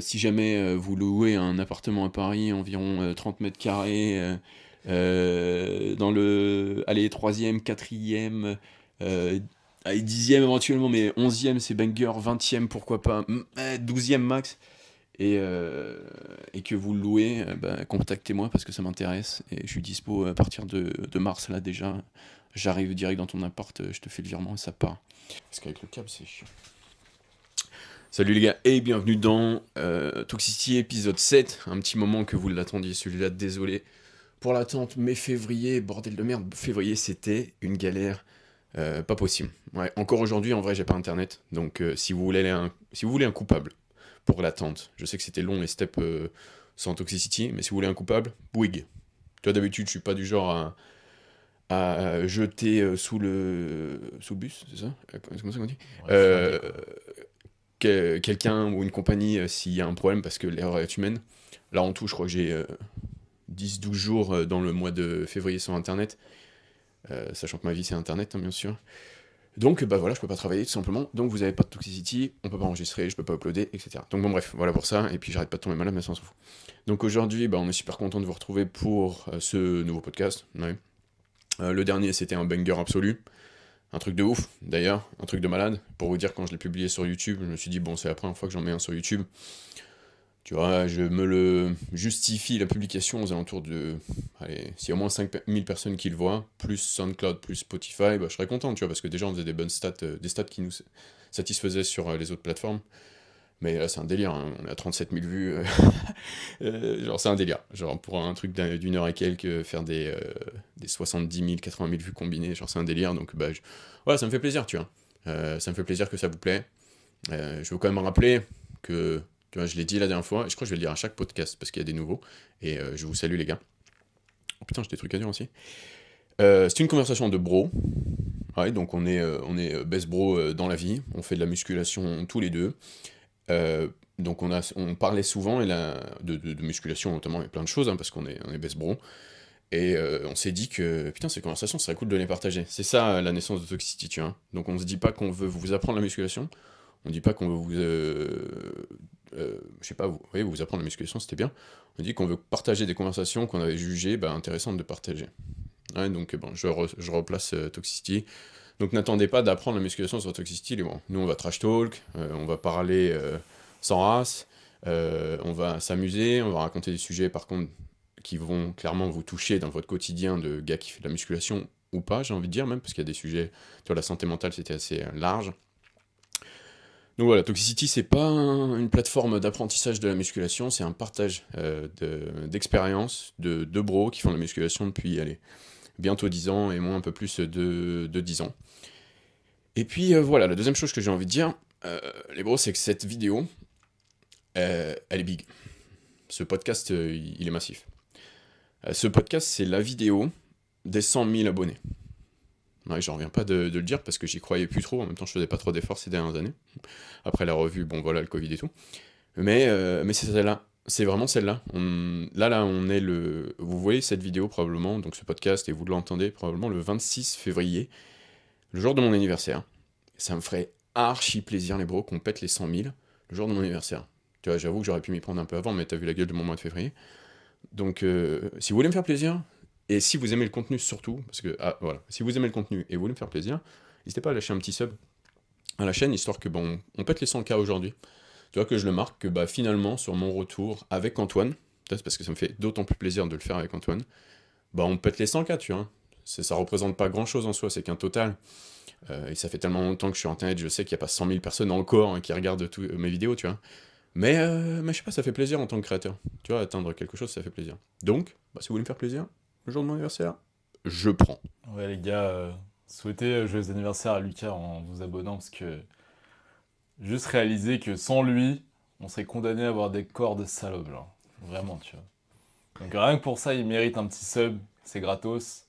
Si jamais vous louez un appartement à Paris, environ 30 mètres carrés, dans le allez, 3e, 4e, allez, 10e éventuellement, mais 11e c'est banger, 20e pourquoi pas, 12e max, et que vous le louez, bah, contactez-moi parce que ça m'intéresse et je suis dispo à partir de mars là déjà. J'arrive direct dans ton appart, je te fais le virement et ça part. Parce qu'avec le câble c'est chiant. Salut les gars et bienvenue dans Toxicity épisode 7. Un petit moment que vous l'attendiez celui-là, désolé pour l'attente, mais février, bordel de merde, février c'était une galère pas possible. Ouais, encore aujourd'hui en vrai j'ai pas internet, donc si vous voulez un coupable pour l'attente, je sais que c'était long les steps sans Toxicity, mais si vous voulez un coupable, Bouygues. Toi d'habitude je suis pas du genre à jeter sous le bus, c'est ça? Comment ça qu'on dit? Ouais, flingué Euh, quoi. Quelqu'un ou une compagnie s'il y a un problème parce que l'erreur est humaine. Là en tout, je crois que j'ai 10-12 jours dans le mois de février sur internet, sachant que ma vie c'est internet hein, bien sûr. Donc bah voilà, je peux pas travailler tout simplement, donc vous avez pas de toxicity, on peut pas enregistrer, je peux pas uploader, etc. Donc bon bref, voilà pour ça, et puis j'arrête pas de tomber malade, mais ça on s'en fout. Donc aujourd'hui, bah, on est super content de vous retrouver pour ce nouveau podcast. Ouais. Le dernier c'était un banger absolu. Un truc de ouf, d'ailleurs, un truc de malade. Pour vous dire, quand je l'ai publié sur YouTube, je me suis dit, bon, c'est la première fois que j'en mets un sur YouTube. Tu vois, je me le justifie la publication aux alentours de. Allez, s'il y a au moins 5000 personnes qui le voient, plus SoundCloud, plus Spotify, bah, je serais content, tu vois, parce que déjà on faisait des bonnes stats, des stats qui nous satisfaisaient sur les autres plateformes. Mais là, c'est un délire, hein, on est à 37 000 vues. Genre, c'est un délire. Genre, pour un truc d'une heure et quelques, faire des 70 000, 80 000 vues combinées, genre, c'est un délire. Donc, bah, voilà, ça me fait plaisir, tu vois. Ça me fait plaisir que ça vous plaît. Je veux quand même rappeler que, tu vois, je l'ai dit la dernière fois, et je crois que je vais le dire à chaque podcast parce qu'il y a des nouveaux. Et je vous salue, les gars. Oh putain, j'ai des trucs à dire aussi. C'est une conversation de bro. Ouais, donc on est best bro dans la vie. On fait de la musculation tous les deux. Donc on parlait souvent de musculation notamment et plein de choses, hein, parce qu'on est best bro. Et on s'est dit que putain ces conversations ce serait cool de les partager. C'est ça la naissance de Toxicity, tu vois. Donc on se dit pas qu'on veut vous apprendre la musculation, on dit pas qu'on veut je sais pas, vous apprendre la musculation, c'était bien. On dit qu'on veut partager des conversations qu'on avait jugées bah, intéressantes de partager. Ouais, donc bon, je replace Toxicity. Donc n'attendez pas d'apprendre la musculation sur Toxicity, les bons. Nous on va trash talk, on va parler sans race, on va s'amuser, on va raconter des sujets par contre qui vont clairement vous toucher dans votre quotidien de gars qui fait de la musculation ou pas, j'ai envie de dire même, parce qu'il y a des sujets, tu vois, la santé mentale c'était assez large. Donc voilà, Toxicity c'est pas une plateforme d'apprentissage de la musculation, c'est un partage d'expériences de bros qui font de la musculation depuis, allez, bientôt 10 ans et moi un peu plus de 10 ans. Et puis voilà, la deuxième chose que j'ai envie de dire, les bros, c'est que cette vidéo, elle est big. Ce podcast, il est massif. Ce podcast, c'est la vidéo des 100 000 abonnés. Ouais, j'en reviens pas de le dire parce que j'y croyais plus trop. En même temps, je faisais pas trop d'efforts ces dernières années. Après la revue, bon voilà, le Covid et tout. Mais c'est celle-là. C'est vraiment celle-là. Là, on est le. Vous voyez cette vidéo probablement, donc ce podcast, et vous l'entendez probablement le 26 février, le jour de mon anniversaire. Ça me ferait archi plaisir, les bros, qu'on pète les 100 000 le jour de mon anniversaire. Tu vois, j'avoue que j'aurais pu m'y prendre un peu avant, mais t'as vu la gueule de mon mois de février. Donc, si vous voulez me faire plaisir, et si vous aimez le contenu surtout, parce que, ah, voilà, si vous aimez le contenu et vous voulez me faire plaisir, n'hésitez pas à lâcher un petit sub à la chaîne, histoire que, bon, on pète les 100K aujourd'hui. Tu vois, que je le marque, que, bah, finalement, sur mon retour avec Antoine, c'est parce que ça me fait d'autant plus plaisir de le faire avec Antoine, bah, on pète les 100K, tu vois. Ça représente pas grand chose en soi, c'est qu'un total. Et ça fait tellement longtemps que je suis sur internet, je sais qu'il n'y a pas 100 000 personnes encore hein, qui regardent mes vidéos, tu vois. Mais je sais pas, ça fait plaisir en tant que créateur. Tu vois, atteindre quelque chose, ça fait plaisir. Donc, bah, si vous voulez me faire plaisir, le jour de mon anniversaire, je prends. Ouais les gars, souhaitez joyeux anniversaire à Lucas en vous abonnant parce que juste réaliser que sans lui, on serait condamné à avoir des corps de salope, genre. Vraiment, tu vois. Donc rien que pour ça, il mérite un petit sub, c'est gratos.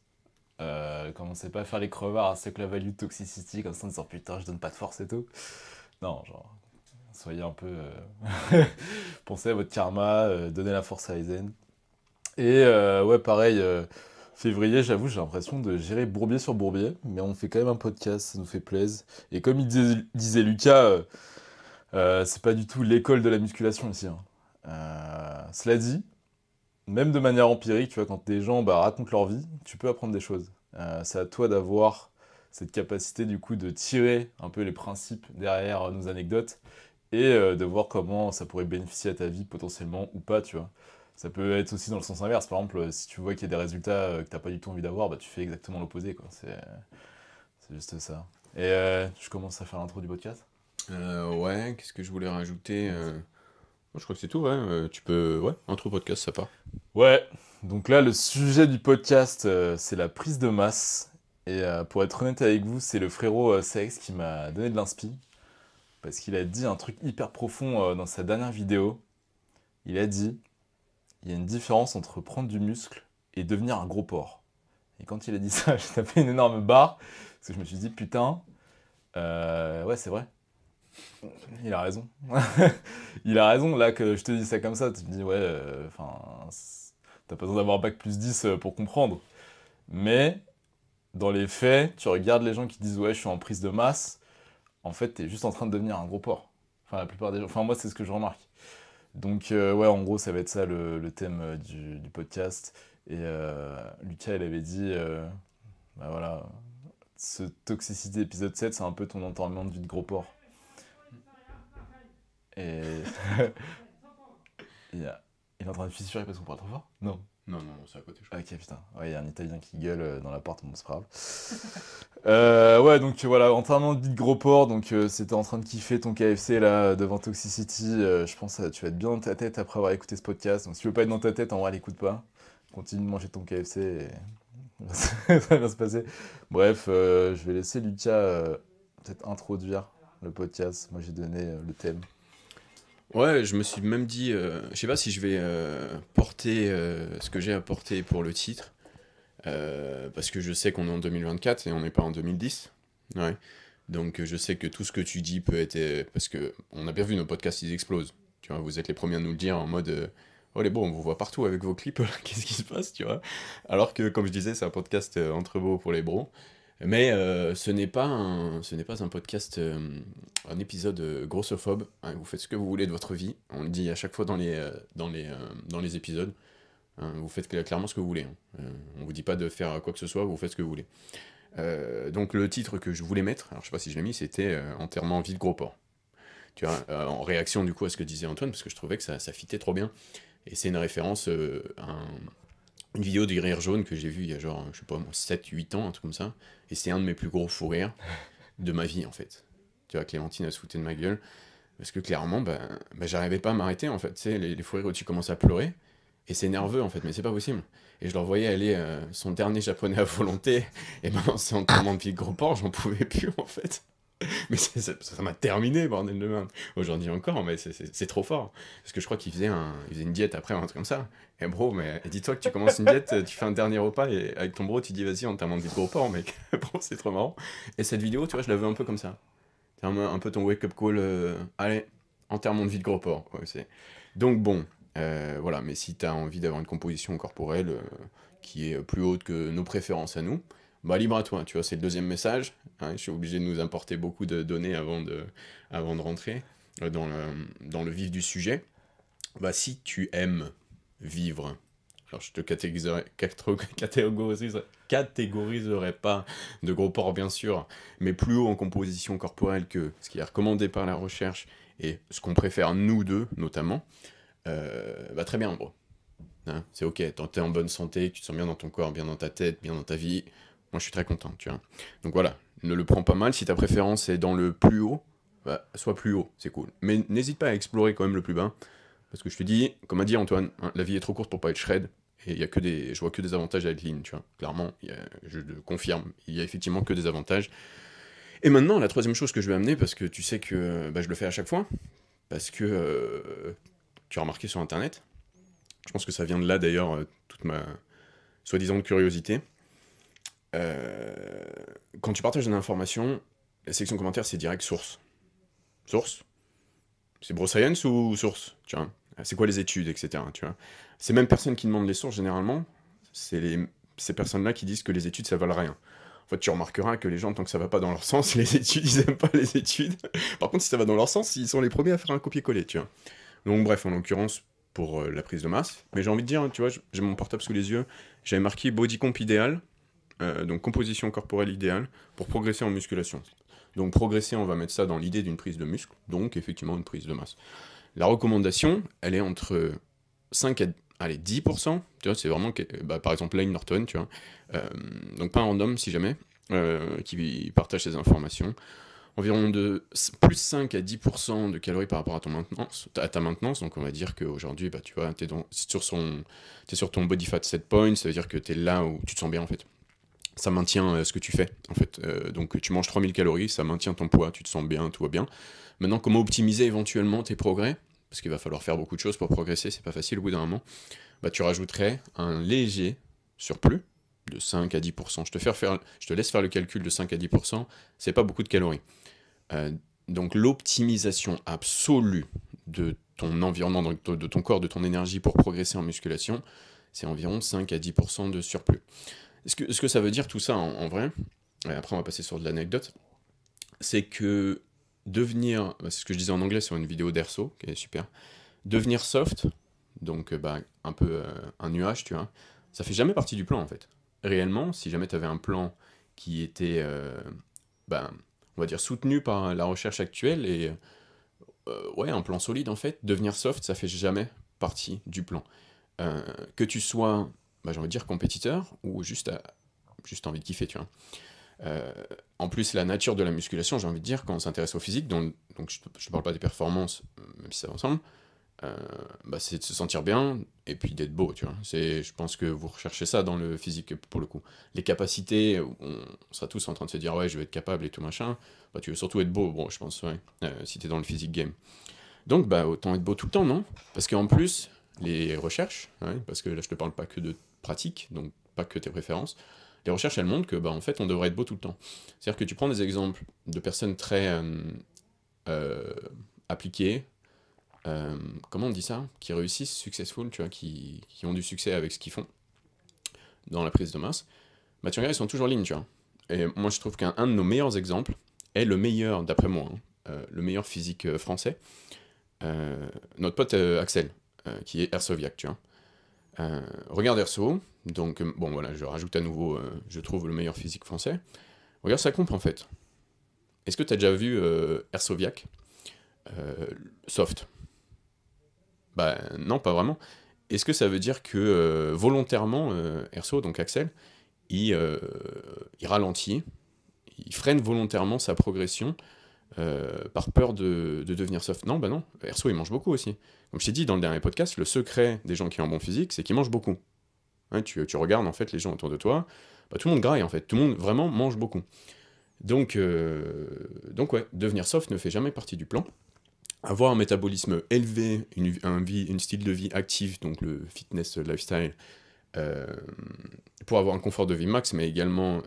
Commencez pas à faire les crevards à sec la value de Toxicity comme ça en disant putain je donne pas de force et tout. Non, genre, soyez un peu... pensez à votre karma, donnez la force à Aizen. Et ouais, pareil, février, j'avoue, j'ai l'impression de gérer bourbier sur bourbier, mais on fait quand même un podcast, ça nous fait plaisir. Et comme disait Lucas, C'est pas du tout l'école de la musculation ici, hein. Cela dit, même de manière empirique, tu vois, quand des gens racontent leur vie, tu peux apprendre des choses. C'est à toi d'avoir cette capacité du coup de tirer un peu les principes derrière nos anecdotes et de voir comment ça pourrait bénéficier à ta vie potentiellement ou pas, tu vois. Ça peut être aussi dans le sens inverse. Par exemple, si tu vois qu'il y a des résultats que t'as pas du tout envie d'avoir, bah tu fais exactement l'opposé, quoi. C'est juste ça. Et je commence à faire l'intro du podcast. Ouais, qu'est-ce que je voulais rajouter moi, je crois que c'est tout, ouais. Tu peux... Ouais, intro podcast, ça part. Ouais, donc là, le sujet du podcast, c'est la prise de masse. Et pour être honnête avec vous, c'est le frérot Sex qui m'a donné de l'inspi. Parce qu'il a dit un truc hyper profond dans sa dernière vidéo. Il a dit, il y a une différence entre prendre du muscle et devenir un gros porc. Et quand il a dit ça, j'ai tapé une énorme barre. Parce que je me suis dit, putain, ouais, c'est vrai. Il a raison. Il a raison, là, que je te dis ça comme ça, tu te dis, ouais, enfin, t'as pas besoin d'avoir bac plus 10 pour comprendre. Mais, dans les faits, tu regardes les gens qui disent, ouais, je suis en prise de masse, en fait, t'es juste en train de devenir un gros porc. Enfin, la plupart des gens, enfin, moi, c'est ce que je remarque. Donc, ouais, en gros, ça va être ça le thème du podcast. Et Lucas, il avait dit, bah voilà, ce Toxicité épisode 7, c'est un peu ton enterrement de vie de gros porc. Et il, il est en train de fissurer parce qu'on parle trop fort? Non. Non, non, c'est à côté, je crois. Ok, putain. Ouais, il y a un Italien qui gueule dans la porte, bon, c'est pas grave. Ouais, donc voilà, enterrement de vie de gros porc, donc c'était en train de kiffer ton KFC là devant Toxicity, je pense que tu vas être bien dans ta tête après avoir écouté ce podcast, donc si tu veux pas être dans ta tête, en vrai, l'écoute pas. Continue de manger ton KFC et ça va bien se passer. Bref, je vais laisser Lucas peut-être introduire le podcast. Moi, j'ai donné le thème. Ouais, je me suis même dit... je sais pas si je vais porter ce que j'ai à porter pour le titre. Parce que je sais qu'on est en 2024 et on n'est pas en 2010. Ouais. Donc je sais que tout ce que tu dis peut être... parce que on a bien vu nos podcasts, ils explosent. Tu vois, vous êtes les premiers à nous le dire en mode... oh les beaux, on vous voit partout avec vos clips, qu'est-ce qui se passe, tu vois? Alors que, comme je disais, c'est un podcast entre beaux pour les bros. Mais ce n'est pas un podcast, un épisode grossophobe, hein. Vous faites ce que vous voulez de votre vie. On le dit à chaque fois dans les épisodes, hein. Vous faites clairement ce que vous voulez, hein. On vous dit pas de faire quoi que ce soit, vous faites ce que vous voulez. Donc le titre que je voulais mettre, alors je sais pas si je l'ai mis, c'était Enterrement vie de gros porc. Tu vois, en réaction du coup à ce que disait Antoine, parce que je trouvais que ça fitait trop bien. Et c'est une référence une vidéo du Rire Jaune que j'ai vue il y a genre, je sais pas, 7-8 ans, un truc comme ça. Et c'est un de mes plus gros fous rires de ma vie, en fait. Tu vois, Clémentine, elle se foutait de ma gueule. Parce que clairement, j'arrivais pas à m'arrêter, en fait. Tu sais, les fous rires où tu commences à pleurer. Et c'est nerveux, en fait, mais c'est pas possible. Et je leur voyais aller son dernier japonais à volonté. Et maintenant, c'est entièrement de vie de gros porc, j'en pouvais plus, en fait. Mais ça m'a terminé, bordel de merde. Aujourd'hui encore, mais c'est trop fort. Parce que je crois il faisait une diète après, un truc comme ça. Et bro, mais dis-toi que tu commences une diète, tu fais un dernier repas, et avec ton bro, tu dis vas-y, enterrement de vie de gros porc, mec. Bro, c'est trop marrant. Et cette vidéo, tu vois, je la veux un peu comme ça. C'est un peu ton wake-up call. Allez, enterrement de vie de gros porc. Ouais, donc bon, voilà. Mais si t'as envie d'avoir une composition corporelle qui est plus haute que nos préférences à nous, bah libre à toi, tu vois, c'est le deuxième message, hein. Je suis obligé de nous importer beaucoup de données avant de rentrer dans le vif du sujet. Bah si tu aimes vivre, alors je te catégoriserai pas de gros porc bien sûr, mais plus haut en composition corporelle que ce qui est recommandé par la recherche et ce qu'on préfère nous deux notamment, bah très bien, bro. Hein, c'est ok, t'es en bonne santé, tu te sens bien dans ton corps, bien dans ta tête, bien dans ta vie. Moi, je suis très content, tu vois. Donc voilà, ne le prends pas mal. Si ta préférence est dans le plus haut, bah, sois plus haut, c'est cool. Mais n'hésite pas à explorer quand même le plus bas. Parce que je te dis, comme a dit Antoine, hein, la vie est trop courte pour pas être shred. Et je vois que des avantages à être lean, tu vois. Clairement, je le confirme, il y a effectivement que des avantages. Et maintenant, la troisième chose que je vais amener, parce que tu sais que je le fais à chaque fois, parce que tu as remarqué sur Internet, je pense que ça vient de là d'ailleurs, toute ma soi-disant curiosité. Quand tu partages une information, la section commentaire c'est direct source. Source? C'est Bro Science ou source? Tu vois? C'est quoi les études, etc. Tu vois? Ces mêmes personnes qui demandent les sources, généralement, c'est ces personnes-là qui disent que les études ça valent rien. En fait, tu remarqueras que les gens, tant que ça va pas dans leur sens, les études, ils aiment pas les études. Par contre, si ça va dans leur sens, ils sont les premiers à faire un copier-coller, tu vois. Donc bref, en l'occurrence, pour la prise de masse. Mais j'ai envie de dire, tu vois, j'ai mon portable sous les yeux, j'avais marqué body comp idéal, donc composition corporelle idéale, pour progresser en musculation. Donc progresser, on va mettre ça dans l'idée d'une prise de muscle, donc effectivement une prise de masse. La recommandation, elle est entre 5 à allez, 10%, tu vois, c'est vraiment, bah, par exemple, Lane Norton, tu vois, euh, donc pas un random si jamais, qui partage ces informations, environ de plus 5 à 10% de calories par rapport à ta maintenance, donc on va dire qu'aujourd'hui, bah, tu vois, t'es sur ton body fat set point, ça veut dire que t'es là où tu te sens bien en fait. Ça maintient ce que tu fais en fait. Donc tu manges 3000 calories, ça maintient ton poids, tu te sens bien, tout va bien. Maintenant, comment optimiser éventuellement tes progrès? Parce qu'il va falloir faire beaucoup de choses pour progresser, c'est pas facile au bout d'un moment. Bah, tu rajouterais un léger surplus de 5 à 10%. Je te laisse faire le calcul de 5 à 10%, c'est pas beaucoup de calories. Euh, donc l'optimisation absolue de ton environnement, de ton corps, de ton énergie pour progresser en musculation, c'est environ 5 à 10% de surplus. Ce que ça veut dire tout ça en vrai, et après on va passer sur de l'anecdote, c'est que devenir, c'est ce que je disais en anglais sur une vidéo d'Erso, qui est super, devenir soft, donc bah, un peu un nuage, tu vois, ça fait jamais partie du plan en fait. Réellement, si jamais tu avais un plan qui était, bah, on va dire, soutenu par la recherche actuelle, et ouais, un plan solide en fait, devenir soft, ça fait jamais partie du plan. Euh, que tu sois, bah, j'ai envie de dire, compétiteur, ou juste envie de kiffer, tu vois. Euh, En plus, la nature de la musculation, j'ai envie de dire, quand on s'intéresse au physique, donc je ne parle pas des performances, même si ça va ensemble, euh, bah, c'est de se sentir bien et puis d'être beau, tu vois. Je pense que vous recherchez ça dans le physique pour le coup. Les capacités, on sera tous en train de se dire ouais, je vais être capable et tout machin. Bah, tu veux surtout être beau, bon, je pense, ouais, si t'es dans le physique game. Donc, bah, autant être beau tout le temps, non? Parce qu'en plus, les recherches, ouais, parce que là, je te parle pas que de pratique, donc pas que tes préférences. Les recherches, elles montrent que, bah, en fait, on devrait être beau tout le temps. C'est-à-dire que tu prends des exemples de personnes très euh, appliquées, comment on dit ça? Qui réussissent, successful, tu vois, qui ont du succès avec ce qu'ils font dans la prise de masse. Bah, tu regardes, ils sont toujours en ligne, tu vois. Et moi, je trouve qu'un de nos meilleurs exemples est le meilleur, d'après moi, hein, le meilleur physique français. Notre pote Axel, qui est Airsoviac, tu vois. Regarde Airso, donc bon voilà, je rajoute à nouveau, je trouve le meilleur physique français. Regarde sa comp en fait. Est-ce que tu as déjà vu Airsoviac euh, soft? Bah non, pas vraiment. Est-ce que ça veut dire que volontairement, Airso, donc Axel, il ralentit, il freine volontairement sa progression par peur de devenir soft? Non, bah non. Airso, il mange beaucoup aussi. Comme je t'ai dit dans le dernier podcast, le secret des gens qui ont un bon physique, c'est qu'ils mangent beaucoup. Hein, tu regardes en fait les gens autour de toi, bah, tout le monde graille en fait, tout le monde vraiment mange beaucoup. Donc ouais, devenir soft ne fait jamais partie du plan. Avoir un métabolisme élevé, une style de vie actif, donc le fitness lifestyle, euh, pour avoir un confort de vie max, mais également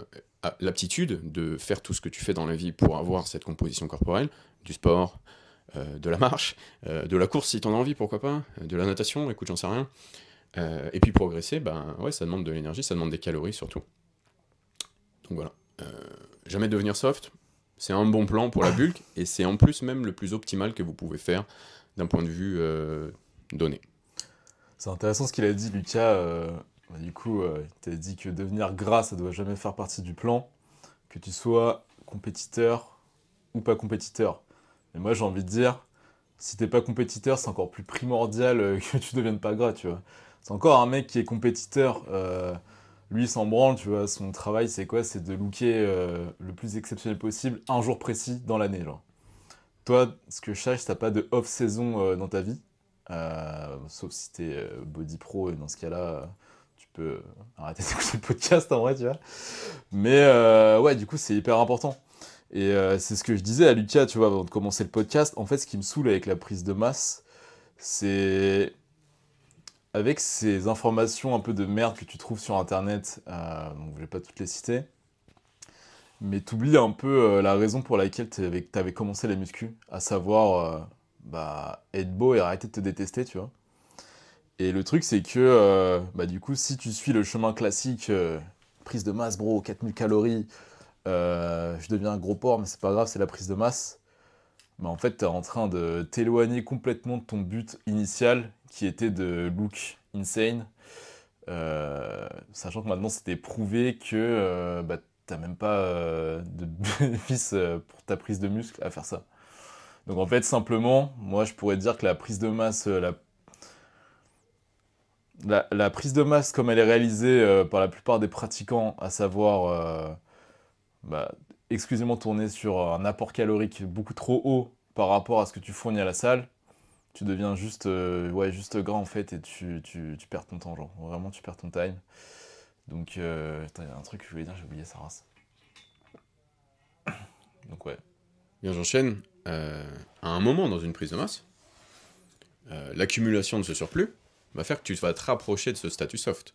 l'aptitude de faire tout ce que tu fais dans la vie pour avoir cette composition corporelle, du sport, de la marche, de la course si t'en as envie, pourquoi pas, de la natation, écoute, j'en sais rien. Et puis progresser, ben ouais, ça demande de l'énergie, ça demande des calories surtout. Donc voilà. Euh, Jamais devenir soft, c'est un bon plan pour la bulk, et c'est en plus même le plus optimal que vous pouvez faire d'un point de vue donné. C'est intéressant ce qu'il a dit, Lucas. Du coup, il t'a dit que devenir gras, ça doit jamais faire partie du plan, que tu sois compétiteur ou pas compétiteur. Mais moi, j'ai envie de dire, si t'es pas compétiteur, c'est encore plus primordial que tu deviennes pas gras, tu vois. C'est encore un mec qui est compétiteur. Lui, il s'en branle, tu vois. Son travail, c'est quoi? C'est de looker le plus exceptionnel possible un jour précis dans l'année, genre. Toi, ce que je sache, t'as pas de off-saison dans ta vie. Sauf si t'es body pro, et dans ce cas-là, tu peux arrêter d'écouter le podcast en vrai, tu vois. Mais ouais, du coup, c'est hyper important. Et c'est ce que je disais à Lucas, tu vois, avant de commencer le podcast. En fait, ce qui me saoule avec la prise de masse, c'est avec ces informations un peu de merde que tu trouves sur Internet, donc je vais pas toutes les citer, mais t'oublies un peu la raison pour laquelle t'avais commencé la muscu, à savoir bah, être beau et arrêter de te détester, tu vois. Et le truc, c'est que, bah, du coup, si tu suis le chemin classique prise de masse, bro, 4000 calories, je deviens un gros porc, mais c'est pas grave, c'est la prise de masse. Mais en fait, t'es en train de t'éloigner complètement de ton but initial, qui était de look insane. Sachant que maintenant, c'était prouvé que bah, t'as même pas de bénéfice pour ta prise de muscle à faire ça. Donc en fait, simplement, moi, je pourrais dire que la prise de masse, la prise de masse comme elle est réalisée par la plupart des pratiquants, à savoir bah, exclusivement tournée sur un apport calorique beaucoup trop haut par rapport à ce que tu fournis à la salle, tu deviens juste, ouais, juste gras en fait et tu perds ton temps, genre vraiment tu perds ton time. Donc, attends, il y a un truc que je voulais dire, j'ai oublié sa race. Donc ouais. Bien, j'enchaîne. À un moment dans une prise de masse, l'accumulation de ce surplus va faire que tu vas te rapprocher de ce statut soft.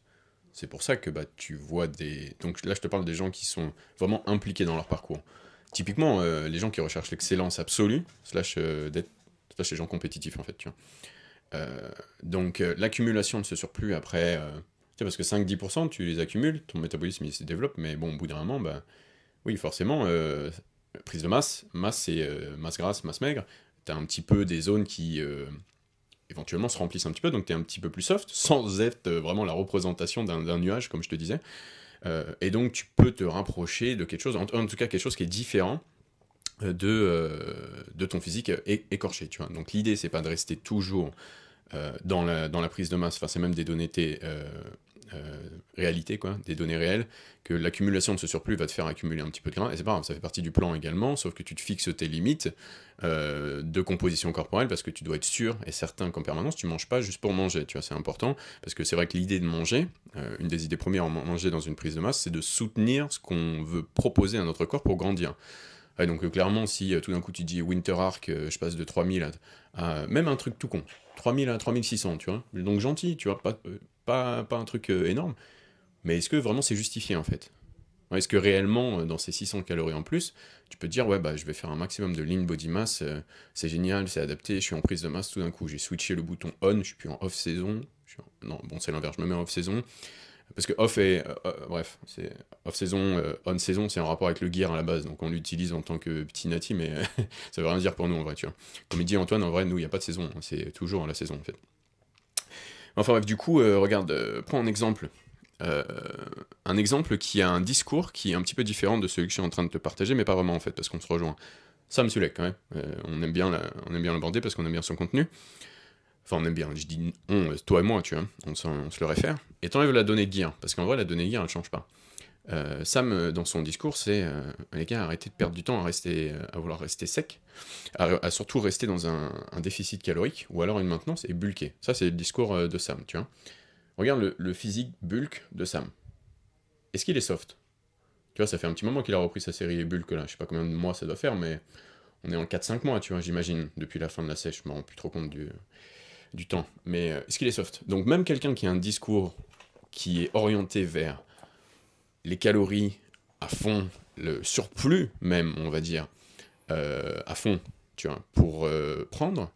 C'est pour ça que bah, tu vois des... Donc là, je te parle des gens qui sont vraiment impliqués dans leur parcours. Typiquement, les gens qui recherchent l'excellence absolue, slash les gens compétitifs, en fait, tu vois. Donc, l'accumulation de ce surplus après... tu sais, parce que 5-10%, tu les accumules, ton métabolisme, il se développe, mais bon, au bout d'un moment, bah, oui, forcément, prise de masse, masse, c'est masse grasse, masse maigre. T'as un petit peu des zones qui... éventuellement se remplissent un petit peu, donc tu es un petit peu plus soft, sans être vraiment la représentation d'un nuage, comme je te disais. Et donc tu peux te rapprocher de quelque chose, en tout cas quelque chose qui est différent de ton physique écorché, tu vois. Donc l'idée, c'est pas de rester toujours dans la prise de masse, enfin c'est même des données réalité, quoi, des données réelles, que l'accumulation de ce surplus va te faire accumuler un petit peu de grains, et c'est pas grave, ça fait partie du plan également, sauf que tu te fixes tes limites de composition corporelle, parce que tu dois être sûr et certain qu'en permanence, tu manges pas juste pour manger, tu vois, c'est important, parce que c'est vrai que l'idée de manger, une des idées premières en manger dans une prise de masse, c'est de soutenir ce qu'on veut proposer à notre corps pour grandir. Ouais, donc clairement, si tout d'un coup tu dis Winter Arc, je passe de 3000 à même un truc tout con, 3000 à 3600, tu vois, donc gentil, tu vois, pas un truc énorme, mais est-ce que vraiment c'est justifié en fait? Ouais, est-ce que réellement, dans ces 600 calories en plus, tu peux te dire, ouais, bah je vais faire un maximum de lean body mass, c'est génial, c'est adapté, je suis en prise de masse, tout d'un coup j'ai switché le bouton on, je suis plus en off saison, non, bon c'est l'inverse, je me mets en off saison, parce que off est. Bref, c'est off saison, on saison, c'est en rapport avec le gear à la base, donc on l'utilise en tant que petit nati, mais ça veut rien dire pour nous en vrai, tu vois. Comme il dit Antoine, en vrai, nous, il n'y a pas de saison, hein, c'est toujours la saison en fait. Enfin bref, du coup, regarde, prends euh, un exemple qui a un discours qui est un petit peu différent de celui que je suis en train de te partager, mais pas vraiment en fait, parce qu'on se rejoint. Sam Sulek, quand même, on aime bien l'aborder parce qu'on aime bien son contenu. Enfin, on aime bien, je dis on, toi et moi, tu vois, on se le réfère. Et t'enlèves la donnée de gear, parce qu'en vrai, la donnée de gear, elle change pas. Sam, dans son discours, c'est les gars, arrêtez de perdre du temps à vouloir rester sec, à surtout rester dans un déficit calorique, ou alors une maintenance et bulker. Ça, c'est le discours de Sam, tu vois. Regarde le physique bulk de Sam. Est-ce qu'il est soft? Tu vois, ça fait un petit moment qu'il a repris sa série bulk là. Je sais pas combien de mois ça doit faire, mais on est en 4-5 mois, tu vois, j'imagine, depuis la fin de la sèche. Je me rends plus trop compte du temps. Mais est-ce qu'il est soft? Donc, même quelqu'un qui a un discours qui est orienté vers les calories à fond, le surplus même, on va dire, à fond, tu vois, pour prendre,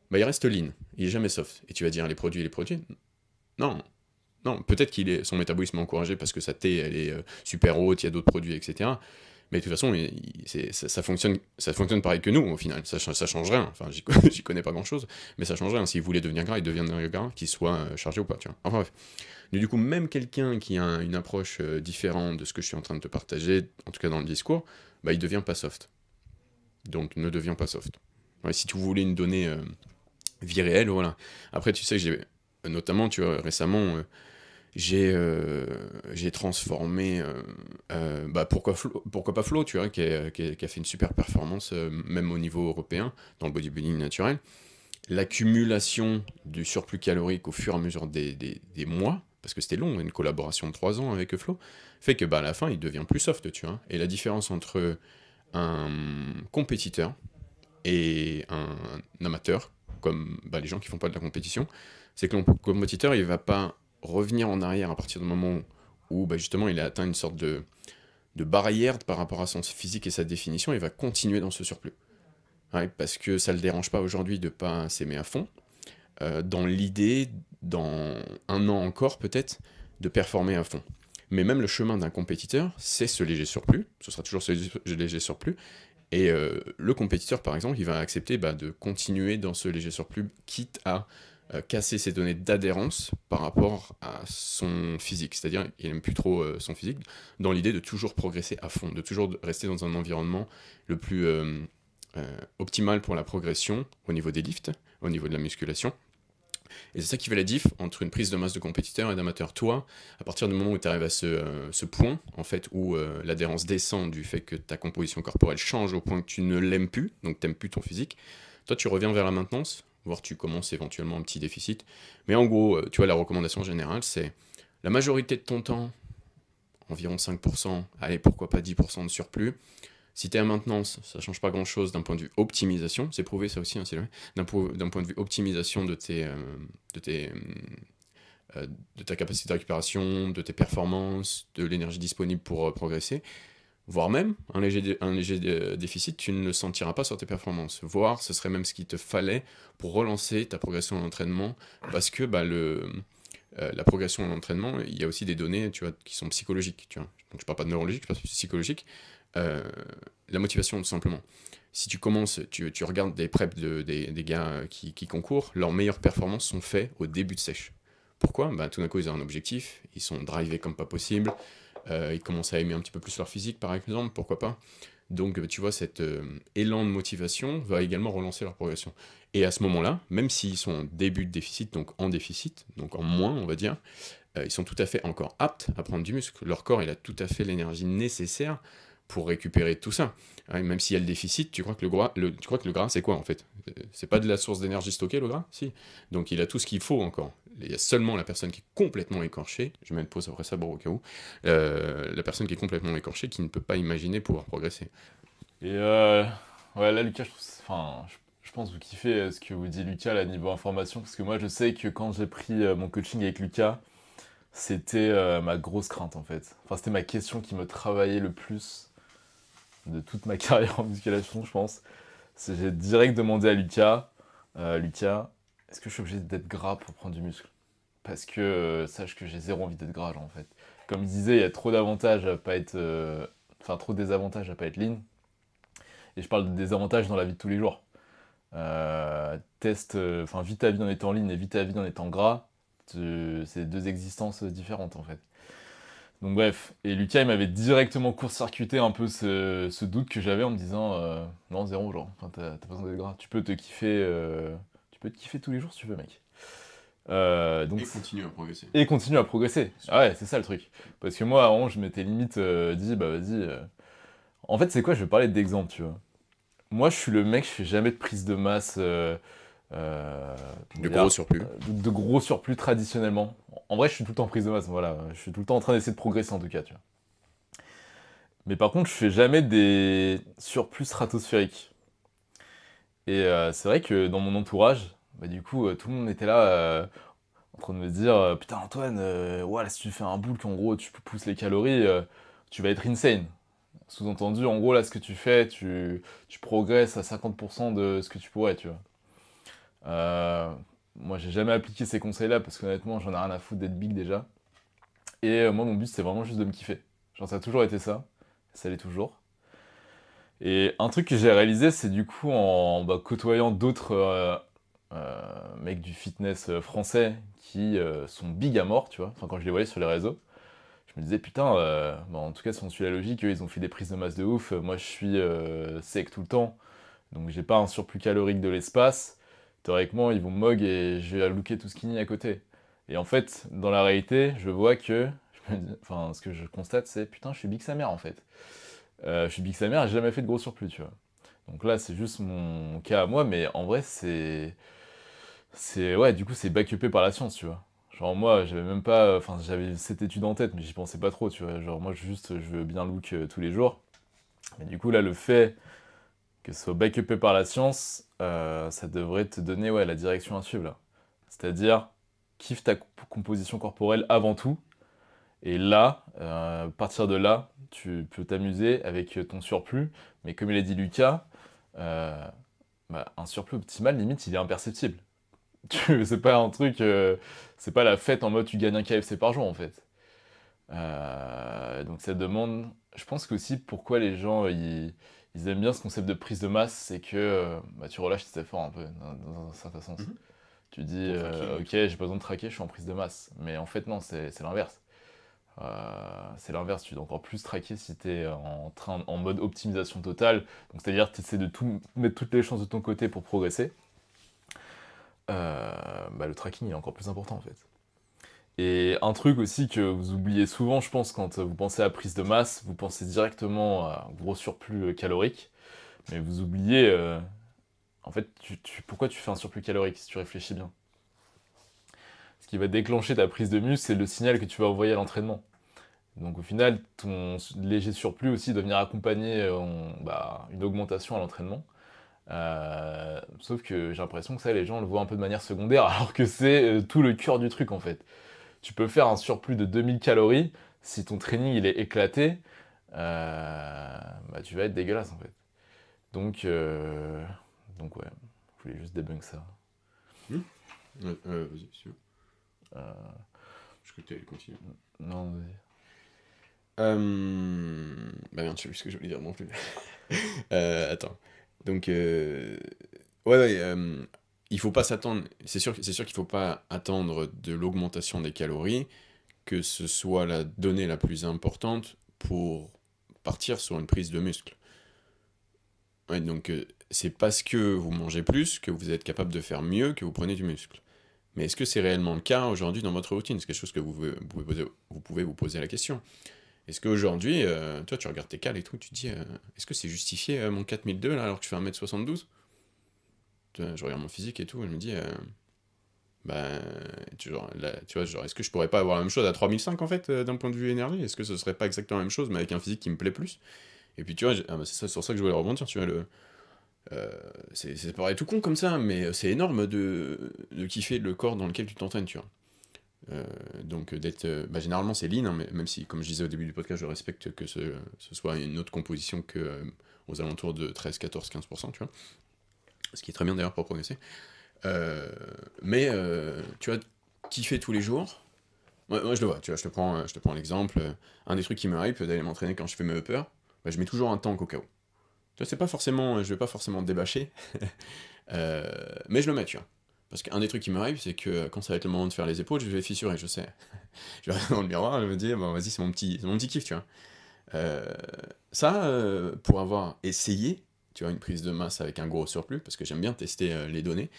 bah il reste lean, il est jamais soft. Et tu vas dire les produits, non, non, peut-être son métabolisme est encouragé parce que sa T, elle est super haute, il y a d'autres produits, etc. Mais de toute façon, ça fonctionne pareil que nous, au final. Ça change rien. Enfin, j'y connais pas grand-chose, mais ça change rien. S'il voulait devenir gras, il deviendrait gras, qu'il soit chargé ou pas, tu vois. Enfin bref. Mais du coup, même quelqu'un qui a une approche différente de ce que je suis en train de te partager, en tout cas dans le discours, bah, il devient pas soft. Donc, ne devient pas soft. Ouais, si tu voulais une donnée vie réelle, voilà. Après, tu sais, notamment, tu vois, récemment, j'ai transformé, bah pourquoi pas Flo, tu vois, qui a fait une super performance, même au niveau européen, dans le bodybuilding naturel. L'accumulation du surplus calorique au fur et à mesure des mois, parce que c'était long, une collaboration de 3 ans avec Flo, fait que bah, à la fin, il devient plus soft, tu vois. Et la différence entre un compétiteur et un amateur, comme bah, les gens qui font pas de la compétition, c'est que le compétiteur, il va pas revenir en arrière à partir du moment où bah, justement il a atteint une sorte de barrière par rapport à son physique et sa définition, il va continuer dans ce surplus. Ouais, parce que ça le dérange pas aujourd'hui de pas s'aimer à fond, dans l'idée, dans un an encore peut-être, de performer à fond. Mais même le chemin d'un compétiteur, c'est ce léger surplus, ce sera toujours ce léger surplus, et le compétiteur, par exemple, il va accepter de continuer dans ce léger surplus, quitte à casser ses données d'adhérence par rapport à son physique. C'est-à-dire qu'il n'aime plus trop son physique, dans l'idée de toujours progresser à fond, de toujours rester dans un environnement le plus optimal pour la progression au niveau des lifts, au niveau de la musculation. Et c'est ça qui fait la diff entre une prise de masse de compétiteur et d'amateur. Toi, à partir du moment où tu arrives à ce point, en fait, où l'adhérence descend du fait que ta composition corporelle change au point que tu ne l'aimes plus, donc tu n'aimes plus ton physique, toi tu reviens vers la maintenance, voire tu commences éventuellement un petit déficit. Mais en gros, tu vois, la recommandation générale, c'est la majorité de ton temps, environ 5%, allez, pourquoi pas 10% de surplus. Si tu es à maintenance, ça ne change pas grand-chose d'un point de vue optimisation, c'est prouvé ça aussi, hein, d'un point de vue optimisation de, tes, de ta capacité de récupération, de tes performances, de l'énergie disponible pour progresser, voire même un léger déficit, tu ne le sentiras pas sur tes performances, voire ce serait même ce qu'il te fallait pour relancer ta progression en entraînement, parce que la progression en entraînement, il y a aussi des données, tu vois, qui sont psychologiques, tu vois. Donc je parle pas de neurologique, je parle de psychologique. Euh, la motivation, tout simplement. Si tu commences, tu regardes des preps des gars qui concourent, leurs meilleures performances sont faites au début de sèche. Pourquoi? Tout d'un coup, ils ont un objectif, ils sont drivés comme pas possible, ils commencent à aimer un petit peu plus leur physique, par exemple, pourquoi pas. Donc, tu vois, cet élan de motivation va également relancer leur progression. Et à ce moment-là, même s'ils sont en début de déficit, donc en moins, on va dire, ils sont tout à fait encore aptes à prendre du muscle. Leur corps, il a tout à fait l'énergie nécessaire pour récupérer tout ça. Ouais, même s'il y a le déficit, tu crois que tu crois que le gras, c'est quoi en fait? C'est pas de la source d'énergie stockée, le gras? Si. Donc il a tout ce qu'il faut encore. Il y a seulement la personne qui est complètement écorchée, je mets une pause après ça, bon, au cas où, la personne qui est complètement écorchée qui ne peut pas imaginer pouvoir progresser. Et ouais, là, Lucas, je pense que vous kiffez ce que vous dit Lucas là, niveau information, parce que moi, je sais que quand j'ai pris mon coaching avec Lucas, c'était ma grosse crainte en fait. Enfin, c'était ma question qui me travaillait le plus de toute ma carrière en musculation, je pense. J'ai direct demandé à Lucas, Lucas, est-ce que je suis obligé d'être gras pour prendre du muscle? Parce que sache que j'ai zéro envie d'être gras, genre, en fait. Comme il disait, il y a trop d'avantages à pas être, enfin trop de désavantages à pas être lean. Et je parle de désavantages dans la vie de tous les jours. Enfin, vis ta vie en étant lean et vis ta vie en étant gras, c'est deux existences différentes en fait. Donc bref, et Lucas il m'avait directement court-circuité un peu ce doute que j'avais en me disant non zéro genre, enfin, t'as pas besoin d'être gras, tu peux te kiffer tous les jours si tu veux mec. Donc, Et continue à progresser. et continue à progresser. Ah ouais, c'est ça le truc. Parce que moi avant je m'étais limite dit bah vas-y. En fait c'est quoi, je vais parler d'exemple tu vois. Moi je suis le mec, je fais jamais de prise de masse. Comment De gros dire, surplus. de gros surplus traditionnellement. En vrai, je suis tout le temps en prise de masse, voilà. Je suis tout le temps en train d'essayer de progresser en tout cas, tu vois. Mais par contre, je fais jamais des surplus stratosphériques. Et c'est vrai que dans mon entourage, bah, du coup, tout le monde était là en train de me dire putain, Antoine, voilà, si tu fais un bulk, en gros, tu pousses les calories, tu vas être insane. Sous-entendu, en gros, là, ce que tu fais, tu progresses à 50% de ce que tu pourrais, tu vois. Euh, Moi, j'ai jamais appliqué ces conseils-là parce qu'honnêtement, j'en ai rien à foutre d'être big déjà. Et moi, mon but, c'est vraiment juste de me kiffer. Genre, ça a toujours été ça. Ça l'est toujours. Et un truc que j'ai réalisé, c'est du coup en côtoyant d'autres mecs du fitness français qui sont big à mort, tu vois. Enfin, quand je les voyais sur les réseaux, je me disais, putain, en tout cas, si on suit la logique, eux, ils ont fait des prises de masse de ouf. Moi, je suis sec tout le temps. Donc, j'ai pas un surplus calorique de l'espace. Théoriquement, ils vont me mog et je vais looker tout skinny à côté. Et en fait, dans la réalité, je vois que, enfin, ce que je constate, c'est putain, je suis big sa mère en fait. Je suis big sa mère, j'ai jamais fait de gros surplus, tu vois. Donc là, c'est juste mon cas à moi, mais en vrai, ouais, du coup, c'est backupé par la science, tu vois. Genre moi, j'avais même pas, enfin, j'avais cette étude en tête, mais j'y pensais pas trop, tu vois. Genre moi, juste, je veux bien look tous les jours. Mais du coup, là, le fait que ce soit backupé par la science, ça devrait te donner ouais, la direction à suivre là. C'est-à-dire, kiffe ta composition corporelle avant tout, et là, à partir de là, tu peux t'amuser avec ton surplus, mais comme il a dit Lucas, euh, un surplus optimal, limite, il est imperceptible. C'est pas un truc, c'est pas la fête en mode tu gagnes un KFC par jour en fait. Donc ça demande... Je pense qu'aussi pourquoi les gens ils aiment bien ce concept de prise de masse, c'est que bah, tu relâches tes efforts un peu, dans un certain sens. Mhm. Tu dis, Ton tracking et ok, tout. j'ai pas besoin de traquer, je suis en prise de masse. Mais en fait, non, c'est l'inverse. C'est l'inverse, tu dois encore plus traquer si tu es en mode optimisation totale. Donc, c'est-à-dire que tu essaies de mettre toutes les chances de ton côté pour progresser. Bah, le tracking il est encore plus important en fait. Et un truc aussi que vous oubliez souvent, je pense, quand vous pensez à prise de masse, vous pensez directement à un gros surplus calorique. Mais vous oubliez, en fait, pourquoi tu fais un surplus calorique si tu réfléchis bien? Ce qui va déclencher ta prise de muscle, c'est le signal que tu vas envoyer à l'entraînement. Donc au final, ton léger surplus aussi doit venir accompagner bah, une augmentation à l'entraînement. Sauf que j'ai l'impression que ça, les gens le voient un peu de manière secondaire, alors que c'est tout le cœur du truc en fait. Tu peux faire un surplus de 2000 calories, si ton training il est éclaté, bah, tu vas être dégueulasse en fait. Donc, euh, donc ouais, je voulais juste débunk ça. Hmm. Vas-y, si tu veux. Euh, Je crois que tu continuer. non, vas-y. Bah merde, je sais plus ce que je voulais dire non plus. Attends. Donc, ouais, ouais, il faut pas s'attendre. C'est sûr qu'il faut pas attendre de l'augmentation des calories que ce soit la donnée la plus importante pour partir sur une prise de muscle. Ouais, donc, c'est parce que vous mangez plus que vous êtes capable de faire mieux que vous prenez du muscle. Mais est-ce que c'est réellement le cas aujourd'hui dans votre routine? C'est quelque chose que vous pouvez vous poser la question. Est-ce qu'aujourd'hui, toi, tu regardes tes cales et tout, tu te dis, est-ce que c'est justifié mon 4002 là, alors que je fais 1m72? Je regarde mon physique et tout, et je me dis, bah, tu vois, genre, est-ce que je pourrais pas avoir la même chose à 3005 en fait, d'un point de vue énergie? Est-ce que ce serait pas exactement la même chose, mais avec un physique qui me plaît plus? Et puis tu vois, bah, c'est ça, sur ça que je voulais rebondir, tu vois, euh, c'est paraît tout con comme ça, mais c'est énorme de kiffer le corps dans lequel tu t'entraînes, tu vois. Euh, donc d'être, bah, généralement c'est lean, hein, mais même si, comme je disais au début du podcast, je respecte que ce soit une autre composition que aux alentours de 13, 14, 15%, tu vois. Ce qui est très bien d'ailleurs pour progresser. Euh, mais tu vois, kiffer tous les jours. Moi, je le vois, tu vois, je te prends l'exemple. Un des trucs qui me hype d'aller m'entraîner quand je fais mes uppers, bah, je mets toujours un tank au cas où. Tu vois, c'est pas forcément, je vais pas forcément débâcher, euh, mais je le mets, tu vois. Parce qu'un des trucs qui me hype, c'est que quand ça va être le moment de faire les épaules, je vais fissurer, je sais. Je regarde dans le miroir, je me dis, bon, vas-y, c'est mon petit kiff, tu vois. Euh, pour avoir essayé, tu vois, une prise de masse avec un gros surplus, parce que j'aime bien tester les données,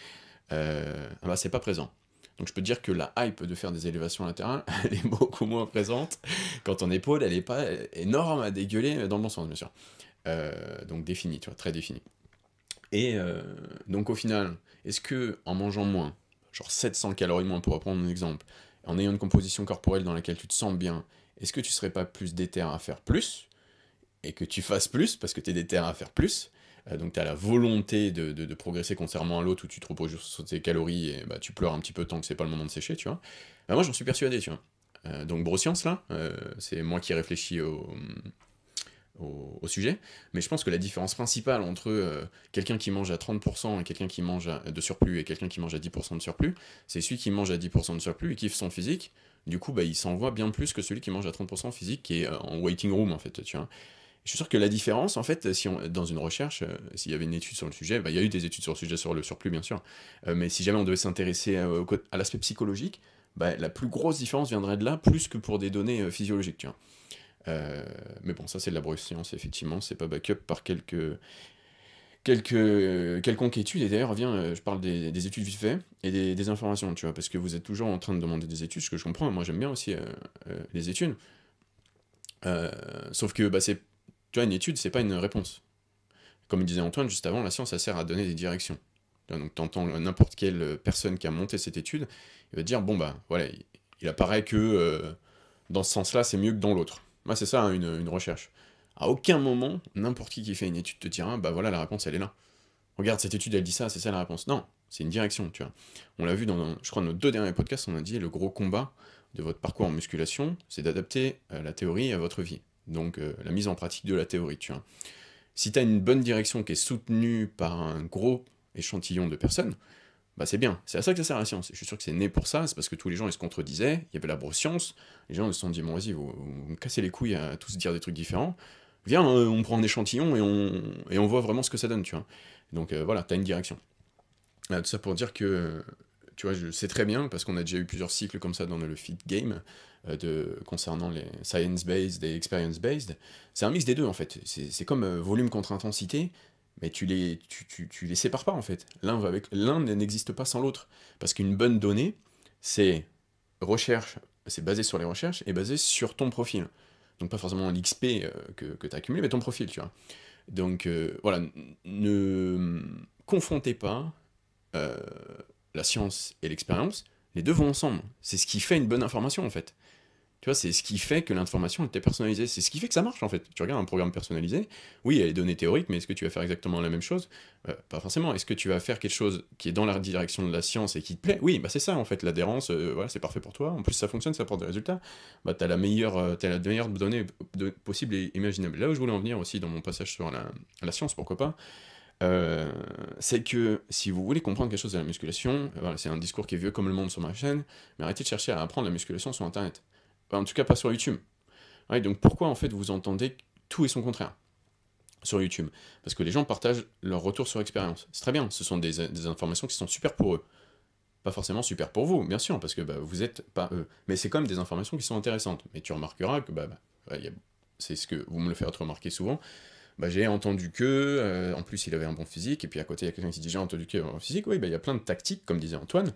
bah, c'est pas présent. Donc je peux te dire que la hype de faire des élévations latérales, elle est beaucoup moins présente quand ton épaule, elle est pas énorme à dégueuler dans le bon sens, bien sûr. Donc définie, tu vois, très définie. Et donc au final, est-ce que en mangeant moins, genre 700 calories moins pour reprendre mon exemple, en ayant une composition corporelle dans laquelle tu te sens bien, est-ce que tu serais pas plus déter à faire plus et que tu fasses plus parce que tu es déter à faire plus? Donc tu as la volonté de progresser contrairement à l'autre où tu te reposes sur tes calories et bah, tu pleures un petit peu tant que c'est pas le moment de sécher, tu vois. Bah, moi j'en suis persuadé, tu vois. Donc Broscience là, c'est moi qui réfléchis au sujet, mais je pense que la différence principale entre quelqu'un qui mange à 30% et quelqu'un qui mange de surplus et quelqu'un qui mange à 10% de surplus, c'est celui qui mange à 10% de surplus et kiffe son physique, du coup bah, il s'envoie bien plus que celui qui mange à 30% physique qui est en waiting room en fait, tu vois. Je suis sûr que la différence, en fait, si on, dans une recherche, s'il y avait une étude sur le sujet, bah, il y a eu des études sur le sujet sur le surplus, bien sûr, mais si jamais on devait s'intéresser à l'aspect psychologique, bah, la plus grosse différence viendrait de là, plus que pour des données physiologiques, tu vois. Mais bon, ça c'est de la science, effectivement, c'est pas backup par quelconque étude, et d'ailleurs, viens, je parle des études vite fait, et des informations, tu vois, parce que vous êtes toujours en train de demander des études, ce que je comprends, moi j'aime bien aussi les études, euh, sauf que, bah, tu vois, une étude, c'est pas une réponse. Comme disait Antoine juste avant, la science, ça sert à donner des directions. Donc t'entends n'importe quelle personne qui a monté cette étude, il va te dire, bon bah, voilà, il apparaît que dans ce sens-là, c'est mieux que dans l'autre. Moi, c'est ça, hein, une recherche. À aucun moment, n'importe qui fait une étude te dira, bah voilà, la réponse, elle est là. Regarde, cette étude, elle dit ça, c'est ça la réponse. Non, c'est une direction, tu vois. On l'a vu dans, je crois, nos deux derniers podcasts, on a dit, le gros combat de votre parcours en musculation, c'est d'adapter la théorie à votre vie. Donc, la mise en pratique de la théorie, tu vois. Si tu as une bonne direction qui est soutenue par un gros échantillon de personnes, bah c'est bien, c'est à ça que ça sert la science. Je suis sûr que c'est né pour ça, c'est parce que tous les gens ils se contredisaient, il y avait la brosse science, les gens ils se sont dit, bon vas-y, vous me cassez les couilles à tous dire des trucs différents, viens, on prend un échantillon et on voit vraiment ce que ça donne, tu vois. Donc voilà, t'as une direction. Tout ça pour dire que, tu vois, je sais très bien, parce qu'on a déjà eu plusieurs cycles comme ça dans le fit game, concernant les science-based et experience-based, c'est un mix des deux en fait. C'est comme volume contre intensité, mais tu les sépares pas en fait. L'un n'existe pas sans l'autre. Parce qu'une bonne donnée, c'est recherche, c'est basé sur les recherches et basé sur ton profil. Donc pas forcément l'XP que tu as accumulé, mais ton profil, tu vois. Donc voilà, ne confrontez pas euh, la science et l'expérience, les deux vont ensemble. C'est ce qui fait une bonne information en fait. Tu vois, c'est ce qui fait que l'information était personnalisée. C'est ce qui fait que ça marche en fait. Tu regardes un programme personnalisé, oui, il y a les données théoriques, mais est-ce que tu vas faire exactement la même chose? Pas forcément. Est-ce que tu vas faire quelque chose qui est dans la direction de la science et qui te plaît? Oui, bah c'est ça en fait, l'adhérence, voilà, c'est parfait pour toi. En plus, ça fonctionne, ça apporte des résultats. Bah, t'as la meilleure donnée possible et imaginable. Là où je voulais en venir aussi dans mon passage sur la science, pourquoi pas, c'est que si vous voulez comprendre quelque chose de la musculation, voilà, c'est un discours qui est vieux comme le monde sur ma chaîne, mais arrêtez de chercher à apprendre la musculation sur Internet. Enfin, en tout cas, pas sur YouTube. Ouais, donc pourquoi en fait vous entendez tout et son contraire sur YouTube? Parce que les gens partagent leur retour sur expérience. C'est très bien, ce sont des informations qui sont super pour eux. Pas forcément super pour vous, bien sûr, parce que bah, vous êtes pas eux. Mais c'est quand même des informations qui sont intéressantes. Mais tu remarqueras que ouais, c'est ce que vous me le faites remarquer souvent, bah, j'ai entendu que, en plus il avait un bon physique, et puis à côté il y a quelqu'un qui dit j'ai entendu qu'il avait un bon physique, oui, bah, il y a plein de tactiques, comme disait Antoine,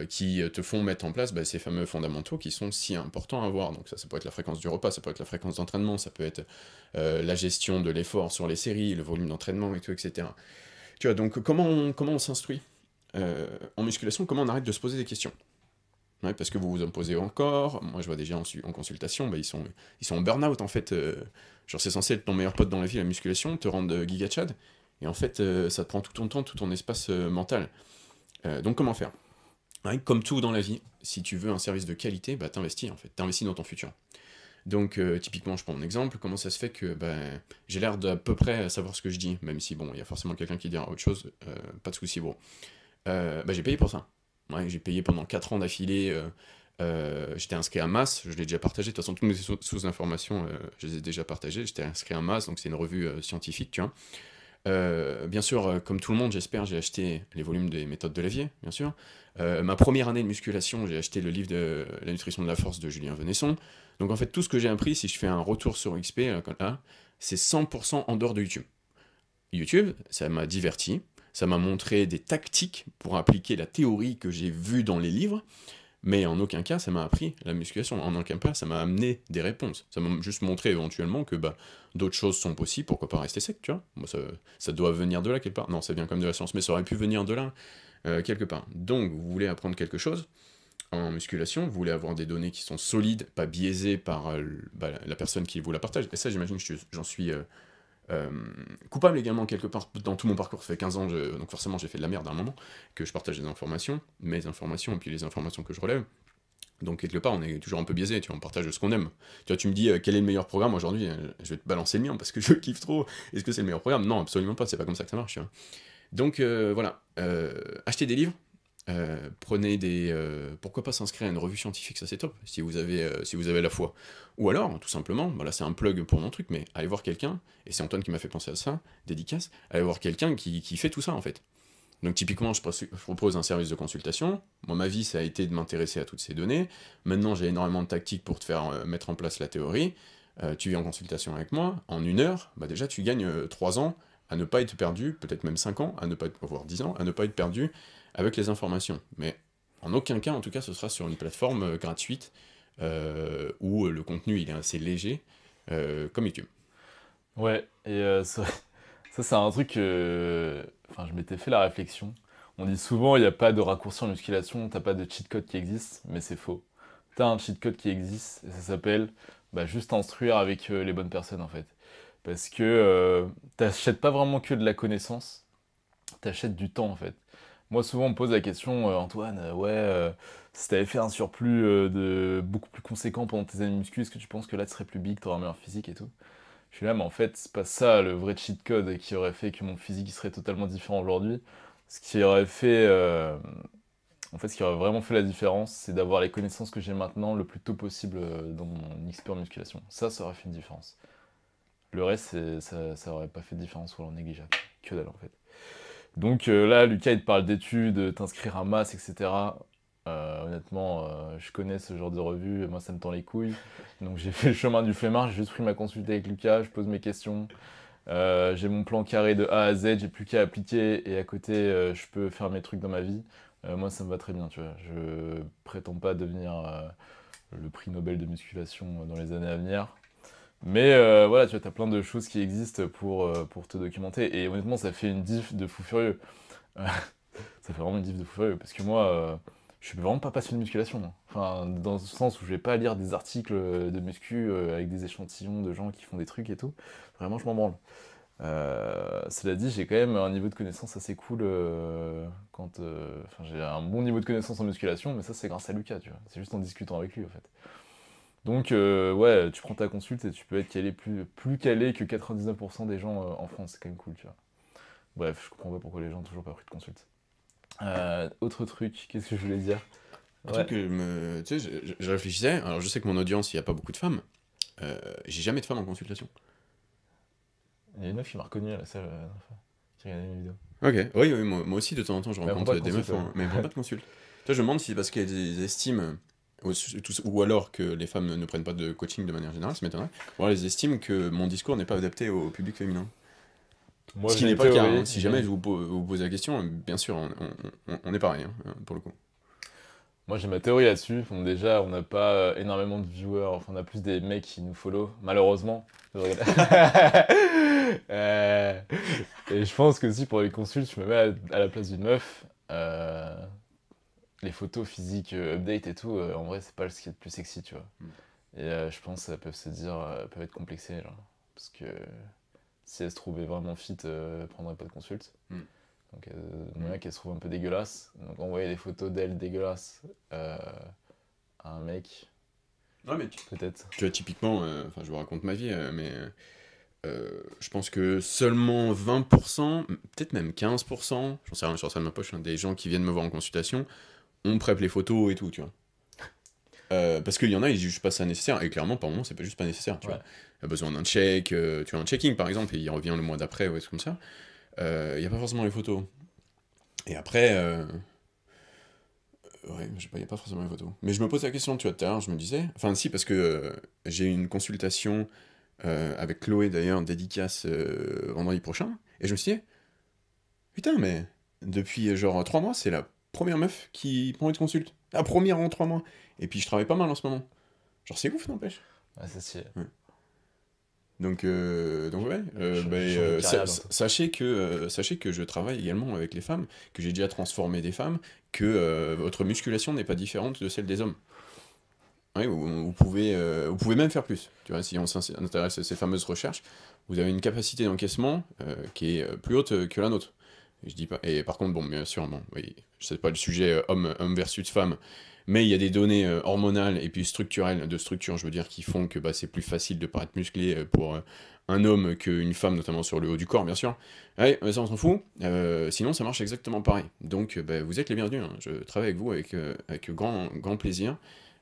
qui te font mettre en place bah, ces fameux fondamentaux qui sont si importants à avoir. Donc ça peut être la fréquence du repas, ça peut être la fréquence d'entraînement, ça peut être la gestion de l'effort sur les séries, le volume d'entraînement et tout, etc. Tu vois, donc comment on s'instruit en musculation, comment on arrête de se poser des questions? Ouais, parce que vous vous imposez encore. Moi, je vois des gens en consultation, bah, ils sont en burn-out en fait. Genre, c'est censé être ton meilleur pote dans la vie, la musculation, te rendre giga chad. Et en fait, ça te prend tout ton temps, tout ton espace mental. Donc, comment faire? Ouais, comme tout dans la vie, si tu veux un service de qualité, bah, t'investis en fait. T'investis dans ton futur. Donc, typiquement, je prends mon exemple. Comment ça se fait que bah, j'ai l'air d'à peu près savoir ce que je dis, même si, bon, il y a forcément quelqu'un qui dira autre chose. Pas de souci, bro. Bah, j'ai payé pour ça. Ouais, j'ai payé pendant 4 ans d'affilée. J'étais inscrit à MAS, je l'ai déjà partagé. De toute façon, toutes mes sous-informations, je les ai déjà partagées. J'étais inscrit à MAS, donc c'est une revue scientifique, tu vois. Bien sûr, comme tout le monde, j'espère, j'ai acheté les volumes des méthodes de Lévier, bien sûr. Ma première année de musculation, j'ai acheté le livre de La nutrition de la force de Julien Venesson. Donc en fait, tout ce que j'ai appris, si je fais un retour sur XP, là, c'est 100% en dehors de YouTube. YouTube, ça m'a diverti, ça m'a montré des tactiques pour appliquer la théorie que j'ai vue dans les livres, mais en aucun cas ça m'a appris la musculation, en aucun cas ça m'a amené des réponses. Ça m'a juste montré éventuellement que bah, d'autres choses sont possibles, pourquoi pas rester sec, tu vois. Moi, ça doit venir de là quelque part. Non, ça vient comme de la science, mais ça aurait pu venir de là quelque part. Donc, vous voulez apprendre quelque chose en musculation, vous voulez avoir des données qui sont solides, pas biaisées par bah, la personne qui vous la partage. Et ça, j'imagine que j'en suis euh, coupable également quelque part dans tout mon parcours. Ça fait 15 ans, donc forcément j'ai fait de la merde à un moment, que je partage des informations, mes informations, et puis les informations que je relève. Donc quelque part on est toujours un peu biaisé, tu vois, on partage ce qu'on aime. Tu vois, tu me dis quel est le meilleur programme aujourd'hui, je vais te balancer le mien parce que je kiffe trop. Est-ce que c'est le meilleur programme? Non, absolument pas, c'est pas comme ça que ça marche, tu vois. Donc voilà, achetez des livres, prenez des... pourquoi pas s'inscrire à une revue scientifique, ça c'est top, si vous avez la foi. Ou alors, tout simplement, voilà, c'est un plug pour mon truc, mais allez voir quelqu'un, et c'est Antoine qui m'a fait penser à ça, dédicace, allez voir quelqu'un qui fait tout ça en fait. Donc typiquement, je propose un service de consultation. Moi, ma vie, ça a été de m'intéresser à toutes ces données. Maintenant, j'ai énormément de tactiques pour te faire mettre en place la théorie. Tu viens en consultation avec moi, en 1 heure, bah déjà, tu gagnes 3 ans à ne pas être perdu, peut-être même 5 ans, à ne pas être, voire 10 ans, à ne pas être perdu avec les informations. Mais en aucun cas, en tout cas, ce sera sur une plateforme gratuite où le contenu il est assez léger, comme YouTube. Ouais, et ça, c'est un truc enfin, je m'étais fait la réflexion. On dit souvent, il n'y a pas de raccourci en musculation, t'as pas de cheat code qui existe, mais c'est faux. T'as un cheat code qui existe, et ça s'appelle bah, juste instruire avec les bonnes personnes, en fait. Parce que t'achètes pas vraiment que de la connaissance, t'achètes du temps, en fait. Moi, souvent, on me pose la question, Antoine, ouais, si t'avais fait un surplus de beaucoup plus conséquent pendant tes années muscu, est-ce que tu penses que là, tu serais plus big, t'aurais un meilleur physique et tout? Je suis là, mais en fait, c'est pas ça le vrai cheat code qui aurait fait que mon physique il serait totalement différent aujourd'hui. Ce qui aurait fait, en fait, ce qui aurait vraiment fait la différence, c'est d'avoir les connaissances que j'ai maintenant le plus tôt possible dans mon XP en musculation. Ça aurait fait une différence. Le reste, ça aurait pas fait de différence ou alors négligeable. Que dalle en fait. Donc là, Lucas, il te parle d'études, t'inscrire à masse, etc. Honnêtement, je connais ce genre de revue, et moi ça me tend les couilles. Donc j'ai fait le chemin du flemmard, j'ai juste pris ma consulté avec Lucas, je pose mes questions. J'ai mon plan carré de A à Z, j'ai plus qu'à appliquer et à côté, je peux faire mes trucs dans ma vie. Moi, ça me va très bien, tu vois. Je prétends pas devenir le prix Nobel de musculation dans les années à venir. Mais voilà, tu vois, t'as plein de choses qui existent pour te documenter. Et honnêtement, ça fait une diff de fou furieux. Ça fait vraiment une diff de fou furieux. Parce que moi, je suis vraiment pas passionné de musculation, moi. Enfin, dans le sens où je vais pas lire des articles de muscu avec des échantillons de gens qui font des trucs et tout. Vraiment, je m'en branle. Cela dit, j'ai quand même un niveau de connaissance assez cool enfin, j'ai un bon niveau de connaissance en musculation, mais ça, c'est grâce à Lucas, tu vois. C'est juste en discutant avec lui, en fait. Donc, ouais, tu prends ta consulte et tu peux être calé plus calé que 99% des gens en France. C'est quand même cool, tu vois. Bref, je comprends pas pourquoi les gens ont toujours pas pris de consulte. Autre truc, qu'est-ce que je voulais dire? Un Ouais. truc que tu sais, je réfléchissais, alors je sais que mon audience, il n'y a pas beaucoup de femmes. J'ai jamais de femmes en consultation. Il y a une meuf qui m'a reconnu à la salle la dernière fois, qui regardait mes vidéos. Ok, oui, oui, moi aussi de temps en temps je Mais elle prend pas rencontre de des consulte, meufs, ouais. mais elles prennent pas de consulte. Toi, je me demande si c'est parce qu'elles estiment, ou alors que les femmes ne prennent pas de coaching de manière générale, ça m'étonnerait, ou alors elles estiment que mon discours n'est pas adapté au public féminin. Moi, Ce qui j'ai n'est une pas le cas, hein. théorie. Si jamais je vous pose la question, bien sûr, on est pareil, hein, pour le coup. Moi j'ai ma théorie là-dessus. Bon, déjà, on n'a pas énormément de viewers, enfin on a plus des mecs qui nous follow, malheureusement. Je rigole. Euh, et je pense que si pour les consultes, je me mets à la place d'une meuf, les photos physiques, update et tout, en vrai, c'est pas ce qui est le plus sexy, tu vois. Mm. Et je pense qu'elles peuvent se dire, elles peuvent être complexées, genre. Parce que si elles se trouvaient vraiment fit, elles prendraient pas de consulte. Mm. Donc, moyen qu'elle se trouve un peu dégueulasse. Donc, envoyer des photos d'elle dégueulasses à un mec, Ouais, mais peut-être. tu vois, typiquement, enfin, je vous raconte ma vie, mais je pense que seulement 20%, peut-être même 15%, j'en sais rien, sur ça de ma poche, hein, des gens qui viennent me voir en consultation, on prep les photos et tout, tu vois. Parce qu'il y en a, ils jugent pas ça nécessaire, et clairement, par moment, c'est pas juste pas nécessaire, tu Ouais. vois. Il a besoin d'un check, tu vois, un checking par exemple, et il revient le mois d'après, ou des trucs comme ça. Il y a pas forcément les photos. Et après, ouais, je sais pas, il y a pas forcément les photos. Mais je me pose la question, tu vois, tout à l'heure, je me disais, enfin, si, parce que j'ai une consultation avec Chloé d'ailleurs, dédicace vendredi prochain, et je me suis dit, putain, mais depuis genre 3 mois, c'est la première meuf qui prend une consulte. La première en 3 mois. Et puis je travaille pas mal en ce moment. Genre, c'est ouf, n'empêche. Ouais, c'est stylé. Ouais. Donc ouais, Je vais changer de carrière bientôt. sachez que je travaille également avec les femmes, que j'ai déjà transformé des femmes, que votre musculation n'est pas différente de celle des hommes. Ouais, vous pouvez même faire plus. Tu vois, si on s'intéresse à ces fameuses recherches, vous avez une capacité d'encaissement qui est plus haute que la nôtre. Et je dis pas. Et par contre, bon, bien sûr, bon, oui, c'est pas le sujet homme versus femme, mais il y a des données hormonales et puis structurelles, de structure, je veux dire, qui font que bah, c'est plus facile de paraître musclé pour un homme qu'une femme, notamment sur le haut du corps, bien sûr. Ouais, mais ça on s'en fout. Sinon, ça marche exactement pareil. Donc, bah, vous êtes les bienvenus, hein. Je travaille avec vous avec grand plaisir.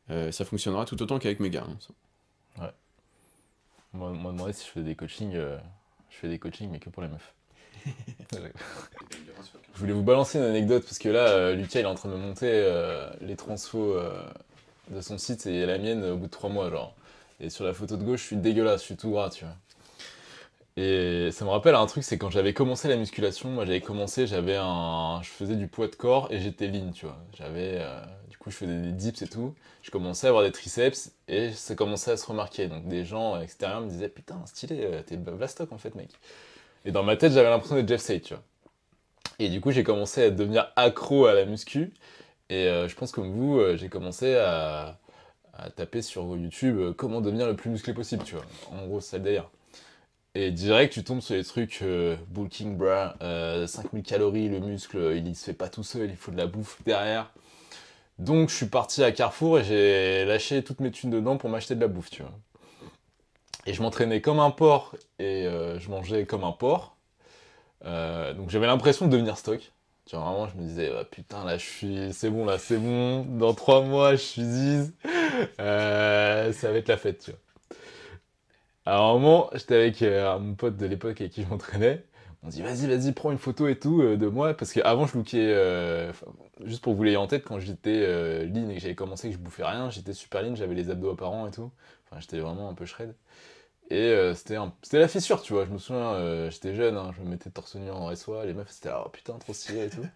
Ça fonctionnera tout autant qu'avec mes gars, hein, ça. Ouais. Moi, on m'a demandé si je faisais des coachings. Je fais des coachings, mais que pour les meufs. Je voulais vous balancer une anecdote parce que là, Lucas il est en train de me monter les transfos de son site et la mienne au bout de 3 mois, genre. Et sur la photo de gauche, je suis dégueulasse, je suis tout gras, tu vois. Et ça me rappelle un truc, c'est quand j'avais commencé la musculation, moi j'avais commencé, je faisais du poids de corps et j'étais lean, tu vois. Du coup je faisais des dips et tout. Je commençais à avoir des triceps et ça commençait à se remarquer. Donc des gens extérieurs me disaient putain stylé, t'es Vlastoc en fait mec. Et dans ma tête j'avais l'impression d'être Jeff Say, tu vois. Et du coup j'ai commencé à devenir accro à la muscu. Et je pense comme vous, j'ai commencé à taper sur YouTube comment devenir le plus musclé possible, tu vois. En gros c'est ça le délire. Et direct, tu tombes sur les trucs bulking bra, 5000 calories, le muscle, il se fait pas tout seul, il faut de la bouffe derrière. Donc je suis parti à Carrefour et j'ai lâché toutes mes thunes dedans pour m'acheter de la bouffe, tu vois. Et je m'entraînais comme un porc et je mangeais comme un porc. Donc j'avais l'impression de devenir stock. Tu vois, vraiment, je me disais, ah, putain, là, c'est bon, là, c'est bon. Dans 3 mois, je suis Ziz. Ça va être la fête, tu vois. Alors, à un moment, j'étais avec mon pote de l'époque avec qui je m'entraînais. On dit, vas-y, vas-y, prends une photo et tout de moi. Parce qu'avant, je lookais, juste pour que vous l'ayez en tête, quand j'étais lean et que j'avais commencé, que je bouffais rien, j'étais super lean, j'avais les abdos apparents et tout. Enfin, j'étais vraiment un peu shred. Et c'était la fissure, tu vois. Je me souviens, j'étais jeune, hein, je me mettais torse nu en SOA, les meufs, c'était, oh putain, trop stylé et tout.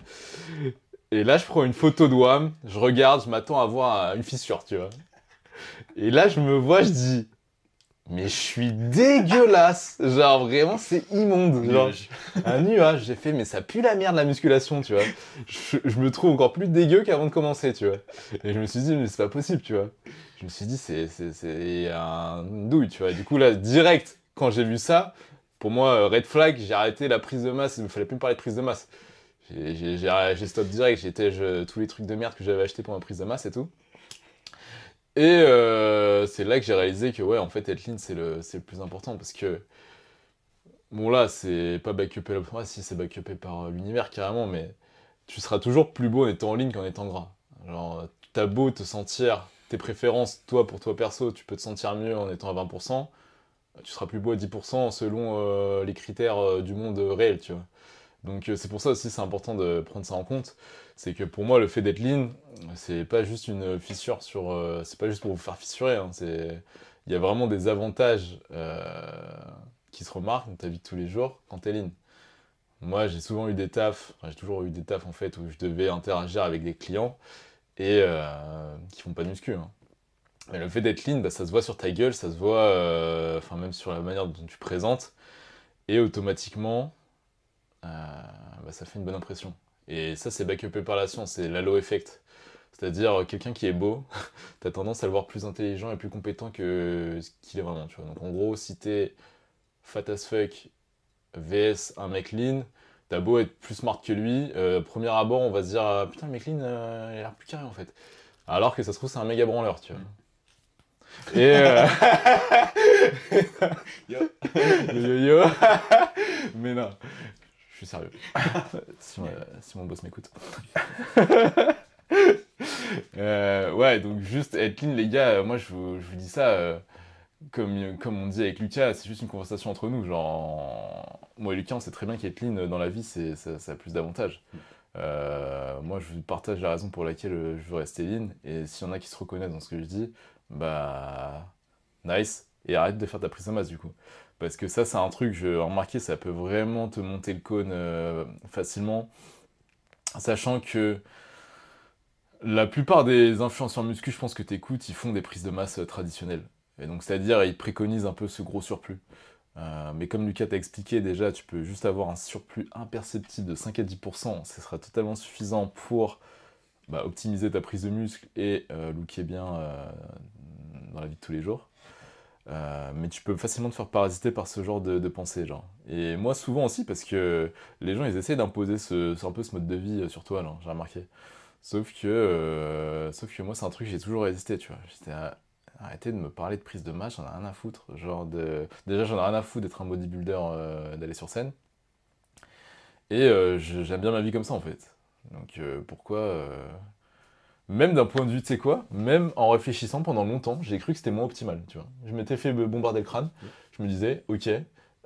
Et là, je prends une photo de WAM, je regarde, je m'attends à voir une fissure, tu vois. Et là, je me vois, je dis, mais je suis dégueulasse. Genre, vraiment, c'est immonde. Genre, Nuage. un nuage. J'ai fait, mais ça pue la merde, la musculation, tu vois. Je me trouve encore plus dégueu qu'avant de commencer, tu vois. Et je me suis dit, mais c'est pas possible, tu vois. Je me suis dit, c'est un douille, tu vois. Et du coup, là, direct, quand j'ai vu ça, pour moi, red flag, j'ai arrêté la prise de masse. Il me fallait plus me parler de prise de masse. J'ai stop direct. Tous les trucs de merde que j'avais acheté pour ma prise de masse et tout. Et c'est là que j'ai réalisé que ouais, en fait, être lean, c'est le plus important parce que bon là, c'est pas backupé ouais, si c'est backupé par l'univers carrément, mais tu seras toujours plus beau en étant en ligne qu'en étant gras. Genre, t'as beau te sentir tes préférences, toi pour toi perso, tu peux te sentir mieux en étant à 20%, tu seras plus beau à 10% selon les critères du monde réel, tu vois. Donc c'est pour ça aussi c'est important de prendre ça en compte. C'est que pour moi le fait d'être lean, c'est pas juste une fissure sur, c'est pas juste pour vous faire fissurer. Hein, il y a vraiment des avantages qui se remarquent dans ta vie de tous les jours quand t'es lean. Moi j'ai souvent eu des tafs, enfin, j'ai toujours eu des tafs en fait où je devais interagir avec des clients et qui font pas de muscu. Hein. Mais le fait d'être lean, bah, ça se voit sur ta gueule, ça se voit, enfin même sur la manière dont tu présentes et automatiquement euh, bah, ça fait une bonne impression. Et ça, c'est backupé par la science, c'est l'halo effect. C'est-à-dire, quelqu'un qui est beau, t'as tendance à le voir plus intelligent et plus compétent que ce qu'il est vraiment, tu vois. Donc en gros, si t'es fat as fuck vs un mec lean, t'as beau être plus smart que lui, premier abord, on va se dire, ah, putain, le mec lean, il a l'air plus carré en fait. Alors que ça se trouve, c'est un méga branleur, tu vois. Et Yo. yo yo, mais non, je suis sérieux. Si, si mon boss m'écoute. Ouais, donc juste être clean, les gars, moi je vous dis ça, comme on dit avec Lucas, c'est juste une conversation entre nous. Genre, moi et Lucas, on sait très bien qu'être clean dans la vie, ça a plus d'avantages. Moi, je vous partage la raison pour laquelle je veux rester lean, et s'il y en a qui se reconnaissent dans ce que je dis, bah, nice, et arrête de faire ta prise de masse du coup. Parce que ça, c'est un truc, je remarqué, ça peut vraiment te monter le cône facilement, sachant que la plupart des influenceurs muscu, je pense que t'écoutes, ils font des prises de masse traditionnelles. Et donc, c'est-à-dire, ils préconisent un peu ce gros surplus. Mais comme Lucas t'a expliqué, déjà, tu peux juste avoir un surplus imperceptible de 5 à 10%. Ce sera totalement suffisant pour bah, optimiser ta prise de muscle et looker bien dans la vie de tous les jours. Mais tu peux facilement te faire parasiter par ce genre de pensée, genre. Et moi, souvent aussi, parce que les gens, ils essaient d'imposer un peu ce mode de vie sur toi, là, j'ai remarqué. Sauf que moi, c'est un truc que j'ai toujours résisté, tu vois. Arrêtez de me parler de prise de masse, j'en ai rien à foutre. Déjà, j'en ai rien à foutre d'être un bodybuilder, d'aller sur scène. Et j'aime bien ma vie comme ça, en fait. Donc, pourquoi même d'un point de vue, tu sais quoi, même en réfléchissant pendant longtemps, j'ai cru que c'était moins optimal, tu vois. Je m'étais fait bombarder le crâne, je me disais, ok,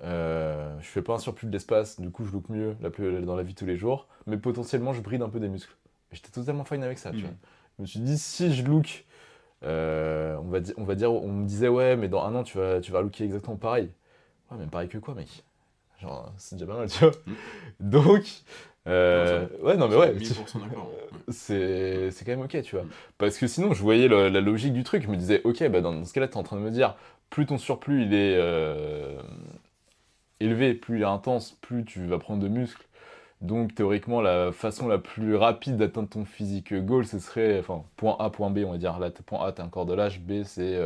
je fais pas un surplus de l'espace, du coup je look mieux dans la vie de tous les jours, mais potentiellement je bride un peu des muscles. Et j'étais totalement fine avec ça, tu vois. Je me suis dit, si je look, on me disait, ouais, mais dans un an tu vas looker exactement pareil. Ouais, mais pareil que quoi, mec? Genre, c'est déjà pas mal, tu vois. Mm. Donc, Non, ça, ouais, non, mais c'est ouais, 1000% d'accord. Ouais. c'est quand même ok, tu vois. Mm. Parce que sinon, je voyais la logique du truc. Je me disais, ok, bah dans ce cas-là, t'es en train de me dire, plus ton surplus il est élevé, plus il est intense, plus tu vas prendre de muscles. Donc, théoriquement, la façon la plus rapide d'atteindre ton physique goal, ce serait, enfin, point A, point B, on va dire. Là, point A, t'es un corps de lâche, B, c'est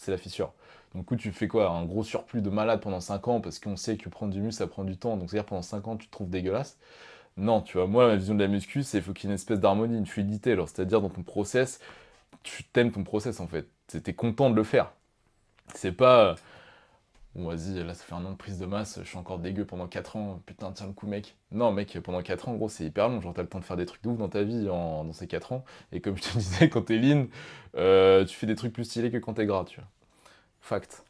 la fissure. Donc, du coup, tu fais quoi? Un gros surplus de malade pendant 5 ans, parce qu'on sait que prendre du muscle, ça prend du temps. Donc, c'est-à-dire, pendant 5 ans, tu te trouves dégueulasse. Non, tu vois, moi, ma vision de la muscu, c'est qu'il faut qu'il y ait une espèce d'harmonie, une fluidité. Alors, c'est-à-dire, dans ton process, tu t'aimes ton process, en fait. T'es content de le faire. C'est pas. Bon, vas-y, là, ça fait un an de prise de masse, je suis encore dégueu pendant 4 ans. Putain, tiens le coup, mec. Non, mec, pendant 4 ans, gros, c'est hyper long. Genre, t'as le temps de faire des trucs de ouf dans ta vie dans ces 4 ans. Et comme je te disais, quand t'es lean, tu fais des trucs plus stylés que quand t'es gras, tu vois. Fact.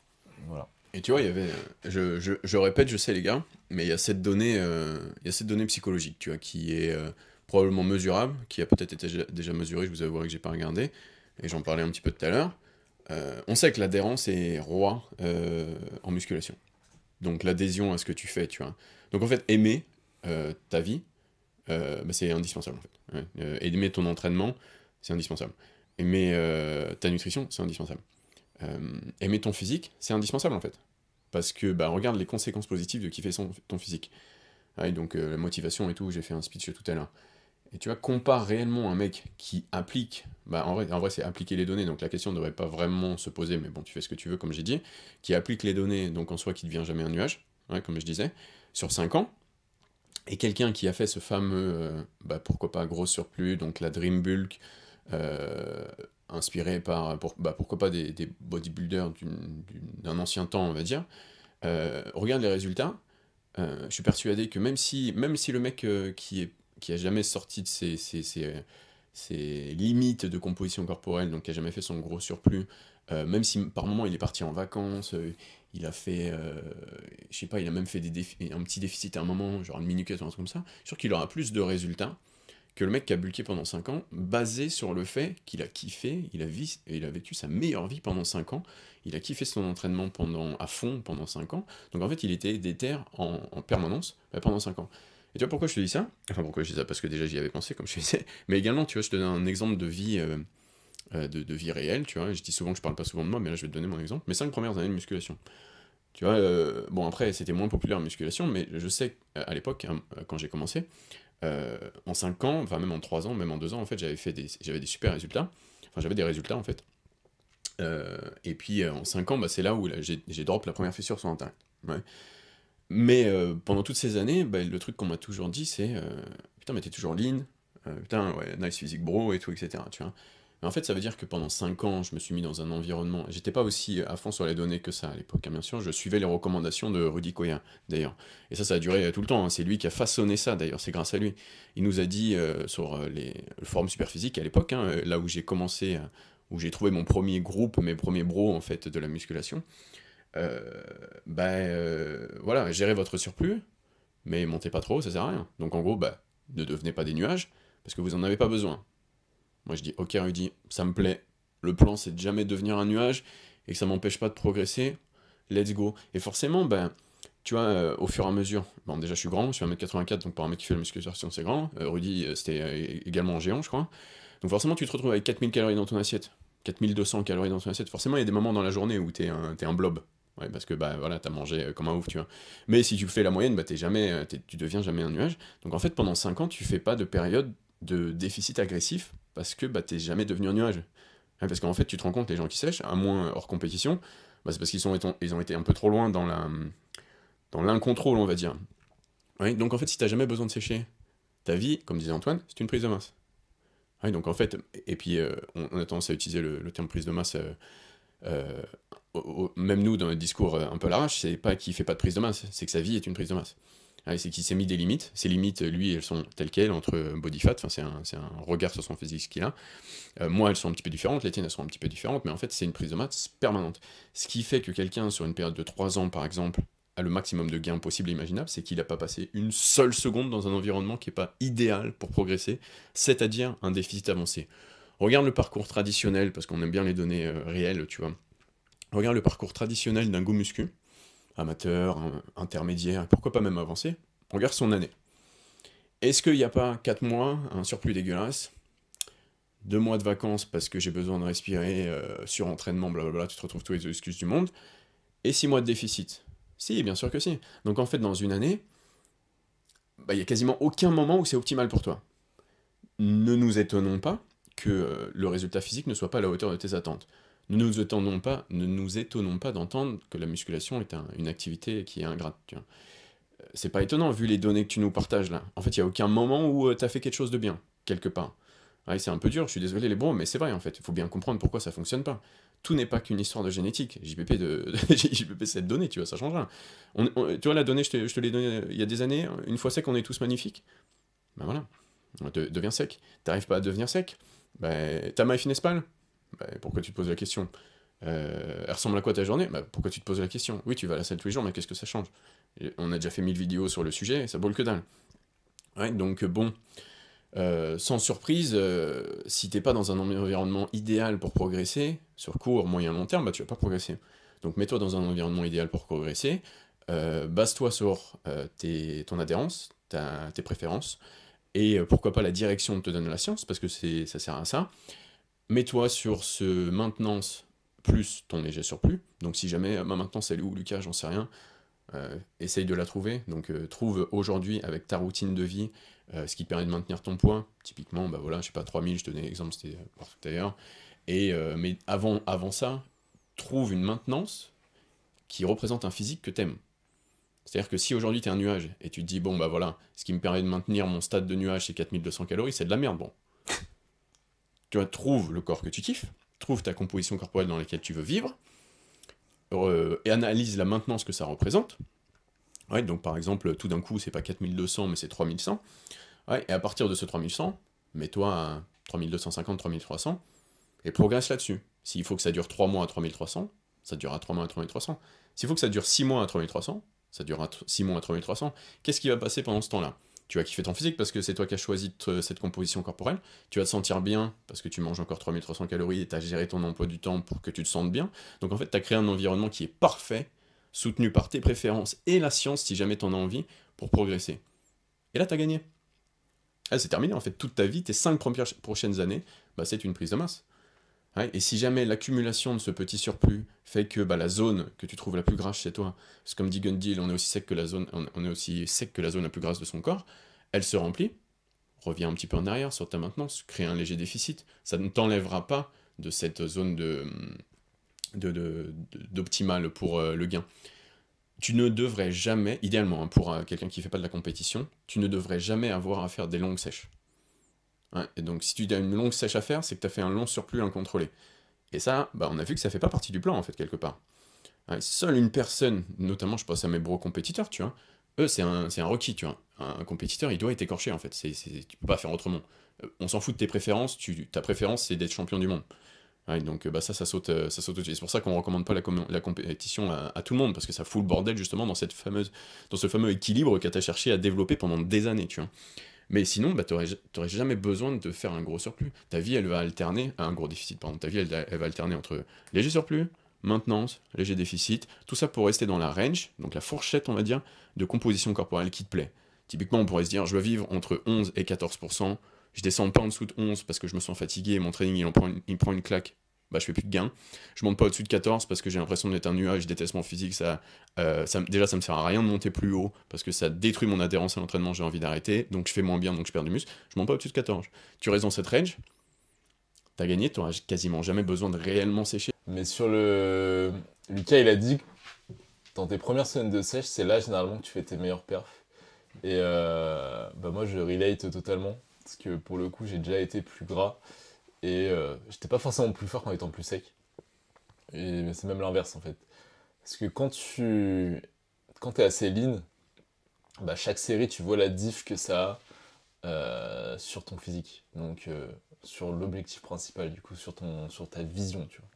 Voilà. Et tu vois, il y avait, je répète, je sais les gars, mais il y a cette donnée psychologique, tu vois, qui est probablement mesurable, qui a peut-être été déjà mesurée, je vous avouerai que j'ai pas regardé, et j'en parlais un petit peu tout à l'heure. On sait que l'adhérence est roi en musculation. Donc l'adhésion à ce que tu fais, tu vois. Donc en fait, aimer ta vie, bah, c'est indispensable en fait. Ouais. Aimer ton entraînement, c'est indispensable. Aimer ta nutrition, c'est indispensable. Aimer ton physique, c'est indispensable en fait. Parce que bah, regarde les conséquences positives de kiffer ton physique. Ouais, donc la motivation et tout, j'ai fait un speech tout à l'heure. Et tu vois, compare réellement un mec qui applique, bah en vrai c'est appliquer les données, donc la question ne devrait pas vraiment se poser, mais bon, tu fais ce que tu veux, comme j'ai dit, qui applique les données, donc en soi qui devient jamais un nuage, ouais, comme je disais, sur 5 ans, et quelqu'un qui a fait ce fameux, bah pourquoi pas gros surplus, donc la Dream Bulk, euh, inspiré par, bah, pourquoi pas des bodybuilders d'un ancien temps, on va dire, regarde les résultats, je suis persuadé que même si le mec qui a jamais sorti de ses limites de composition corporelle, donc qui a jamais fait son gros surplus, même si par moment il est parti en vacances, il a fait, je sais pas, il a même fait un petit déficit à un moment, genre une mini-cut ou un truc comme ça, je suis sûr qu'il aura plus de résultats que le mec qui a bulké pendant 5 ans, basé sur le fait qu'il a kiffé, il a vécu sa meilleure vie pendant 5 ans, il a kiffé son entraînement à fond pendant 5 ans, donc en fait il était déter en permanence pendant 5 ans. Et tu vois pourquoi je te dis ça? Enfin pourquoi je dis ça? Parce que déjà j'y avais pensé, comme je te disais, mais également tu vois, je te donne un exemple de vie, de vie réelle, tu vois, je dis souvent que je parle pas souvent de moi, mais là je vais te donner mon exemple, mes 5 premières années de musculation. Tu vois, bon après c'était moins populaire en musculation, mais je sais qu'à l'époque, hein, quand j'ai commencé, en 5 ans, enfin même en 3 ans, même en 2 ans, en fait, j'avais des super résultats. Enfin, j'avais des résultats, en fait. Et puis, en 5 ans, bah, c'est là où là, j'ai drop la première fissure sur Internet. Ouais. Mais pendant toutes ces années, bah, le truc qu'on m'a toujours dit, c'est putain, mais t'es toujours lean, putain, ouais, nice physique bro, et tout, etc. Tu vois. Mais en fait, ça veut dire que pendant 5 ans, je me suis mis dans un environnement. J'étais pas aussi à fond sur les données que ça à l'époque, hein, bien sûr. Je suivais les recommandations de Rudy Koya, d'ailleurs. Et ça a duré tout le temps, hein. C'est lui qui a façonné ça, d'ailleurs. C'est grâce à lui. Il nous a dit sur le forum Superphysique à l'époque, hein, là où j'ai commencé, où j'ai trouvé mon premier groupe, mes premiers bros, en fait, de la musculation. Voilà, gérez votre surplus, mais montez pas trop, ça sert à rien. Donc en gros, bah, ne devenez pas des nuages, parce que vous en avez pas besoin. Moi je dis, ok Rudy, ça me plaît, le plan c'est de jamais devenir un nuage, et que ça m'empêche pas de progresser, let's go. Et forcément, ben, tu vois, au fur et à mesure, bon déjà je suis grand, je suis 1m84, donc pour un mec qui fait la musculation c'est grand, Rudy c'était également géant je crois, donc forcément tu te retrouves avec 4000 calories dans ton assiette, 4200 calories dans ton assiette, forcément il y a des moments dans la journée où t'es un blob. Ouais, parce que bah voilà, t'as mangé comme un ouf, tu vois. Mais si tu fais la moyenne, bah tu deviens jamais un nuage. Donc en fait, pendant 5 ans, tu fais pas de période de déficit agressif parce que bah t'es jamais devenu un nuage. Ouais, parce qu'en fait, tu te rends compte, les gens qui sèchent, à moins hors compétition, bah, c'est parce ils ont été un peu trop loin dans l'incontrôle, on va dire. Ouais, donc en fait, si t'as jamais besoin de sécher, ta vie, comme disait Antoine, c'est une prise de masse. Ouais, donc en fait, et puis on a tendance à utiliser le terme prise de masse, euh, même nous dans notre discours un peu à l'arrache, c'est pas qu'il fait pas de prise de masse, c'est que sa vie est une prise de masse. Ouais, c'est qu'il s'est mis des limites. Ces limites, lui, elles sont telles quelles entre body fat, enfin, c'est un regard sur son physique ce qu'il a. Moi, elles sont un petit peu différentes, les tiennes, elles sont un petit peu différentes, mais en fait, c'est une prise de masse permanente. Ce qui fait que quelqu'un, sur une période de 3 ans, par exemple, a le maximum de gains possible et imaginable, c'est qu'il n'a pas passé une seule seconde dans un environnement qui n'est pas idéal pour progresser, c'est-à-dire un déficit avancé. Regarde le parcours traditionnel, parce qu'on aime bien les données réelles, tu vois. Regarde le parcours traditionnel d'un go muscu, amateur, intermédiaire, pourquoi pas même avancé. Regarde son année. Est-ce qu'il n'y a pas 4 mois, un surplus dégueulasse, 2 mois de vacances parce que j'ai besoin de respirer, surentraînement, blablabla, tu te retrouves tous les excuses du monde, et 6 mois de déficit? Si, bien sûr que si. Donc en fait, dans une année, bah, il y a quasiment aucun moment où c'est optimal pour toi. Ne nous étonnons pas que le résultat physique ne soit pas à la hauteur de tes attentes. Ne nous étonnons pas d'entendre que la musculation est une activité qui est ingrate. Tu vois. C'est pas étonnant vu les données que tu nous partages là. En fait, il n'y a aucun moment où tu as fait quelque chose de bien, quelque part. Ouais, c'est un peu dur, je suis désolé les bros, mais c'est vrai en fait, il faut bien comprendre pourquoi ça fonctionne pas. Tout n'est pas qu'une histoire de génétique. JPP, JPP c'est de données, tu vois, ça change rien. Tu vois, la donnée, je te l'ai donnée il y a des années, une fois sec, on est tous magnifiques. Ben voilà, deviens sec. T'arrives pas à devenir sec, ben, ta MyFitnessPal, ben, pourquoi tu te poses la question? Elle ressemble à quoi ta journée? Bah, pourquoi tu te poses la question? Oui, tu vas à la salle tous les jours, mais qu'est-ce que ça change? Et on a déjà fait 1000 vidéos sur le sujet, et ça brûle que dalle. Ouais, donc bon, sans surprise, si t'es pas dans un environnement idéal pour progresser, sur court, moyen, long terme, bah tu vas pas progresser. Donc mets-toi dans un environnement idéal pour progresser, base-toi sur ton adhérence, tes préférences, et pourquoi pas la direction que te donne la science, parce que ça sert à ça. Mets-toi sur ce maintenance plus ton léger surplus. Donc si jamais ma maintenance elle est où, Lucas, j'en sais rien, essaye de la trouver. Donc trouve aujourd'hui avec ta routine de vie ce qui te permet de maintenir ton poids. Typiquement, bah voilà, je sais pas, 3000, je te donne l'exemple, c'était parfait d'ailleurs. Mais avant ça, trouve une maintenance qui représente un physique que t'aimes. C'est-à-dire que si aujourd'hui t'es un nuage et tu te dis, bon bah voilà, ce qui me permet de maintenir mon stade de nuage c'est 4200 calories, c'est de la merde, bon. Tu vois, trouve le corps que tu kiffes, trouve ta composition corporelle dans laquelle tu veux vivre, et analyse la maintenance que ça représente. Ouais, donc par exemple, tout d'un coup, c'est pas 4200, mais c'est 3100. Ouais, et à partir de ce 3100, mets-toi à 3250, 3300, et progresse là-dessus. S'il faut que ça dure 3 mois à 3300, ça durera 3 mois à 3300. S'il faut que ça dure 6 mois à 3300, ça durera 6 mois à 3300. Qu'est-ce qui va passer pendant ce temps-là? Tu vas kiffer ton physique parce que c'est toi qui as choisi cette composition corporelle. Tu vas te sentir bien parce que tu manges encore 3300 calories et tu as géré ton emploi du temps pour que tu te sentes bien. Donc en fait, tu as créé un environnement qui est parfait, soutenu par tes préférences et la science si jamais tu en as envie pour progresser. Et là, tu as gagné. Ah, c'est terminé en fait. Toute ta vie, tes 5 prochaines années, bah, c'est une prise de masse. Ouais, et si jamais l'accumulation de ce petit surplus fait que bah, la zone que tu trouves la plus grasse chez toi, parce que comme dit Gundil, on est aussi sec que la zone, on est aussi sec que la zone la plus grasse de son corps, elle se remplit, reviens un petit peu en arrière sur ta maintenance, crée un léger déficit, ça ne t'enlèvera pas de cette zone d'optimale pour le gain. Tu ne devrais jamais, idéalement hein, pour quelqu'un qui ne fait pas de la compétition, tu ne devrais jamais avoir à faire des longues sèches. Ouais, et donc si tu as une longue sèche à faire, c'est que tu as fait un long surplus incontrôlé. Et ça, bah, on a vu que ça fait pas partie du plan, en fait, quelque part. Ouais, seule une personne, notamment je pense à mes bros compétiteurs, tu vois, eux, c'est un requis, tu vois. Un compétiteur, il doit être écorché, en fait. Tu peux pas faire autrement. On s'en fout de tes préférences, ta préférence, c'est d'être champion du monde. Ouais, donc bah, ça saute, ça saute au-dessus. C'est pour ça qu'on recommande pas la compétition à tout le monde, parce que ça fout le bordel, justement, dans ce fameux équilibre que tu as cherché à développer pendant des années, tu vois. Mais sinon, bah, t'aurais jamais besoin de faire un gros surplus. Ta vie, elle va alterner, un gros déficit, pardon. Ta vie, elle va alterner entre léger surplus, maintenance, léger déficit, tout ça pour rester dans la range, donc la fourchette, on va dire, de composition corporelle qui te plaît. Typiquement, on pourrait se dire, je veux vivre entre 11 et 14%, je descends pas en dessous de 11 parce que je me sens fatigué et mon training, il prend une claque, bah je fais plus de gains. Je monte pas au-dessus de 14 parce que j'ai l'impression d'être un nuage, je déteste mon physique, déjà ça me sert à rien de monter plus haut parce que ça détruit mon adhérence à l'entraînement, j'ai envie d'arrêter, donc je fais moins bien, donc je perds du muscle. Je monte pas au-dessus de 14. Tu restes dans cette range, t'as gagné, t'auras quasiment jamais besoin de réellement sécher. Mais sur le. Lucas, il a dit que dans tes premières semaines de sèche, c'est là généralement que tu fais tes meilleurs perfs. Et bah moi, je relate totalement. Parce que pour le coup, j'ai déjà été plus gras. Et j'étais pas forcément plus fort qu'en étant plus sec. Et c'est même l'inverse en fait. Parce que quand t'es assez lean, bah chaque série, tu vois la diff que ça a sur ton physique. Donc sur l'objectif principal, du coup, sur ta vision, tu vois.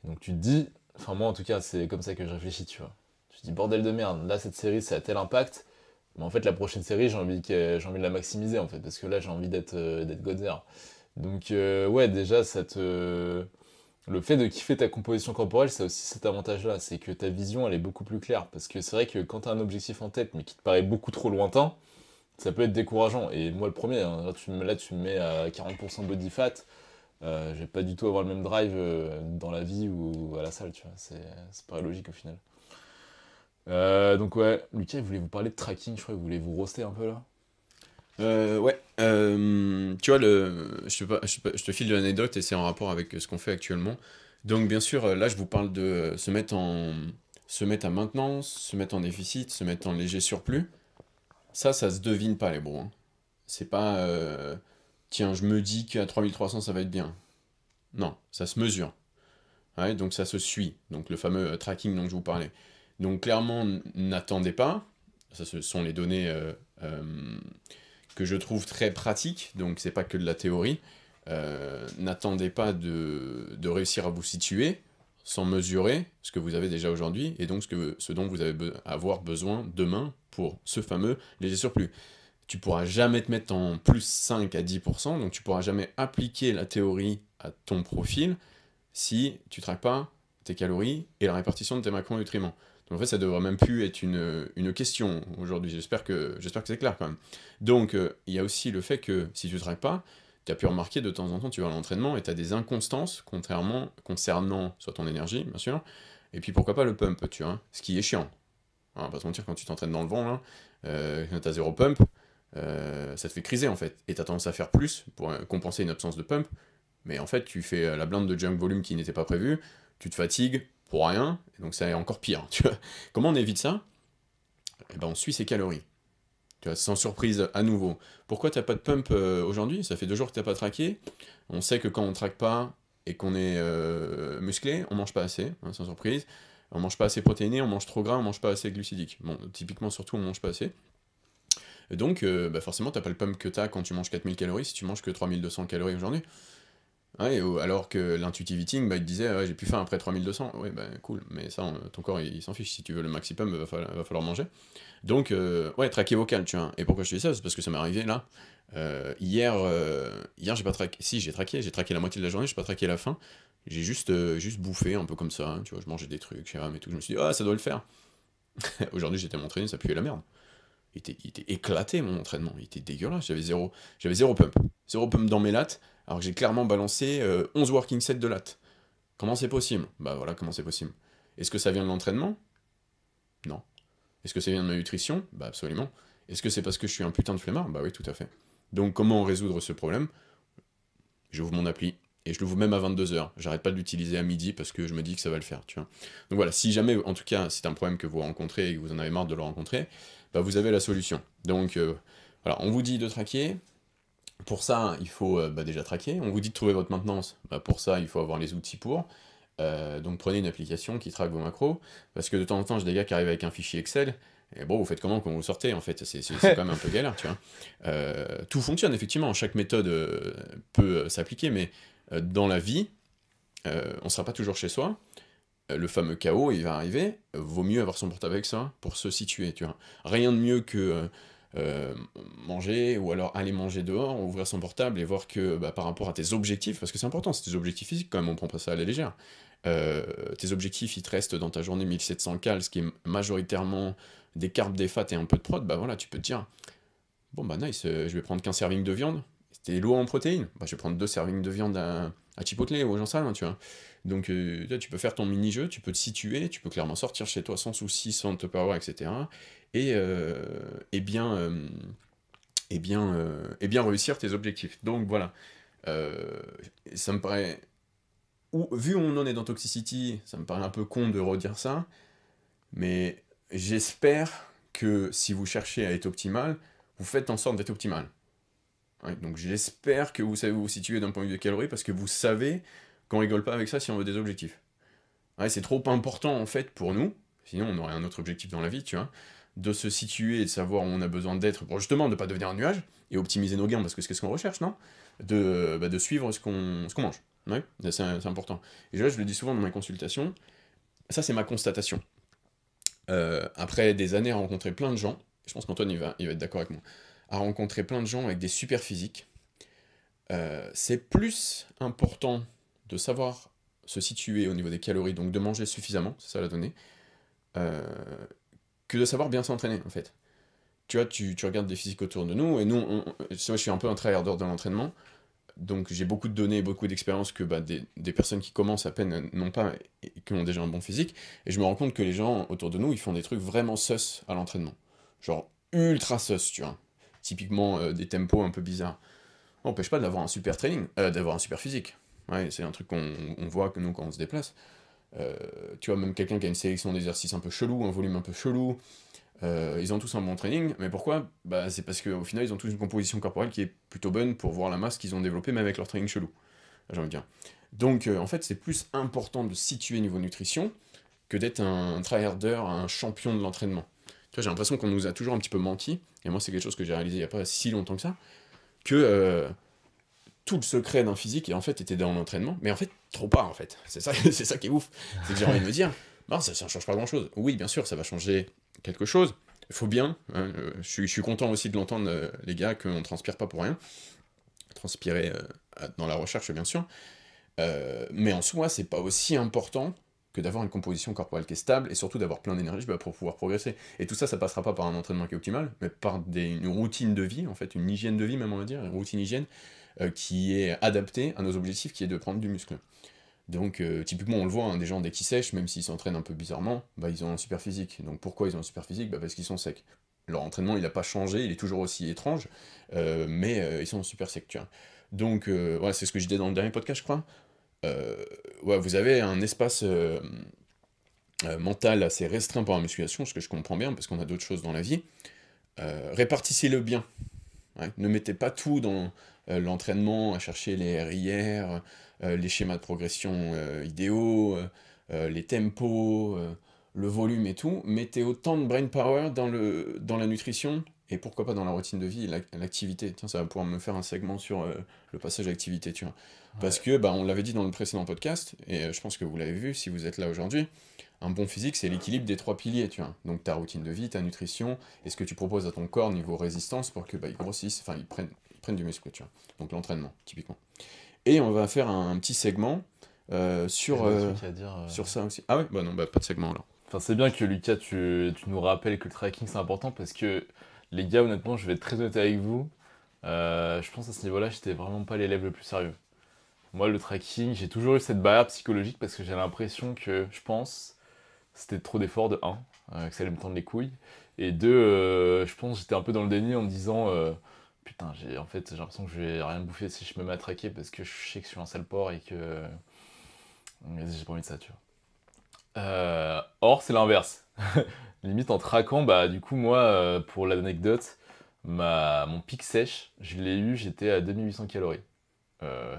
Donc tu te dis, enfin moi en tout cas, c'est comme ça que je réfléchis, tu vois. Tu te dis, bordel de merde, là cette série, ça a tel impact. Mais en fait, la prochaine série, j'ai envie de la maximiser en fait, parce que là, j'ai envie d'être Godzer. Donc ouais, déjà, le fait de kiffer ta composition corporelle, ça a aussi cet avantage-là, c'est que ta vision, elle est beaucoup plus claire. Parce que c'est vrai que quand tu as un objectif en tête, mais qui te paraît beaucoup trop lointain, ça peut être décourageant. Et moi, le premier, hein, là, tu me mets à 40% body fat, je vais pas du tout avoir le même drive dans la vie ou à la salle, tu vois. C'est pas logique au final. Donc ouais, Lucas, il voulait vous parler de tracking, je crois, il voulait vous roaster un peu là. Ouais, tu vois, je te file de l'anecdote et c'est en rapport avec ce qu'on fait actuellement. Donc, bien sûr, là, je vous parle de se mettre à maintenance, se mettre en déficit, se mettre en léger surplus. Ça se devine pas, les bros, hein. C'est pas. tiens, je me dis qu'à 3300 ça va être bien. Non, ça se mesure. Ouais, donc ça se suit. Donc le fameux tracking dont je vous parlais. Donc clairement, n'attendez pas. Ça, ce sont les données que je trouve très pratiques. Donc c'est pas que de la théorie. N'attendez pas de réussir à vous situer sans mesurer ce que vous avez déjà aujourd'hui et donc ce dont vous allez avoir besoin demain pour ce fameux léger surplus. Tu pourras jamais te mettre en plus 5 à 10%, donc tu pourras jamais appliquer la théorie à ton profil si tu traques pas tes calories et la répartition de tes macronutriments. Donc en fait, ça devrait même plus être une question aujourd'hui. J'espère que c'est clair quand même. Donc il y a aussi le fait que si tu traques pas, tu as pu remarquer de temps en temps, tu vas à l'entraînement et tu as des inconstances concernant soit ton énergie, bien sûr, et puis pourquoi pas le pump, tu vois, ce qui est chiant. On va pas se mentir, quand tu t'entraînes dans le vent, là, quand tu as zéro pump, ça te fait criser en fait. Et tu as tendance à faire plus pour compenser une absence de pump, mais en fait, tu fais la blinde de junk volume qui n'était pas prévue, tu te fatigues pour rien, et donc ça est encore pire. Tu vois. Comment on évite ça? Eh ben, on suit ses calories. Tu vois, sans surprise à nouveau. Pourquoi t'as pas de pump aujourd'hui? Ça fait 2 jours que t'as pas traqué. On sait que quand on traque pas et qu'on est musclé, on mange pas assez, hein, sans surprise. On mange pas assez protéiné, on mange trop gras, on mange pas assez glucidique. Bon, typiquement, surtout, on mange pas assez. Et donc, bah forcément, t'as pas le pump que t'as quand tu manges 4000 calories si tu manges que 3200 calories aujourd'hui. Ouais, alors que l'intuitive eating, bah, il te disait, ouais, j'ai plus faim après 3200. Ouais, bah cool, mais ça, ton corps, il s'en fiche. Si tu veux le maxi pump, va falloir manger. Donc, ouais, traquer vocal, tu vois. Et pourquoi je te dis ça? C'est parce que ça m'est arrivé là. Hier, j'ai pas traqué. Si, j'ai traqué la moitié de la journée, j'ai pas traqué la fin. J'ai juste bouffé un peu comme ça, hein, tu vois. Je mangeais des trucs, et tout. Je me suis dit, ah, ça doit le faire. Aujourd'hui, j'étais à m'entraîner, ça puait la merde. Il était éclaté mon entraînement, il était dégueulasse. J'avais zéro pump. Zéro pump dans mes lattes, alors que j'ai clairement balancé 11 working sets de lattes. Comment c'est possible? Bah voilà, comment c'est possible. Est-ce que ça vient de l'entraînement? Non. Est-ce que ça vient de ma nutrition? Bah absolument. Est-ce que c'est parce que je suis un putain de flemmard? Bah oui, tout à fait. Donc comment résoudre ce problème? J'ouvre mon appli, et je l'ouvre même à 22h. J'arrête pas de l'utiliser à midi parce que je me dis que ça va le faire, tu vois. Donc voilà, si jamais, en tout cas, c'est un problème que vous rencontrez et que vous en avez marre de le rencontrer, bah vous avez la solution. Donc voilà, on vous dit de traquer. Pour ça, il faut bah, déjà traquer. On vous dit de trouver votre maintenance. Bah, pour ça, il faut avoir les outils pour. Donc prenez une application qui traque vos macros, parce que de temps en temps, j'ai des gars qui arrivent avec un fichier Excel, et bon, vous faites comment quand vous le sortez, en fait, c'est quand même un peu galère, tu vois. Tout fonctionne, effectivement, chaque méthode peut s'appliquer, mais dans la vie, on ne sera pas toujours chez soi, le fameux chaos, il va arriver, vaut mieux avoir son portable avec ça pour se situer, tu vois. Rien de mieux que manger, ou alors aller manger dehors, ouvrir son portable et voir que bah, par rapport à tes objectifs, parce que c'est important, c'est tes objectifs physiques quand même, on prend pas ça à la légère. Tes objectifs, ils te restent dans ta journée 1700 cales, ce qui est majoritairement des carbs, des fats et un peu de prod, bah voilà, tu peux te dire, bon bah nice, je vais prendre qu'un serving de viande, c'était lourd en protéines, bah je vais prendre 2 servings de viande à Chipotle ou j'en sais rien, tu vois. Donc là, tu peux faire ton mini-jeu, tu peux te situer, tu peux clairement sortir chez toi sans souci, sans te power, etc. Et, euh, et bien, euh, et bien réussir tes objectifs. Donc voilà. Euh, Ça me paraît. Vu où on en est dans Toxicity, ça me paraît un peu con de redire ça, mais j'espère que si vous cherchez à être optimal, vous faites en sorte d'être optimal. Ouais, donc j'espère que vous savez où vous situer d'un point de vue des calories, parce que vous savez qu'on rigole pas avec ça si on veut des objectifs. Ouais, c'est trop important en fait pour nous, sinon on aurait un autre objectif dans la vie, tu vois, de se situer et de savoir où on a besoin d'être pour justement ne pas devenir un nuage et optimiser nos gains, parce que c'est ce qu'on recherche, non? De suivre ce qu'on mange. Ouais, c'est important. Et là, je le dis souvent dans mes consultations, ça c'est ma constatation. Après des années à rencontrer plein de gens, je pense qu'Antoine il va être d'accord avec moi, à rencontrer plein de gens avec des super physiques, c'est plus important de savoir se situer au niveau des calories, donc de manger suffisamment, c'est ça la donnée, euh, que de savoir bien s'entraîner en fait. Tu vois, tu regardes des physiques autour de nous, et nous, je suis un peu un tryharder de l'entraînement, donc j'ai beaucoup de données, beaucoup d'expériences que bah, des personnes qui commencent à peine n'ont pas, et qui ont déjà un bon physique, et je me rends compte que les gens autour de nous, ils font des trucs vraiment sus à l'entraînement. Genre ultra sus, tu vois. Typiquement des tempos un peu bizarres. Ça n'empêche pas d'avoir un super training, d'avoir un super physique. Ouais, c'est un truc qu'on voit que nous quand on se déplace. Euh, Tu vois, même quelqu'un qui a une sélection d'exercices un peu chelou, un volume un peu chelou, ils ont tous un bon training, mais pourquoi? Bah, c'est parce qu'au final, ils ont tous une composition corporelle qui est plutôt bonne pour voir la masse qu'ils ont développée, même avec leur training chelou, j'ai envie de dire. Donc, en fait, c'est plus important de situer niveau nutrition que d'être un tryharder, un champion de l'entraînement. Tu vois, j'ai l'impression qu'on nous a toujours un petit peu menti, et moi, c'est quelque chose que j'ai réalisé il n'y a pas si longtemps que ça, que tout le secret d'un physique, en fait, était dans l'entraînement, mais en fait, trop pas, en fait. C'est ça, c'est ça qui est ouf. C'est que j'ai envie de me dire, non, ça ne change pas grand-chose. Oui, bien sûr, ça va changer quelque chose. Il faut bien. Hein, je suis content aussi de l'entendre, les gars, qu'on ne transpire pas pour rien. Transpirer dans la recherche, bien sûr. Mais en soi, c'est pas aussi important que d'avoir une composition corporelle qui est stable et surtout d'avoir plein d'énergie pour pouvoir progresser. Et tout ça, ça passera pas par un entraînement qui est optimal, mais par une routine de vie, en fait, une hygiène de vie, même on va dire, une routine hygiène qui est adaptée à nos objectifs, qui est de prendre du muscle. Donc, typiquement, on le voit, hein, des gens, dès qu'ils sèchent, même s'ils s'entraînent un peu bizarrement, bah, ils ont un super physique. Donc, pourquoi ils ont un super physique? Bah, parce qu'ils sont secs. Leur entraînement, il n'a pas changé, il est toujours aussi étrange, mais ils sont super secs, tu vois. Donc, ouais, c'est ce que je disais dans le dernier podcast, je crois. Euh, ouais, vous avez un espace mental assez restreint pour la musculation, ce que je comprends bien, parce qu'on a d'autres choses dans la vie. Répartissez-le bien. Ouais. Ne mettez pas tout dans l'entraînement, à chercher les RIR, les schémas de progression idéaux, les tempos, le volume et tout. Mettez autant de brain power dans la nutrition et pourquoi pas dans la routine de vie et l'activité. Tiens, ça va pouvoir me faire un segment sur le passage à l'activité, tu vois. Parce Ouais. que, bah, on l'avait dit dans le précédent podcast, et je pense que vous l'avez vu si vous êtes là aujourd'hui, un bon physique, c'est l'équilibre des trois piliers, tu vois. Donc ta routine de vie, ta nutrition, et ce que tu proposes à ton corps niveau résistance pour que bah, il grossisse, enfin ils prennent du muscle, tu vois. Donc l'entraînement, typiquement. Et on va faire un petit segment J'ai des trucs à dire. sur ça aussi. Ah ouais? Bah non, bah pas de segment alors. Enfin, c'est bien que Lucas, tu nous rappelles que le tracking c'est important parce que les gars, honnêtement, je vais être très honnête avec vous. Je pense à ce niveau-là, j'étais vraiment pas l'élève le plus sérieux. Moi, le tracking, j'ai toujours eu cette barrière psychologique parce que j'ai l'impression que, je pense, c'était trop d'efforts de un, que ça allait me tendre les couilles, et deux, je pense que j'étais un peu dans le déni en me disant, putain, en fait, j'ai l'impression que je vais rien bouffer si je me mets à traquer parce que je sais que je suis un sale porc et que j'ai pas envie de ça, tu vois. Or, c'est l'inverse. Limite en traquant, bah du coup moi, pour l'anecdote, mon pic sèche, je l'ai eu, j'étais à 2800 calories.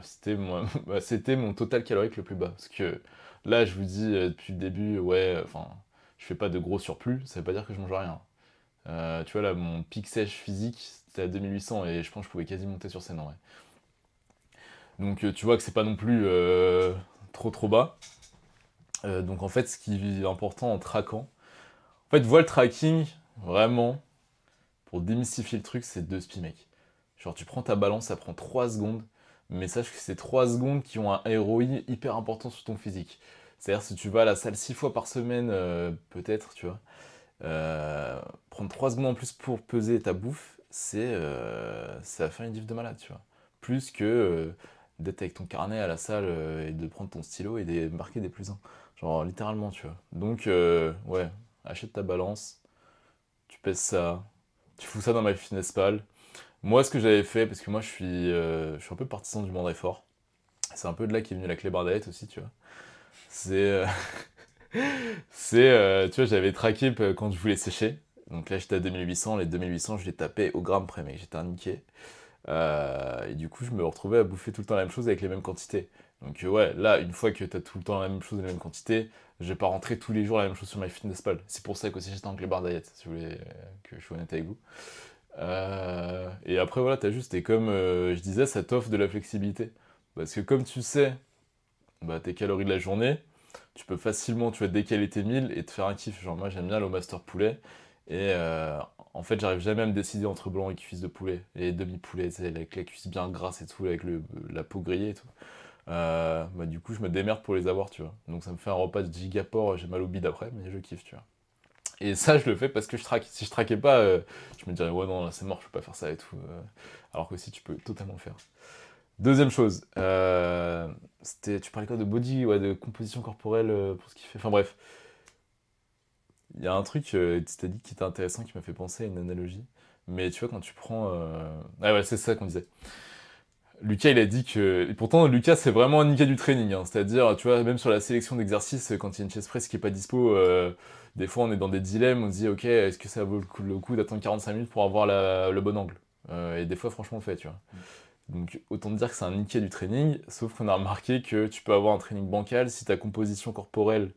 C'était mon total calorique le plus bas. Parce que là, je vous dis depuis le début, ouais, enfin, je fais pas de gros surplus, ça veut pas dire que je mange rien. Tu vois là, mon pic sèche physique, c'était à 2800 et je pense que je pouvais quasi monter sur scène en vrai. Donc tu vois que c'est pas non plus trop bas. Donc en fait, ce qui est important en traquant, en fait, vois le tracking, vraiment, pour démystifier le truc, c'est deux spies, mec. Genre, tu prends ta balance, ça prend 3 secondes, mais sache que c'est 3 secondes qui ont un ROI hyper important sur ton physique. C'est-à-dire, si tu vas à la salle 6 fois par semaine, peut-être, tu vois, euh, prendre 3 secondes en plus pour peser ta bouffe, ça va faire une diff de malade, tu vois. Plus que d'être avec ton carnet à la salle et de prendre ton stylo et de marquer des plus 1. Genre, littéralement, tu vois. Donc, ouais, achète ta balance, tu pèses ça, tu fous ça dans MyFitnessPal. Moi, ce que j'avais fait, parce que moi, je suis un peu partisan du moindre effort. C'est un peu de là qu'est venue la clé diet aussi, tu vois. C'est, euh, tu vois, j'avais traqué quand je voulais sécher. Donc là, j'étais à 2800. Les 2800, je les tapais au gramme près, mec. J'étais un niqué. Et du coup, je me retrouvais à bouffer tout le temps la même chose avec les mêmes quantités. Donc ouais, là, une fois que t'as tout le temps la même chose et la même quantité, je vais pas rentrer tous les jours la même chose sur MyFitnessPal. C'est pour ça qu'aussi j'étais en clé diet, si vous voulez que je sois honnête avec vous. Et après, voilà, t'as juste, et comme je disais, ça t'offre de la flexibilité. Parce que comme tu sais, bah, tes calories de la journée, tu peux facilement, tu vas décaler tes milles et te faire un kiff. Genre, moi, j'aime bien le master poulet. Et en fait, j'arrive jamais à me décider entre blanc et cuisse de poulet. Et demi-poulet, tu sais, avec la cuisse bien grasse et tout, avec la peau grillée et tout. Bah, du coup, je me démerde pour les avoir, tu vois. Donc, ça me fait un repas de gigaport, j'ai mal au bide après, mais je kiffe, tu vois. Et ça, je le fais parce que je traque. Si je traquais pas, je me dirais, ouais, non, là, c'est mort, je peux pas faire ça et tout. Alors que si, tu peux totalement le faire. Deuxième chose, tu parlais quoi de body, ouais, de composition corporelle pour ce qu'il fait. Enfin bref, il y a un truc, tu t'as dit qui était intéressant, qui m'a fait penser à une analogie. Mais tu vois, quand tu prends. Ah ouais, c'est ça qu'on disait. Lucas, il a dit que... Et pourtant, Lucas, c'est vraiment un Nika du training, hein. C'est-à-dire, tu vois, même sur la sélection d'exercices, quand il y a une chaise presse qui est pas dispo, des fois, on est dans des dilemmes, on se dit, ok, est-ce que ça vaut le coup d'attendre 45 minutes pour avoir le bon angle? Et des fois, franchement, on le fait, tu vois. Donc, autant te dire que c'est un Nika du training, sauf qu'on a remarqué que tu peux avoir un training bancal si ta composition corporelle,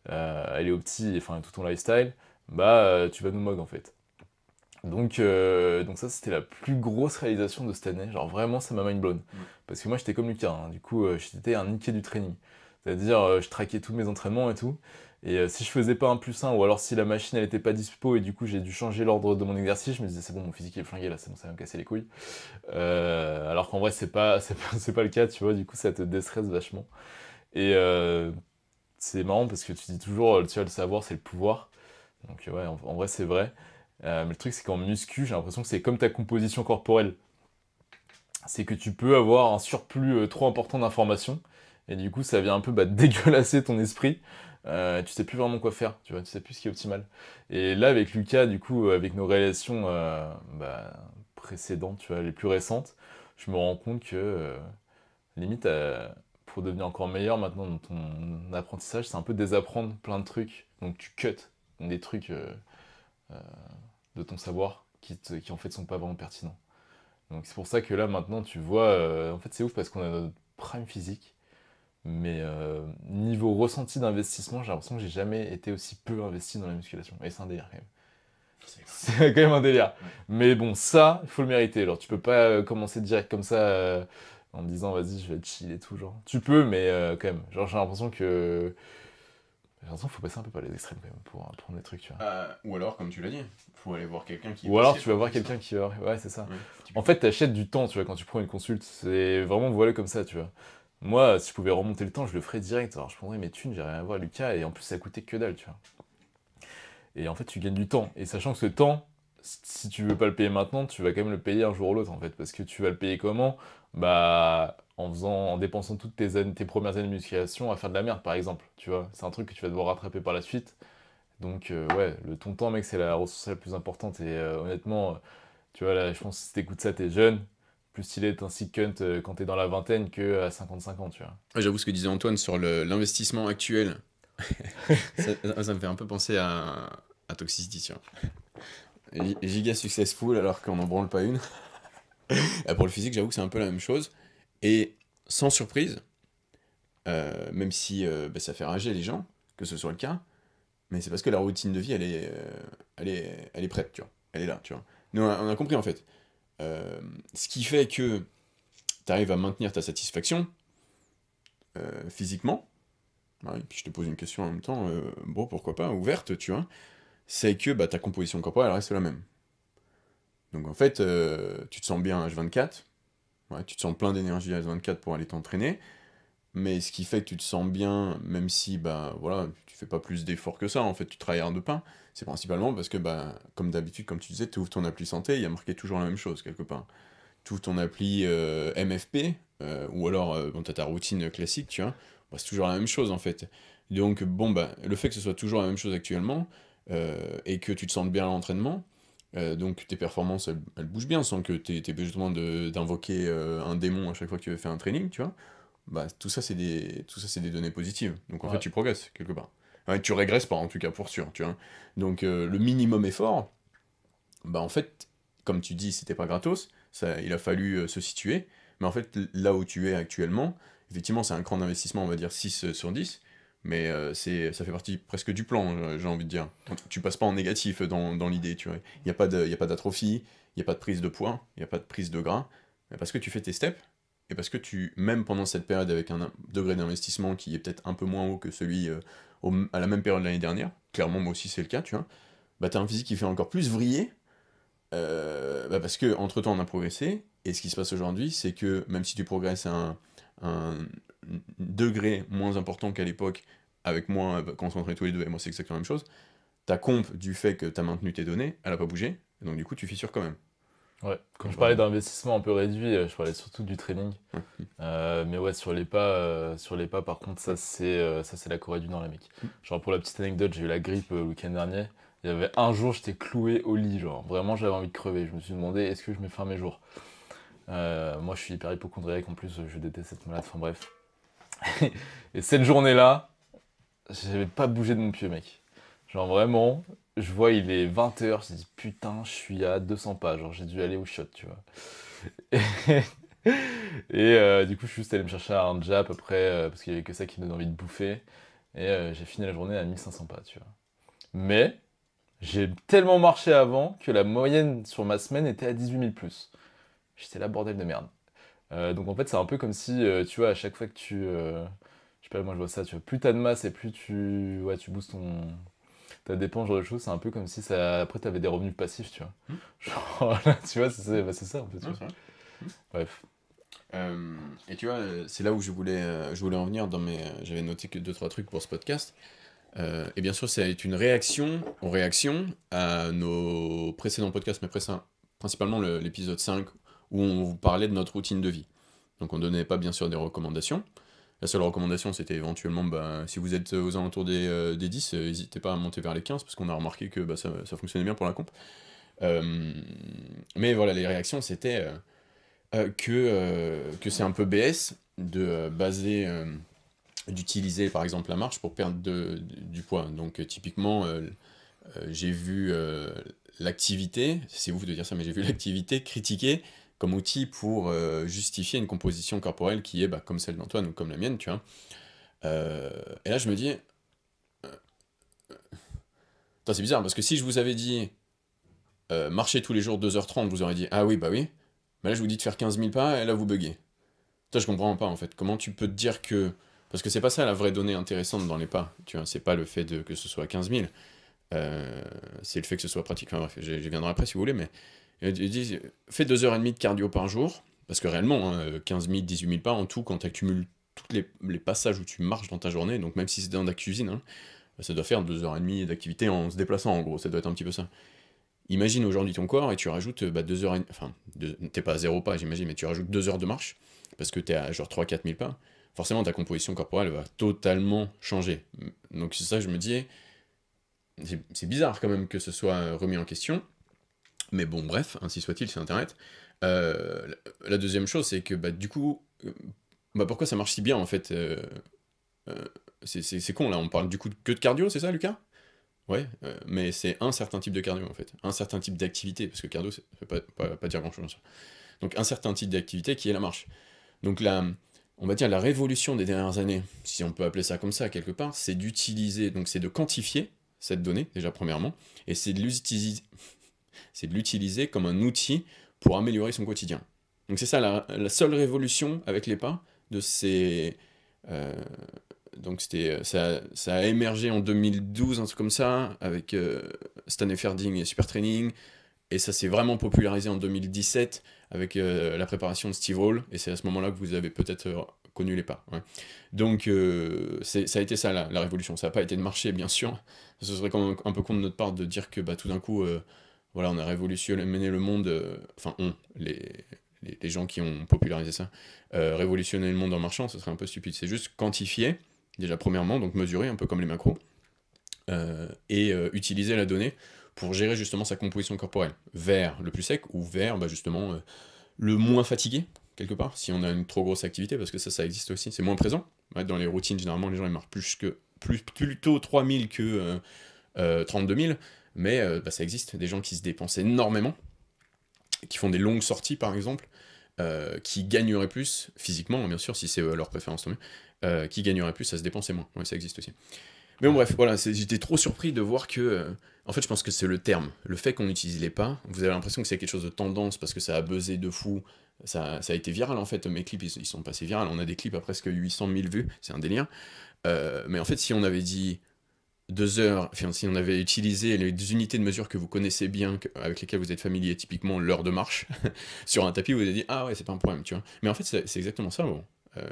elle est opti, enfin, tout ton lifestyle, bah, tu vas nous mog, en fait. Donc ça, c'était la plus grosse réalisation de cette année. Genre vraiment, ça m'a mind blown. Ouais. Parce que moi, j'étais comme Lucas, hein. Du coup, j'étais un niqué du training. C'est-à-dire, je traquais tous mes entraînements et tout. Et si je faisais pas un plus un, ou alors si la machine, elle était pas dispo, et du coup, j'ai dû changer l'ordre de mon exercice, je me disais, c'est bon, mon physique est flingué, là, c'est bon, ça va me casser les couilles. Alors qu'en vrai, c'est pas le cas, tu vois. Du coup, ça te déstresse vachement. Et c'est marrant parce que tu dis toujours, tu vois, le savoir, c'est le pouvoir. Donc ouais, en vrai, c'est vrai. Mais le truc, c'est qu'en muscu, j'ai l'impression que c'est comme ta composition corporelle. C'est que tu peux avoir un surplus trop important d'informations, et du coup, ça vient un peu dégueulasser ton esprit. Tu sais plus vraiment quoi faire, tu vois, tu sais plus ce qui est optimal. Et là, avec Lucas, du coup, avec nos réalisations précédentes, tu vois, les plus récentes, je me rends compte que, limite, pour devenir encore meilleur maintenant dans ton apprentissage, c'est un peu désapprendre plein de trucs. Donc tu cuts des trucs euh, de ton savoir qui en fait sont pas vraiment pertinents. Donc c'est pour ça que là maintenant tu vois, en fait c'est ouf parce qu'on a notre prime physique, mais niveau ressenti d'investissement, j'ai l'impression que j'ai jamais été aussi peu investi dans la musculation. Et c'est un délire quand même. C'est quand même un délire. Ouais. Mais bon, ça, il faut le mériter. Genre tu peux pas commencer direct comme ça en me disant vas-y je vais être chill et tout. Genre tu peux, mais quand même. Genre j'ai l'impression qu'il faut passer un peu par les extrêmes quand même pour apprendre des trucs, tu vois. Ou alors, comme tu l'as dit, faut aller voir quelqu'un qui est Ou alors passé tu vas par voir tout ça. quelqu'un qui va... Ouais, c'est ça. Ouais, En typiquement. fait, t'achètes du temps, tu vois, quand tu prends une consulte. C'est vraiment voilé comme ça, tu vois. Moi, si je pouvais remonter le temps, je le ferais direct. Alors, je prendrais mes thunes, j'irais rien voir Lucas, et en plus, ça coûtait que dalle, tu vois. Et en fait, tu gagnes du temps. Et sachant que ce temps, si tu veux pas le payer maintenant, tu vas quand même le payer un jour ou l'autre, en fait. Parce que tu vas le payer comment? Bah, en dépensant toutes tes premières années de musculation à faire de la merde, par exemple, tu vois. C'est un truc que tu vas devoir rattraper par la suite. Donc, ouais, ton temps, mec, c'est la ressource la plus importante. Et honnêtement, tu vois, là, je pense que si t'écoutes ça, t'es jeune. Plus stylé d'être un sick cunt quand t'es dans la vingtaine que à 55 ans, tu vois. Ouais, j'avoue ce que disait Antoine sur l'investissement actuel. Ça me fait un peu penser à Toxicity, tu vois. Giga successful alors qu'on n'en branle pas une. Pour le physique, j'avoue que c'est un peu la même chose. Et sans surprise, même si ça fait rager les gens, que ce soit le cas, mais c'est parce que la routine de vie, elle est prête, tu vois. Elle est là, tu vois. Nous, on a compris en fait. Ce qui fait que tu arrives à maintenir ta satisfaction physiquement, ouais, et puis je te pose une question en même temps, bon, pourquoi pas, ouverte, tu vois, c'est que ta composition corporelle, elle reste la même. Donc en fait, tu te sens bien H24, ouais, tu te sens plein d'énergie H24 pour aller t'entraîner, mais ce qui fait que tu te sens bien, même si voilà, tu fais pas plus d'efforts que ça, en fait, tu travailles de pas, c'est principalement parce que comme d'habitude, comme tu disais, tu ouvres ton appli santé, il y a marqué toujours la même chose quelque part. Tu ouvres ton appli MFP, ou alors bon, tu as ta routine classique, tu vois, c'est toujours la même chose en fait. Donc bon, le fait que ce soit toujours la même chose actuellement, et que tu te sentes bien à l'entraînement, donc tes performances elles bougent bien sans que tu aies besoin d'invoquer un démon à chaque fois que tu veux faire un training, tu vois. Tout ça c'est des données positives. Donc en fait Ouais. tu progresses quelque part. Ouais, tu régresses pas en tout cas pour sûr, tu vois. Donc le minimum effort, en fait, comme tu dis, c'était pas gratos, il a fallu se situer, mais en fait, là où tu es actuellement, effectivement, c'est un cran d'investissement, on va dire 6 sur 10, mais ça fait partie presque du plan, j'ai envie de dire. Tu passes pas en négatif dans l'idée, tu vois. Il y a pas d'atrophie, il n'y a pas de prise de poids, il n'y a pas de prise de gras, mais parce que tu fais tes steps, et parce que même pendant cette période avec un degré d'investissement qui est peut-être un peu moins haut que celui à la même période l'année dernière, clairement moi aussi c'est le cas, tu vois, t'as un physique qui fait encore plus vriller, parce que entre temps on a progressé, et ce qui se passe aujourd'hui, c'est que même si tu progresses à un degré moins important qu'à l'époque, avec moi, quand on s'entraînait tous les deux, et moi c'est exactement la même chose, ta comp du fait que tu as maintenu tes données, elle a pas bougé, et donc du coup tu fissures quand même. Ouais. Quand Et je parlais voilà. d'investissement un peu réduit, je parlais surtout du training. Ouais. Mais ouais, sur les pas, par contre, ça c'est la Corée du Nord, les mecs. Genre pour la petite anecdote, j'ai eu la grippe le week-end dernier. Il y avait un jour, j'étais cloué au lit, genre vraiment j'avais envie de crever. Je me suis demandé est-ce que je mets fin à mes jours. Moi, je suis hyper hypocondriaque en plus, je déteste être malade, enfin bref. Et cette journée-là, j'avais pas bougé de mon pied, mec. Genre vraiment, je vois, il est 20h, je dis putain, je suis à 200 pas, genre j'ai dû aller au shot, tu vois. Et du coup, je suis juste allé me chercher un Jap après, parce qu'il y avait que ça qui me donnait envie de bouffer. Et j'ai fini la journée à 1500 pas, tu vois. Mais j'ai tellement marché avant que la moyenne sur ma semaine était à 18 000 plus. J'étais là, bordel de merde. Donc en fait, c'est un peu comme si, tu vois, à chaque fois que je sais pas, moi je vois ça, tu vois, plus t'as de masse et plus ouais, tu boostes ta dépense, ce genre de choses, c'est un peu comme si ça, après t'avais des revenus passifs, tu vois. Hmm. Genre, là, tu vois, c'est ça un peu, tu Non, vois. c'est vrai. Bref. Et tu vois, c'est là où je voulais en venir dans mes. J'avais noté que deux trois trucs pour ce podcast. Et bien sûr, c'est une réaction aux réactions à nos précédents podcasts, mais principalement l'épisode 5, où on vous parlait de notre routine de vie. Donc on donnait pas bien sûr des recommandations. La seule recommandation, c'était éventuellement, bah, si vous êtes aux alentours des 10, n'hésitez pas à monter vers les 15, parce qu'on a remarqué que bah, ça fonctionnait bien pour la comp. Euh, mais voilà, les réactions, c'était que c'est un peu BS de baser d'utiliser par exemple la marche pour perdre du poids. Donc typiquement, j'ai vu l'activité, c'est ouf de dire ça, mais j'ai vu l'activité critiquée comme outil pour justifier une composition corporelle qui est bah, comme celle d'Antoine ou comme la mienne, tu vois. Euh, et là je me dis, attends, c'est bizarre, parce que si je vous avais dit marcher tous les jours 2h30, vous aurez dit ah oui, bah oui, mais là je vous dis de faire 15 000 pas, et là vous buguez. Ça, je comprends pas en fait. Comment tu peux te dire que. Parce que c'est pas ça la vraie donnée intéressante dans les pas. Tu vois, c'est pas le fait que ce soit 15 000. C'est le fait que ce soit pratique. Enfin bref, j'y viendrai après si vous voulez, mais. Ils disent fais 2h30 de cardio par jour. Parce que réellement, hein, 15 000, 18 000 pas en tout, quand tu accumules tous les passages où tu marches dans ta journée, donc même si c'est dans la cuisine, hein, ça doit faire 2h30 d'activité en se déplaçant en gros. Ça doit être un petit peu ça. Imagine aujourd'hui ton corps et tu rajoutes bah, 2h30. Enfin, t'es pas à 0 pas, j'imagine, mais tu rajoutes 2 heures de marche parce que t'es à genre 3 4 000 pas, forcément ta composition corporelle va totalement changer. Donc c'est ça, je me dis, c'est bizarre quand même que ce soit remis en question, mais bon, bref, ainsi soit-il, c'est Internet. La deuxième chose, c'est que bah, du coup, bah, pourquoi ça marche si bien en fait euh, c'est con là, on parle du coup que de cardio, c'est ça, Lucas? Ouais, mais c'est un certain type de cardio en fait, un certain type d'activité, parce que cardio, ça veut pas dire grand-chose. Donc un certain type d'activité qui est la marche. Donc on va dire la révolution des dernières années, si on peut appeler ça comme ça quelque part, c'est d'utiliser, donc c'est de quantifier cette donnée, déjà premièrement, et c'est de l'utiliser comme un outil pour améliorer son quotidien. Donc c'est ça la seule révolution avec les pas de ces... euh, donc ça a émergé en 2012, un truc comme ça, avec Stan Efferding et Super Training, et ça s'est vraiment popularisé en 2017 avec la préparation de Steve Hall, et c'est à ce moment-là que vous avez peut-être connu les pas. Ouais. Donc ça a été ça la révolution. Ça n'a pas été de marché, bien sûr. Ce serait quand même un peu con de notre part de dire que bah, tout d'un coup, voilà, on a révolutionné le monde, enfin les gens qui ont popularisé ça, révolutionner le monde en marchant, ce serait un peu stupide. C'est juste quantifier, déjà premièrement, donc mesurer, un peu comme les macros, et utiliser la donnée pour gérer justement sa composition corporelle, vers le plus sec ou vers bah, justement le moins fatigué, quelque part, si on a une trop grosse activité, parce que ça existe aussi, c'est moins présent. Ouais, dans les routines, généralement, les gens ils marquent plutôt 3000 que 32 000, mais bah, ça existe, des gens qui se dépensent énormément, qui font des longues sorties par exemple, qui gagneraient plus, physiquement, bien sûr, si c'est leur préférence, tant mieux, qui gagneraient plus à se dépenser moins. Ouais, ça existe aussi. Mais bon, Ouais. bref, voilà, j'étais trop surpris de voir que. En fait, je pense que c'est le terme. Le fait qu'on n'utilise les pas, vous avez l'impression que c'est quelque chose de tendance parce que ça a buzzé de fou. Ça a été viral en fait. Mes clips, ils sont passés viral. On a des clips à presque 800 000 vues. C'est un délire. Mais en fait, si on avait dit 2 heures, enfin, si on avait utilisé les unités de mesure que vous connaissez bien, avec lesquelles vous êtes familier, typiquement l'heure de marche, sur un tapis, vous avez dit ah ouais, c'est pas un problème, tu vois. Mais en fait, c'est exactement ça. Bon.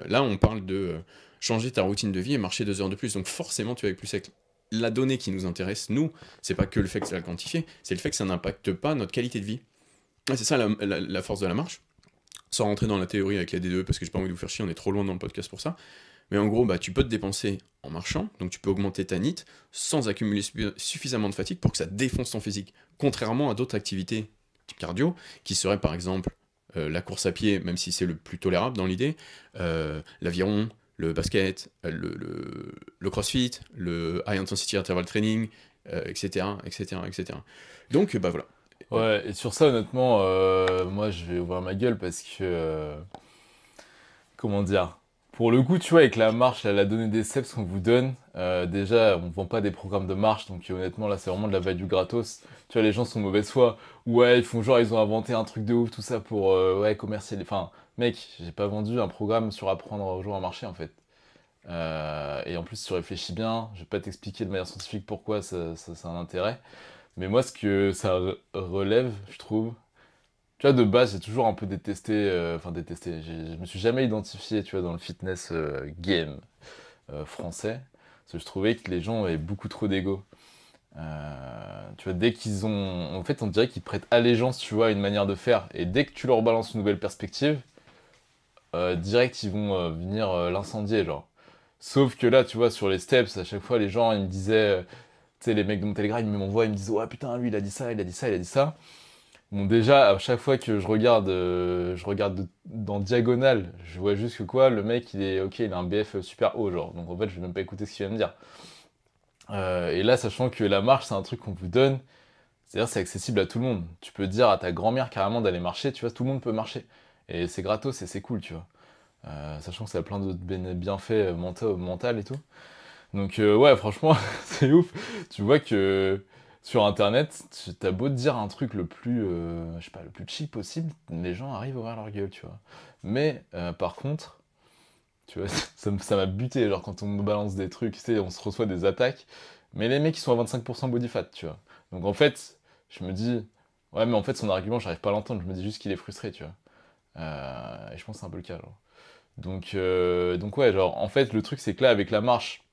Là, on parle de changer ta routine de vie et marcher 2 heures de plus. Donc forcément, tu vas être plus sec. La donnée qui nous intéresse, nous, c'est pas que le fait que ça le quantifié, c'est le fait que ça n'impacte pas notre qualité de vie. Et c'est ça la force de la marche. Sans rentrer dans la théorie avec la D2, parce que j'ai pas envie de vous faire chier, on est trop loin dans le podcast pour ça. Mais en gros, bah, tu peux te dépenser en marchant, donc tu peux augmenter ta NIT sans accumuler suffisamment de fatigue pour que ça défonce ton physique. Contrairement à d'autres activités type cardio, qui seraient par exemple la course à pied, même si c'est le plus tolérable dans l'idée, l'aviron, le basket, le crossfit, le high intensity interval training, etc., etc., etc. Donc, bah voilà. Ouais, et sur ça, honnêtement, moi, je vais ouvrir ma gueule parce que, comment dire, pour le coup, tu vois, avec la marche, là, la donnée des steps qu'on vous donne, déjà, on vend pas des programmes de marche, donc honnêtement, là, c'est vraiment de la value gratos. Tu vois, les gens sont mauvaise foi. Ouais, ils font genre, ils ont inventé un truc de ouf, tout ça pour, ouais, commercialiser. Enfin, mec, j'ai pas vendu un programme sur apprendre aux gens à marcher, en fait. Et en plus, si tu réfléchis bien, je vais pas t'expliquer de manière scientifique pourquoi ça a un intérêt. Mais moi, ce que ça relève, je trouve, tu vois, de base, j'ai toujours un peu détesté, enfin détesté, je me suis jamais identifié, tu vois, dans le fitness game français, parce que je trouvais que les gens avaient beaucoup trop d'ego. Tu vois, dès qu'ils ont... En fait, on dirait qu'ils prêtent allégeance, tu vois, à une manière de faire, et dès que tu leur balances une nouvelle perspective, direct, ils vont venir l'incendier, genre. Sauf que là, tu vois, sur les steps, à chaque fois, les gens, ils me disaient, tu sais, les mecs de mon Telegram, ils m'envoient, ils me disent, ouais, putain, lui, il a dit ça, il a dit ça, il a dit ça. Bon, déjà, à chaque fois que je regarde dans diagonale, je vois juste que quoi, le mec, il est, ok, il a un BF super haut, genre. Donc en fait, je vais même pas écouter ce qu'il va me dire. Et là, sachant que la marche, c'est un truc qu'on vous donne, c'est-à-dire c'est accessible à tout le monde. Tu peux dire à ta grand-mère carrément d'aller marcher, tu vois, tout le monde peut marcher. Et c'est gratos et c'est cool, tu vois. Sachant que ça a plein d'autres bienfaits mental et tout. Donc ouais, franchement, c'est ouf. Tu vois que sur Internet, t'as beau te dire un truc le plus, je sais pas, le plus cheap possible, les gens arrivent à ouvrir leur gueule, tu vois. Mais par contre, tu vois, ça m'a buté, genre quand on me balance des trucs, tu sais, on se reçoit des attaques, mais les mecs ils sont à 25% body fat, tu vois. Donc en fait, je me dis, ouais, mais en fait son argument, j'arrive pas à l'entendre, je me dis juste qu'il est frustré, tu vois. Et je pense que c'est un peu le cas, genre. Donc ouais, genre, en fait, le truc c'est que là, avec la marche,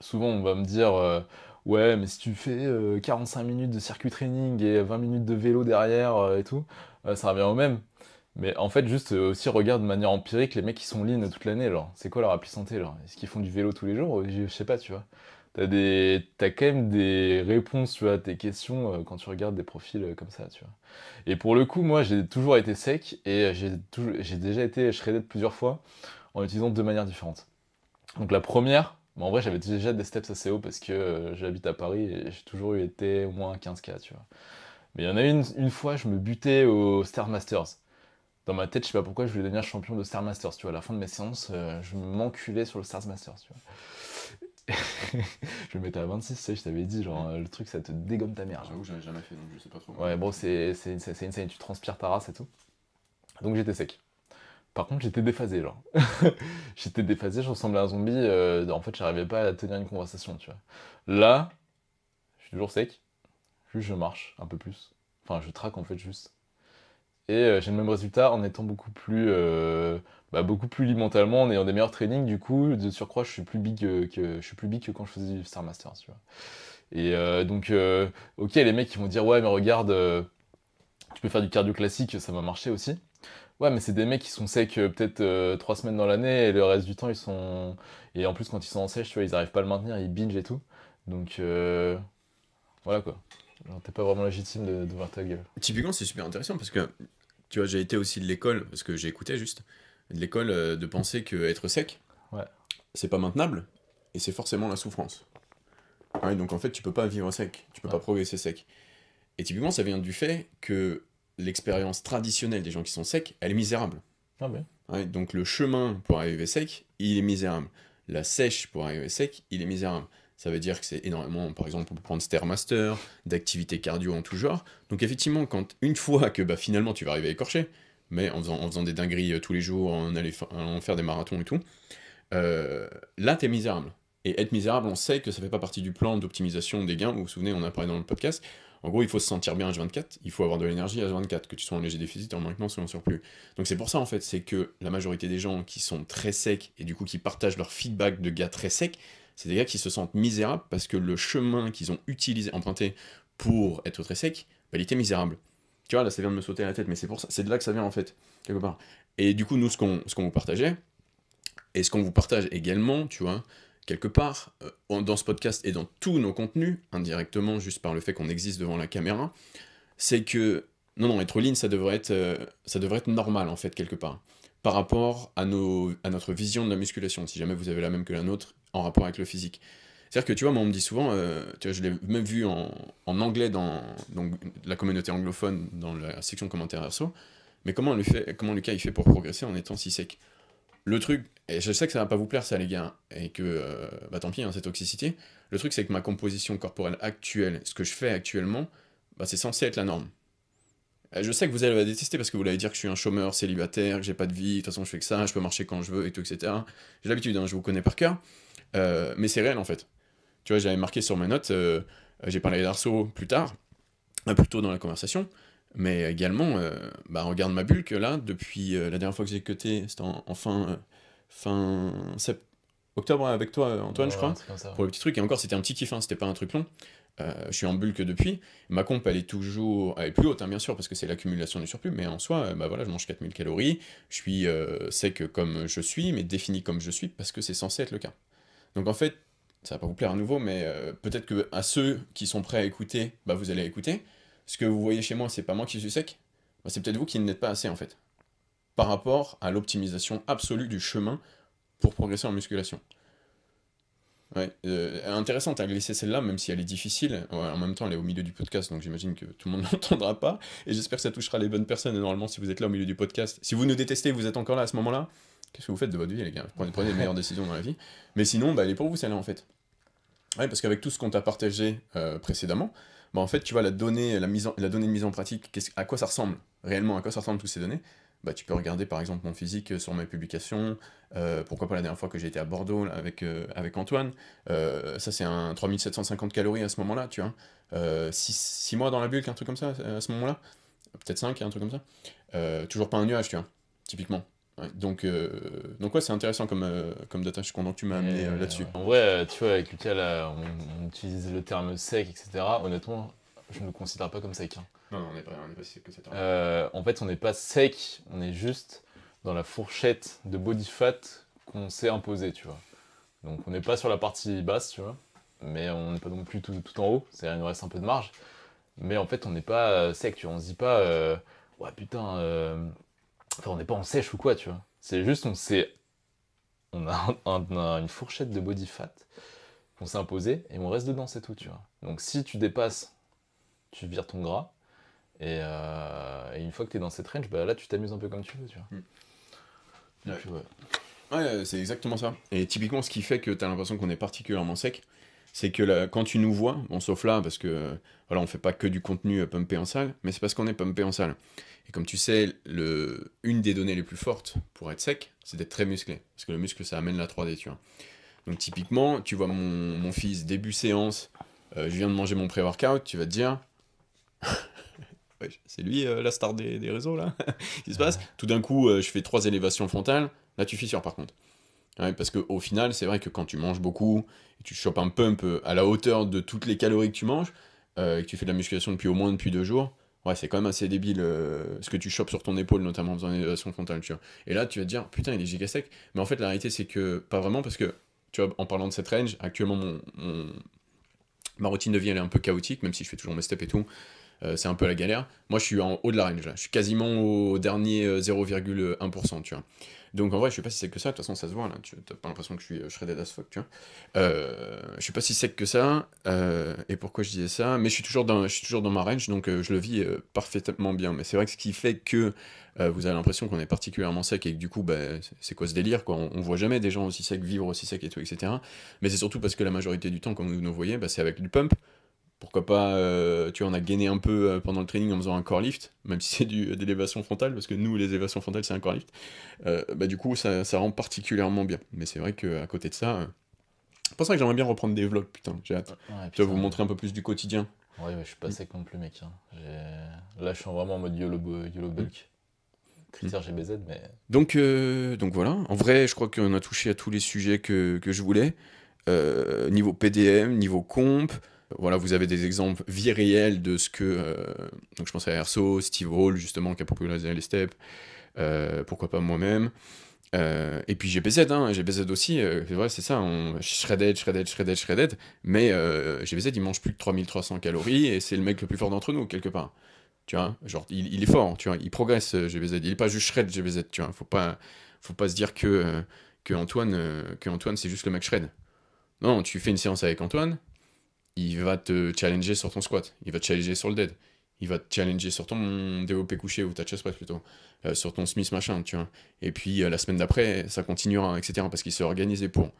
souvent on va me dire ouais mais si tu fais 45 minutes de circuit training et 20 minutes de vélo derrière et tout, ça revient au même. Mais en fait juste aussi regarde de manière empirique les mecs qui sont lean toute l'année, genre c'est quoi leur appli santé, genre est-ce qu'ils font du vélo tous les jours? Je sais pas, tu vois. T'as quand même des réponses, tu vois, à tes questions quand tu regardes des profils comme ça, tu vois. Et pour le coup, moi j'ai toujours été sec et j'ai déjà été shredded plusieurs fois en utilisant deux manières différentes. Donc la première, en vrai j'avais déjà des steps assez hauts parce que j'habite à Paris et j'ai toujours eu été au moins 15K, tu vois. Mais il y en a une fois, je me butais au Stairmasters. Dans ma tête, je sais pas pourquoi, je voulais devenir champion de Stairmasters, tu vois. À la fin de mes séances, je m'enculais sur le Stairmasters, tu vois. Je me mettais à 26, tu sais, je t'avais dit, genre, le truc, ça te dégomme ta mère, là. J'avoue, j'en ai jamais fait, donc je sais pas trop. Ouais, bon, c'est insane, tu transpires ta race et tout. Donc j'étais sec. Par contre, j'étais déphasé, genre. J'étais déphasé, je ressemblais à un zombie. En fait, j'arrivais pas à tenir une conversation, tu vois. Là, je suis toujours sec. Juste, je marche un peu plus. Enfin, je traque en fait juste. Et j'ai le même résultat en étant beaucoup plus libre mentalement, en ayant des meilleurs trainings. Du coup, de surcroît, je suis plus big que quand je faisais du Star Master, tu vois. Et ok, les mecs ils vont dire ouais, mais regarde, tu peux faire du cardio classique, ça va marcher aussi. Ouais, mais c'est des mecs qui sont secs peut-être 3 semaines dans l'année et le reste du temps ils sont. Et en plus, quand ils sont en sèche, tu vois, ils arrivent pas à le maintenir, ils binge et tout. Donc voilà quoi. Genre, t'es pas vraiment légitime d'ouvrir ta gueule. Typiquement, c'est super intéressant parce que, tu vois, j'ai été aussi de l'école, parce que j'ai écouté juste, de l'école de penser que être sec, Ouais, c'est pas maintenable, et c'est forcément la souffrance. Ouais, donc en fait, tu peux pas vivre sec, tu peux ouais. pas progresser sec. Et typiquement, ça vient du fait que l'expérience traditionnelle des gens qui sont secs, elle est misérable. Ah ben. Ouais, donc le chemin pour arriver sec, il est misérable. La sèche pour arriver sec, il est misérable. Ça veut dire que c'est énormément, par exemple, on peut prendre Stairmaster, d'activités cardio en tout genre. Donc effectivement, quand une fois que bah, finalement tu vas arriver à écorcher, mais en faisant des dingueries tous les jours, en allant faire des marathons et tout, là t'es misérable. Et être misérable, on sait que ça fait pas partie du plan d'optimisation des gains. Vous vous souvenez, on a parlé dans le podcast. En gros, il faut se sentir bien H24, il faut avoir de l'énergie H24, que tu sois en léger déficit, en maintenance ou en surplus. Donc c'est pour ça en fait, c'est que la majorité des gens qui sont très secs et du coup qui partagent leur feedback de gars très secs, c'est des gars qui se sentent misérables parce que le chemin qu'ils ont utilisé, emprunté pour être très sec, bah, il était misérable. Tu vois, là ça vient de me sauter à la tête, mais c'est pour ça, c'est de là que ça vient en fait, quelque part. Et du coup, nous, ce qu'on vous partageait, et ce qu'on vous partage également, tu vois, quelque part, dans ce podcast et dans tous nos contenus, indirectement, juste par le fait qu'on existe devant la caméra, c'est que Non, non, être lean, ça devrait être normal, en fait, quelque part. Par rapport à notre vision de la musculation, si jamais vous avez la même que la nôtre, en rapport avec le physique. C'est-à-dire que, tu vois, moi, on me dit souvent, tu vois, je l'ai même vu en anglais dans donc, la communauté anglophone, dans la section commentaires perso, mais comment Lucas, il fait pour progresser en étant si sec? Le truc, et je sais que ça va pas vous plaire, ça, les gars, et que, bah, tant pis, hein, c'est toxicité. Le truc, c'est que ma composition corporelle actuelle, ce que je fais actuellement, bah, c'est censé être la norme. Je sais que vous allez la détester parce que vous allez dire que je suis un chômeur célibataire, que j'ai pas de vie, de toute façon je fais que ça, je peux marcher quand je veux et tout, etc. J'ai l'habitude, hein, je vous connais par cœur, mais c'est réel en fait. Tu vois, j'avais marqué sur mes notes, j'ai parlé d'arceau plus tard, plus tôt dans la conversation, mais également, bah, regarde ma bulk là, depuis la dernière fois que j'ai cuté, c'était en fin octobre avec toi, Antoine, je Ouais, un crois, truc comme ça. pour le petit truc, et encore c'était un petit kiff, hein, c'était pas un truc long. Je suis en bulk depuis. Ma comp, elle est plus haute, hein, bien sûr, parce que c'est l'accumulation du surplus, mais en soi, bah voilà, je mange 4000 calories, je suis sec comme je suis, mais défini comme je suis, parce que c'est censé être le cas. Donc en fait, ça va pas vous plaire à nouveau, mais peut-être que à ceux qui sont prêts à écouter, bah vous allez écouter. Ce que vous voyez chez moi, c'est pas moi qui suis sec, bah, c'est peut-être vous qui n'êtes pas assez, en fait, par rapport à l'optimisation absolue du chemin pour progresser en musculation. Ouais, intéressante à glisser celle-là, même si elle est difficile. Ouais, en même temps, elle est au milieu du podcast, donc j'imagine que tout le monde n'entendra pas. Et j'espère que ça touchera les bonnes personnes. Et normalement, si vous êtes là au milieu du podcast, si vous nous détestez, vous êtes encore là à ce moment-là, qu'est-ce que vous faites de votre vie, les gars? Prenez les meilleures décisions dans la vie. Mais sinon, bah, elle est pour vous, celle-là, en fait. Ouais, parce qu'avec tout ce qu'on t'a partagé précédemment, bah, en fait, tu vois, la donnée de mise en pratique, à quoi ça ressemble réellement, à quoi ça ressemblent toutes ces données? Bah, tu peux regarder par exemple mon physique sur mes publications, pourquoi pas la dernière fois que j'ai été à Bordeaux là, avec Antoine, ça c'est un 3750 calories à ce moment-là, tu vois, 6 mois dans la bulk, un truc comme ça, à ce moment-là, peut-être 5 un truc comme ça, toujours pas un nuage, tu vois, typiquement. Ouais, donc ouais, c'est intéressant comme data, je suis content que tu m'as amené là-dessus. Ouais. En vrai, tu vois, avec Lucas, là, on utilise le terme sec, etc. Honnêtement, je ne me considère pas comme sec, hein. Non, non, on est pas si que ça. En fait, on n'est pas sec, on est juste dans la fourchette de body fat qu'on s'est imposé, tu vois. Donc on n'est pas sur la partie basse, tu vois, mais on n'est pas non plus tout en haut, c'est-à-dire il nous reste un peu de marge. Mais en fait, on n'est pas sec, tu vois, on se dit pas, ouais putain, enfin on n'est pas en sèche ou quoi, tu vois. C'est juste, on a une fourchette de body fat qu'on s'est imposé et on reste dedans, c'est tout, tu vois. Donc si tu dépasses, tu vires ton gras. Et une fois que tu es dans cette range, bah là tu t'amuses un peu comme tu veux, tu vois. Et Ouais. puis ouais. Ouais, c'est exactement ça. Et typiquement, ce qui fait que t'as l'impression qu'on est particulièrement sec, c'est que quand tu nous vois, bon, sauf là, parce que voilà, on fait pas que du contenu pumpé en salle, mais c'est parce qu'on est pumpé en salle. Et comme tu sais, une des données les plus fortes pour être sec, c'est d'être très musclé. Parce que le muscle, ça amène la 3D, tu vois. Donc typiquement, tu vois mon fils, début séance, je viens de manger mon pré-workout, tu vas te dire, ouais, c'est lui la star des réseaux là, qu'est-ce qui se passe? Tout d'un coup, je fais 3 élévations frontales, là tu fissures par contre. Ouais, parce qu'au final, c'est vrai que quand tu manges beaucoup, et tu chopes un pump à la hauteur de toutes les calories que tu manges, et que tu fais de la musculation depuis 2 jours, ouais, c'est quand même assez débile ce que tu chopes sur ton épaule, notamment en faisant une élévation frontale, tu vois. Et là, tu vas te dire, putain, il est giga sec. Mais en fait, la réalité, c'est que pas vraiment, parce que, tu vois, en parlant de cette range, actuellement, ma routine de vie, elle est un peu chaotique, même si je fais toujours mes steps et tout. C'est un peu la galère. Moi, je suis en haut de la range, là. Je suis quasiment au dernier 0,1%, tu vois. Donc, en vrai, je suis pas si sec que ça. De toute façon, ça se voit, là. Tu n'as pas l'impression que je suis shredded as fuck, tu vois. Je suis pas si sec que ça. Et pourquoi je disais ça? Mais je suis toujours dans ma range, donc je le vis parfaitement bien. Mais c'est vrai que ce qui fait que vous avez l'impression qu'on est particulièrement sec et que du coup, bah, c'est quoi ce délire, quoi? On voit jamais des gens aussi secs vivre aussi secs et tout, etc. Mais c'est surtout parce que la majorité du temps, comme vous nous voyez, bah, c'est avec du pump. Pourquoi pas, tu vois, on a gainé un peu pendant le training en faisant un core lift, même si c'est d'élévation frontale, parce que nous, les élévations frontales, c'est un core lift. Bah, du coup, ça rend particulièrement bien. Mais c'est vrai qu'à côté de ça, c'est pour ça que j'aimerais bien reprendre des vlogs, putain, j'ai hâte. Ouais, Tu vas vous putain. montrer un peu plus du quotidien. Ouais, mais je suis pas sec non plus, mec, hein. Là, je suis vraiment en mode YOLO Mm. bulk. Mm. Critère GBZ, mais. Donc voilà, en vrai, je crois qu'on a touché à tous les sujets que je voulais. Niveau PDM, niveau comp, voilà, vous avez des exemples vie réelle de ce que. Donc je pense à Erso, Steve Hall, justement, qui a popularisé les steps. Pourquoi pas moi-même. Et puis GBZ, hein, GBZ aussi, c'est vrai, c'est ça, shredded, mais GBZ il mange plus de 3300 calories et c'est le mec le plus fort d'entre nous, quelque part. tu vois. Genre, il est fort, tu vois. Il progresse, GBZ. Il est pas juste shred, GBZ, tu vois. Faut pas se dire que Antoine, c'est juste le mec shred. Non, tu fais une séance avec Antoine, il va te challenger sur ton squat, il va te challenger sur le dead, il va te challenger sur ton développé couché ou ta chest press plutôt, sur ton Smith machin, tu vois. Et puis la semaine d'après, ça continuera, etc. Parce qu'il s'est organisé pour.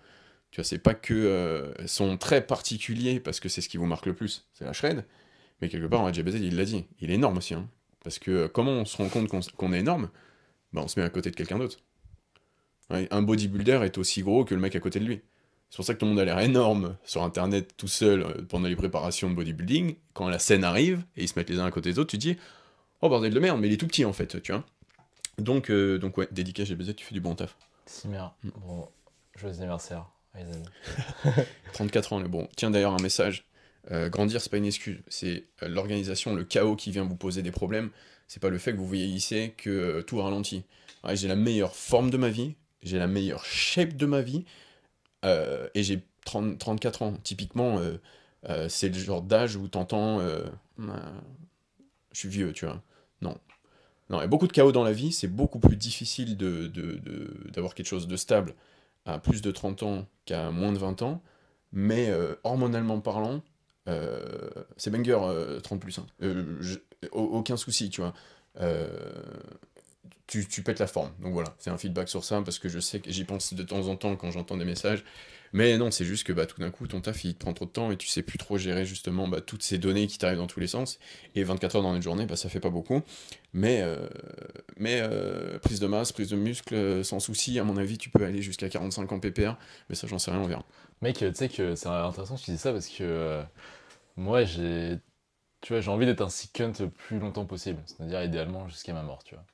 Tu vois, c'est pas que son trait particulier, parce que c'est ce qui vous marque le plus, c'est la shred, mais quelque part, en JBZ, il l'a dit, il est énorme aussi. Hein. Parce que comment on se rend compte qu'on est énorme, bah, on se met à côté de quelqu'un d'autre. Ouais, un bodybuilder est aussi gros que le mec à côté de lui. C'est pour ça que tout le monde a l'air énorme sur internet tout seul pendant les préparations de bodybuilding. Quand la scène arrive et ils se mettent les uns à côté des autres, tu te dis oh bordel de merde, mais il est tout petit en fait, tu vois. Donc ouais, dédicace GBZ, tu fais du bon taf. Simir, bon, joyeux anniversaire, les amis. 34 ans, le bon. Tiens d'ailleurs un message. Grandir, c'est pas une excuse. C'est l'organisation, le chaos qui vient vous poser des problèmes. C'est pas le fait que vous vieillissez que tout ralentit. Ouais, j'ai la meilleure forme de ma vie, j'ai la meilleure shape de ma vie, et j'ai 34 ans. Typiquement, c'est le genre d'âge où t'entends je suis vieux, tu vois. Non. Non, il y a beaucoup de chaos dans la vie, c'est beaucoup plus difficile d'avoir quelque chose de stable à plus de 30 ans qu'à moins de 20 ans, mais hormonalement parlant, c'est banger 30 plus. Hein. Aucun souci, tu vois. Euh, tu pètes la forme. Donc voilà, c'est un feedback sur ça, parce que je sais que j'y pense de temps en temps quand j'entends des messages. Mais non, c'est juste que bah, tout d'un coup, ton taf, il te prend trop de temps et tu sais plus trop gérer justement bah, toutes ces données qui t'arrivent dans tous les sens. Et 24 heures dans une journée, bah, ça fait pas beaucoup. Mais prise de masse, prise de muscle, sans souci, à mon avis, tu peux aller jusqu'à 45 en PPR. Mais ça, j'en sais rien, on verra. Mec, tu sais que c'est intéressant que tu dis ça parce que moi, tu vois, j'ai envie d'être un sick cunt le plus longtemps possible, c'est-à-dire idéalement jusqu'à ma mort, tu vois.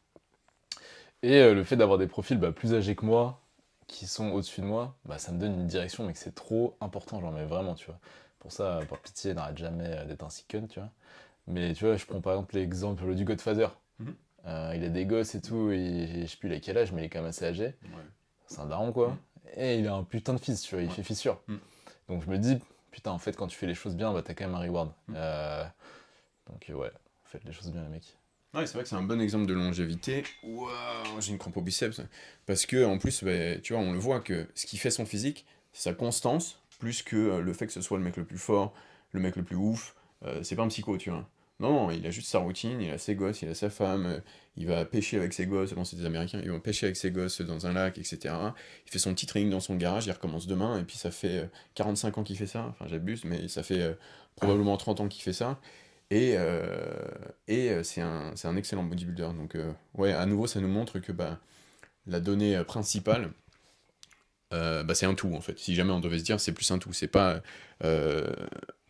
Et le fait d'avoir des profils plus âgés que moi, qui sont au-dessus de moi, bah, ça me donne une direction, mais que c'est trop important, genre, mais vraiment, tu vois. Pour ça, par pitié, n'arrête jamais d'être un sick cunt, tu vois. Mais tu vois, je prends par exemple l'exemple du Godfather. Mhm. Il a des gosses et tout, et je sais plus il a quel âge, mais il est quand même assez âgé. Ouais. C'est un daron, quoi. Et il a un putain de fils, tu vois, il Ouais. fait fissure. Mm. Donc je me dis, putain, en fait, quand tu fais les choses bien, bah, t'as quand même un reward. Donc ouais, faites les choses bien, les mecs. Ouais, c'est vrai que c'est un bon exemple de longévité. Waouh, j'ai une crampe au biceps. Parce que, en plus, bah, tu vois, on le voit que ce qui fait son physique, c'est sa constance, plus que le fait que ce soit le mec le plus fort, le mec le plus ouf. C'est pas un psycho, tu vois. Non, non, il a juste sa routine, il a ses gosses, il a sa femme, il va pêcher avec ses gosses, bon, c'est des Américains, ils vont pêcher avec ses gosses dans un lac, etc. Il fait son petit training dans son garage, il recommence demain, et puis ça fait 45 ans qu'il fait ça, enfin j'abuse, mais ça fait probablement 30 ans qu'il fait ça. Et c'est un excellent bodybuilder. Donc, ouais, à nouveau, ça nous montre que bah, la donnée principale, bah, c'est un tout en fait. Si jamais on devait se dire, c'est plus un tout. C'est pas euh,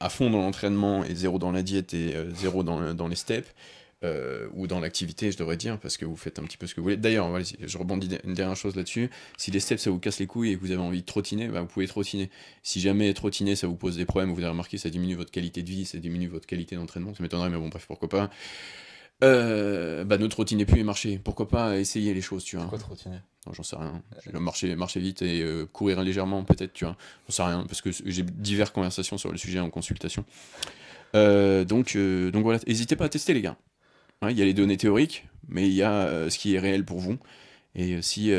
à fond dans l'entraînement et zéro dans la diète et zéro dans les steps. Ou dans l'activité, je devrais dire, parce que vous faites un petit peu ce que vous voulez. D'ailleurs, voilà, je rebondis une dernière chose là-dessus. Si les steps ça vous casse les couilles et que vous avez envie de trottiner, bah, vous pouvez trottiner. Si jamais trottiner ça vous pose des problèmes, vous avez remarqué, ça diminue votre qualité de vie, ça diminue votre qualité d'entraînement, ça m'étonnerait, mais bon, bref, pourquoi pas. Bah, ne trottinez plus et marchez. Pourquoi pas essayer les choses, tu vois. Pourquoi trottiner? Non, j'en sais rien. Je vais marcher vite et courir légèrement, peut-être, tu vois. J'en sais rien, parce que j'ai diverses conversations sur le sujet en consultation. Donc voilà, n'hésitez pas à tester, les gars. Ouais, il y a les données théoriques, mais il y a ce qui est réel pour vous. Et si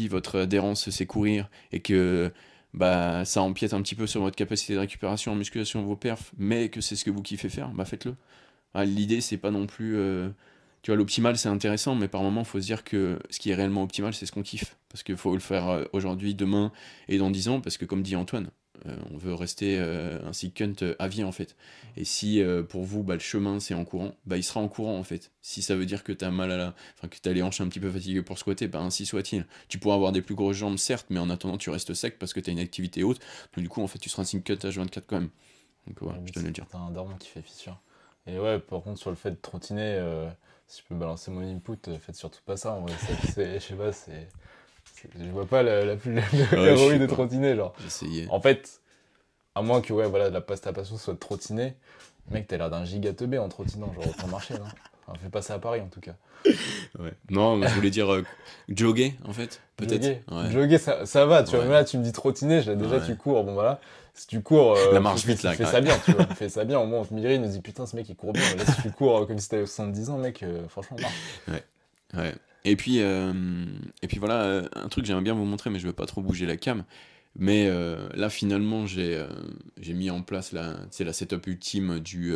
votre adhérence c'est courir et que bah, ça empiète un petit peu sur votre capacité de récupération en musculation, vos perfs, mais que c'est ce que vous kiffez faire, bah faites-le. Ah, l'idée, c'est pas non plus. Tu vois, l'optimal, c'est intéressant, mais par moment, il faut se dire que ce qui est réellement optimal, c'est ce qu'on kiffe. Parce qu'il faut le faire aujourd'hui, demain et dans 10 ans, parce que comme dit Antoine, on veut rester un sick cunt à vie, en fait. Et si pour vous, bah, le chemin, c'est en courant, bah, il sera en courant, en fait. Si ça veut dire que t'as mal à la. Enfin, que t'as les hanches un petit peu fatiguées pour squatter, bah, ainsi soit-il. Tu pourras avoir des plus grosses jambes, certes, mais en attendant, tu restes sec parce que t'as une activité haute. Donc, du coup, en fait, tu seras un sick cunt H24 quand même. Donc, voilà, je tenais à le dire. T'as un daron qui fait fissure. Et ouais, par contre, sur le fait de trottiner, si je peux balancer mon input, faites surtout pas ça. En vrai, je sais pas, je vois pas la plus Ouais, je l'héroïne sais de pas. trottiner, genre. J'essayais. En fait, à moins que, ouais, voilà, ta passion soit de trottiner, mec, t'as l'air d'un giga teubé en trottinant, genre, autant marcher, non? Enfin, fais pas ça à Paris en tout cas. Ouais. Non, je voulais dire jogger, en fait, peut-être. Jogger. Ouais, Jogger, ça va, tu vois. ouais, Mais là, tu me dis trottiner, déjà, ouais. tu cours. Bon, voilà. Si tu cours, La marche vite, là, fais ouais. ça bien, tu vois. Fais ça bien. Au moins, on te mire, il nous dit, putain, ce mec, il court bien. Mais là, si tu cours comme si t'avais 70 ans, mec, franchement, marche. Ouais, ouais. Et puis voilà, un truc que j'aimerais bien vous montrer, mais je veux pas trop bouger la cam. Mais là, finalement, j'ai mis en place la setup ultime du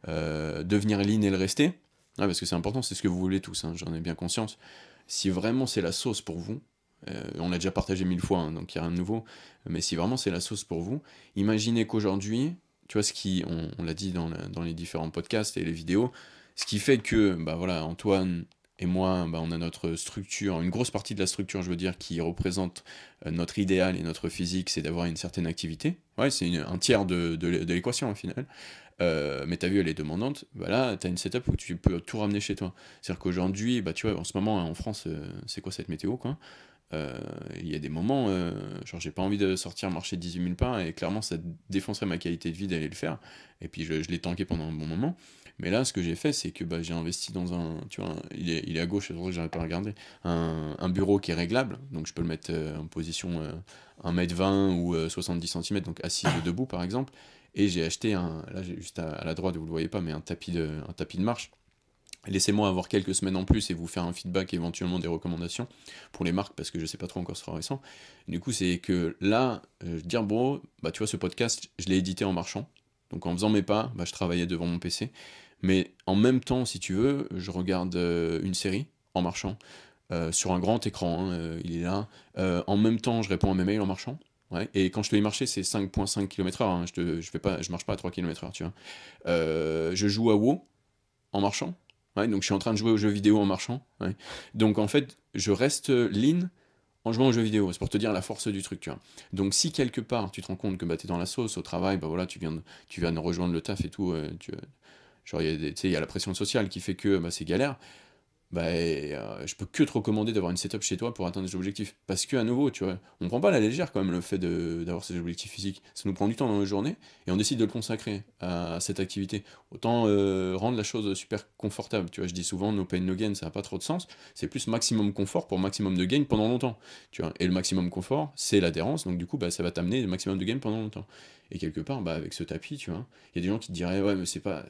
devenir lean et le rester. Ouais, parce que c'est important, c'est ce que vous voulez tous, hein, j'en ai bien conscience. Si vraiment c'est la sauce pour vous, on l'a déjà partagé 1000 fois, hein, donc il n'y a rien de nouveau, mais si vraiment c'est la sauce pour vous, imaginez qu'aujourd'hui, tu vois, on l'a dit dans les différents podcasts et les vidéos, ce qui fait que, bah voilà, Antoine et moi, bah, on a notre structure, une grosse partie de la structure, je veux dire, qui représente notre idéal et notre physique, c'est d'avoir une certaine activité. Ouais, c'est un tiers de l'équation au final. Mais ta vue elle est demandante, bah là t'as une setup où tu peux tout ramener chez toi. C'est-à-dire qu'aujourd'hui, bah tu vois, en ce moment en France, c'est quoi cette météo quoi? Il y a des moments, genre j'ai pas envie de sortir marcher 18 000 pas et clairement ça défoncerait ma qualité de vie d'aller le faire. Et puis je l'ai tanké pendant un bon moment. Mais là, ce que j'ai fait, c'est que bah, j'ai investi dans tu vois, il est à gauche, c'est pour ça que j'arrête pas à regarder, un bureau qui est réglable, donc je peux le mettre en position 1,20 m ou 70 cm, donc assis ou debout par exemple. Et j'ai acheté là j'ai juste à la droite, vous le voyez pas, mais un tapis de marche. Laissez-moi avoir quelques semaines en plus et vous faire un feedback, éventuellement des recommandations pour les marques, parce que je sais pas trop encore, ce sera récent. Du coup, c'est que là, dire, bon, bah tu vois, ce podcast, je l'ai édité en marchant. Donc en faisant mes pas, bah, je travaillais devant mon PC. Mais en même temps, si tu veux, je regarde une série en marchant, sur un grand écran, hein, il est là. En même temps, je réponds à mes mails en marchant. Ouais. Et quand je te dis marcher, c'est 5,5 km/h, hein. Je marche pas à 3 km/h, tu vois. Je joue à WoW en marchant. Ouais, donc je suis en train de jouer aux jeux vidéo en marchant. Ouais. Donc en fait, je reste lean en jouant aux jeux vidéo. C'est pour te dire la force du truc, tu vois. Donc si quelque part tu te rends compte que bah, tu es dans la sauce au travail, bah voilà, tu viens de rejoindre le taf et tout, genre tu sais, il y a la pression sociale qui fait que bah, c'est galère, bah, je peux que te recommander d'avoir une setup chez toi pour atteindre des objectifs. Parce que, à nouveau, tu vois, on prend pas à la légère quand même le fait d'avoir ces objectifs physiques. Ça nous prend du temps dans nos journées et on décide de le consacrer à cette activité. Autant rendre la chose super confortable. Tu vois, je dis souvent no pain no gain, ça n'a pas trop de sens. C'est plus maximum confort pour maximum de gain pendant longtemps. Tu vois, et le maximum confort, c'est l'adhérence. Donc, du coup, bah, ça va t'amener le maximum de gain pendant longtemps. Et quelque part, bah, avec ce tapis, tu vois, il y a des gens qui te diraient, ouais, mais c'est pas.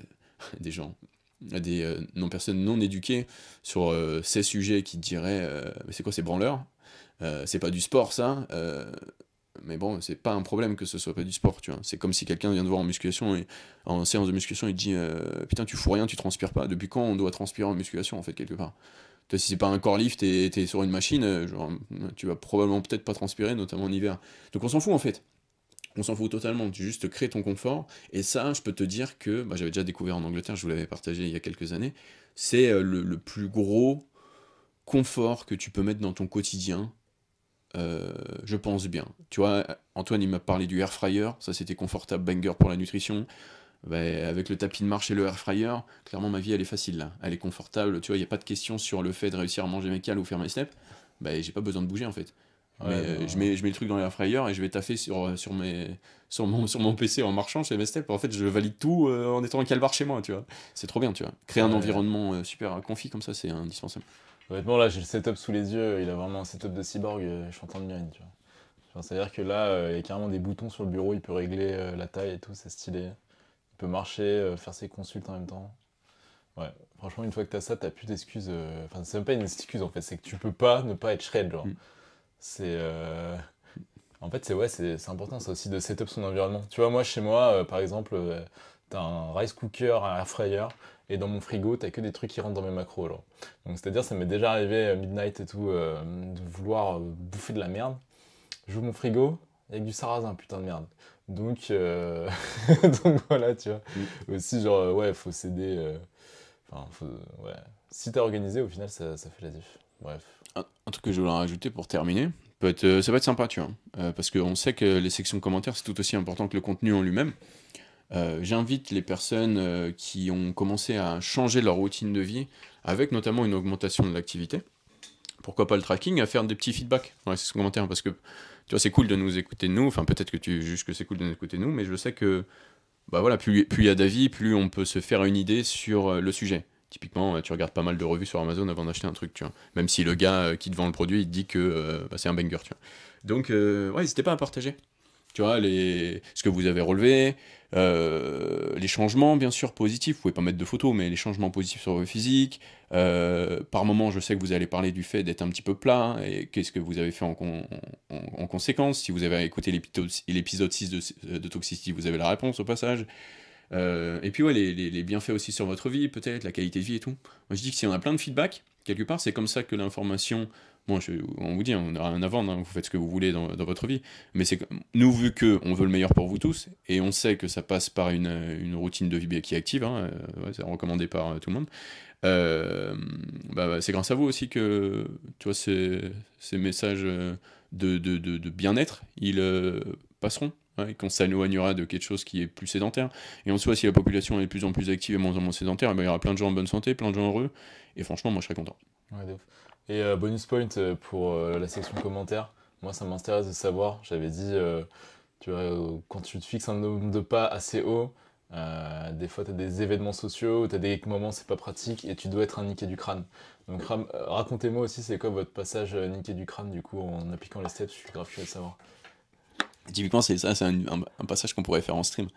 Des gens, des personnes non éduquées sur ces sujets qui te diraient mais c'est quoi ces branleurs, c'est pas du sport ça, mais bon c'est pas un problème que ce soit pas du sport, tu vois. C'est comme si quelqu'un vient te voir en musculation et en séance de musculation il te dit putain tu fous rien, tu transpires pas. Depuis quand on doit transpirer en musculation en fait quelque part? Toi, si c'est pas un core lift et t'es sur une machine, genre, tu vas probablement peut-être pas transpirer, notamment en hiver. Donc on s'en fout en fait. On s'en fout totalement, tu juste crées ton confort. Et ça, je peux te dire que, bah, j'avais déjà découvert en Angleterre, je vous l'avais partagé il y a quelques années, c'est le plus gros confort que tu peux mettre dans ton quotidien, je pense bien. Tu vois, Antoine, il m'a parlé du air fryer, ça c'était confortable, banger pour la nutrition. Bah, avec le tapis de marche et le air fryer, clairement ma vie elle est facile là, elle est confortable, tu vois, il n'y a pas de question sur le fait de réussir à manger mes cales ou faire mes steps, bah j'ai pas besoin de bouger en fait. Mais Ouais, je mets le truc dans l'air fryer et je vais taffer sur mon PC en marchant chez mes steps. En fait, je valide tout en étant un calbar chez moi, tu vois. C'est trop bien, tu vois. Créer un ouais. environnement super confi comme ça, c'est indispensable. Honnêtement, là, j'ai le setup sous les yeux. Il a vraiment un setup de cyborg. Je suis en train de mine, tu vois. Enfin, c'est-à-dire que là, il y a carrément des boutons sur le bureau. Il peut régler la taille et tout. C'est stylé. Il peut marcher, faire ses consultes en même temps. Ouais, franchement, une fois que t'as ça, t'as plus d'excuses. Enfin, c'est même pas une excuse en fait. C'est que tu peux pas ne pas être shred, genre. Mm. C'est. En fait, c'est important ça aussi de setup son environnement. Tu vois, moi, chez moi, par exemple, t'as un rice cooker, un air fryer. Et dans mon frigo, t'as que des trucs qui rentrent dans mes macros, genre. Donc, c'est-à-dire, ça m'est déjà arrivé, midnight et tout, de vouloir bouffer de la merde. J'ouvre mon frigo, avec du sarrasin, putain de merde. Donc, donc voilà, tu vois. Mm. Aussi, genre, ouais, faut s'aider. Enfin, ouais. Si t'es organisé, au final, ça fait la diff. Bref. Un truc que je voulais rajouter pour terminer, ça peut être sympa, tu vois. Parce qu'on sait que les sections commentaires, c'est tout aussi important que le contenu en lui-même. J'invite les personnes qui ont commencé à changer leur routine de vie, avec notamment une augmentation de l'activité, pourquoi pas le tracking, à faire des petits feedbacks dans les sections commentaires, parce que tu vois, c'est cool de nous écouter nous, enfin peut-être que tu juges que c'est cool de nous écouter nous, mais je sais que bah voilà, plus il y a d'avis, plus on peut se faire une idée sur le sujet. Typiquement, tu regardes pas mal de revues sur Amazon avant d'acheter un truc, tu vois. Même si le gars qui te vend le produit, il te dit que bah, c'est un banger, tu vois. Donc, ouais, n'hésitez pas à partager. Tu vois, ce que vous avez relevé, les changements, bien sûr, positifs. Vous pouvez pas mettre de photos, mais les changements positifs sur votre physique. Par moment, je sais que vous allez parler du fait d'être un petit peu plat, hein, et qu'est-ce que vous avez fait en conséquence. Si vous avez écouté l'épisode 6 de Toxicity, vous avez la réponse au passage. Et puis ouais, les bienfaits aussi sur votre vie, peut-être, la qualité de vie et tout. Moi je dis que si on a plein de feedback, quelque part, c'est comme ça que l'information... Bon, on vous dit, on n'a rien à vendre, hein, vous faites ce que vous voulez dans votre vie, mais nous, vu que on veut le meilleur pour vous tous, et on sait que ça passe par une routine de vie qui est active, hein, ouais, c'est recommandé par tout le monde, c'est grâce à vous aussi que, tu vois, ces messages de bien-être, ils passeront. Ouais, et qu'on s'éloignera de quelque chose qui est plus sédentaire. Et en soi, si la population est de plus en plus active et moins en moins sédentaire, eh ben, il y aura plein de gens en bonne santé, plein de gens heureux. Et franchement, moi, je serais content. Ouais, de ouf. Et bonus point pour la section commentaires. Moi, ça m'intéresse de savoir. J'avais dit, tu vois, quand tu te fixes un nombre de pas assez haut, des fois, tu as des événements sociaux, tu as des moments, c'est pas pratique, et tu dois être un niqué du crâne. Donc, racontez-moi aussi, c'est quoi votre passage niqué du crâne, du coup, en appliquant les steps. Je suis grave curieux de savoir. Typiquement, c'est ça, c'est un passage qu'on pourrait faire en stream.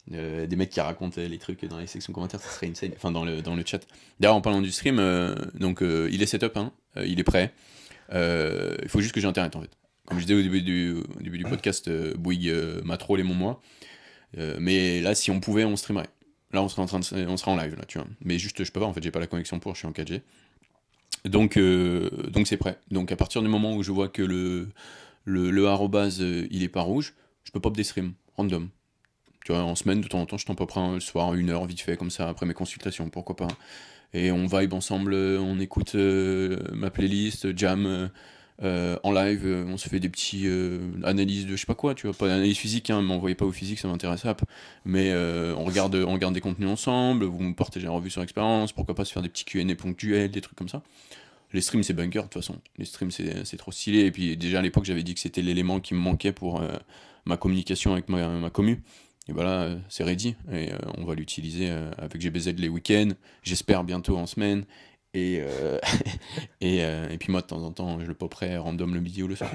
Des mecs qui racontent les trucs dans les sections commentaires, ça serait insane. Enfin, dans le chat. D'ailleurs, en parlant du stream, il est setup, hein, il est prêt. Il faut juste que j'ai internet, en fait. Comme je disais au début du podcast, Bouygues m'a trollé mon mois. Mais là, si on pouvait, on streamerait. Là, on serait en live, là, tu vois. Mais juste, je peux pas, en fait, j'ai pas la connexion je suis en 4G. Donc c'est prêt. Donc à partir du moment où je vois que le arrobase, il est pas rouge, je peux pop des streams, random. Tu vois, en semaine, de temps en temps, je t'en pop un le soir, 1 heure, vite fait, comme ça, après mes consultations, pourquoi pas. Et on vibe ensemble, on écoute ma playlist, jam, en live, on se fait des petits analyses de je sais pas quoi, tu vois, pas d'analyse physique, hein, m'envoyez pas au physique, ça m'intéresse pas. Mais on regarde des contenus ensemble, vous me partagez la revue sur expérience, pourquoi pas se faire des petits Q&A ponctuels, des trucs comme ça. Les streams, c'est bunker, de toute façon. Les streams, c'est trop stylé. Et puis, déjà, à l'époque, j'avais dit que c'était l'élément qui me manquait pour ma communication avec ma commu. Et bah là, c'est ready. Et on va l'utiliser avec GBZ les week-ends. J'espère bientôt en semaine. Et, et puis, moi, de temps en temps, je le poperai random le midi ou le soir.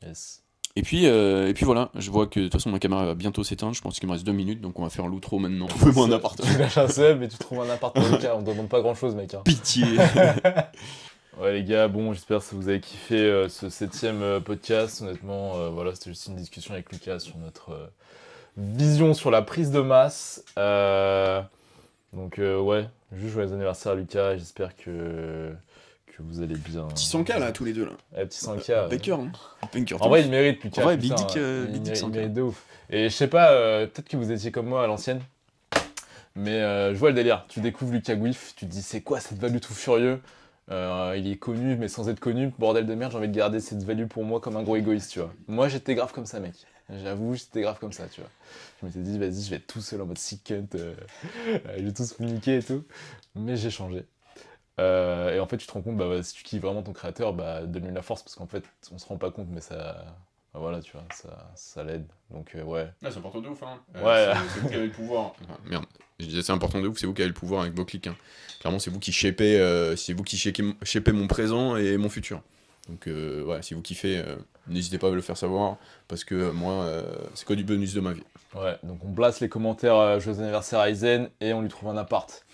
Yes. Et puis voilà, je vois que de toute façon ma caméra va bientôt s'éteindre, je pense qu'il me reste 2 minutes, donc on va faire l'outro maintenant. Trouvez-moi un appart. Tu lâches un sub et tu trouves un appart pour le cas, on te demande pas grand chose, mec. Hein. Pitié. Ouais, les gars, bon, j'espère que vous avez kiffé ce 7ème podcast. Honnêtement, voilà, c'était juste une discussion avec Lucas sur notre vision sur la prise de masse. Donc, ouais, juste joyeux anniversaire à Lucas, et j'espère que vous allez bien. Petit 100K là, tous les deux là. Ouais, petit 100K. Baker, hein. Baker, En vrai, il mérite, Lucas. En vrai, putain, Big Dick, il Big Dick mérite, 100K. il mérite de ouf. Et je sais pas, peut-être que vous étiez comme moi à l'ancienne, mais je vois le délire. Tu découvres Lucas Gouif, tu te dis c'est quoi cette value tout furieux. Il est connu, mais sans être connu. Bordel de merde, j'ai envie de garder cette value pour moi comme un gros égoïste, tu vois. Moi, j'étais grave comme ça, mec. J'avoue, j'étais grave comme ça, tu vois. Je m'étais dit, vas-y, je vais être tout seul en mode sick cunt, je vais tous me niquer et tout. Mais j'ai changé. Et en fait, tu te rends compte, bah, si tu kiffes vraiment ton créateur, bah, donne-lui la force, parce qu'en fait, on se rend pas compte, mais ça. Bah, voilà, tu vois, ça l'aide. Donc, ouais. Ah, c'est important de ouf, hein. Ouais. C'est vous qui avez le pouvoir. Enfin, merde, je disais c'est important de ouf, c'est vous qui avez le pouvoir avec vos clics. Hein. Clairement, c'est vous qui shapez mon présent et mon futur. Donc, ouais, si vous kiffez, n'hésitez pas à me le faire savoir, parce que moi, c'est quoi du bonus de ma vie. Ouais, donc on blast les commentaires joyeux anniversaire à Aizen et on lui trouve un appart.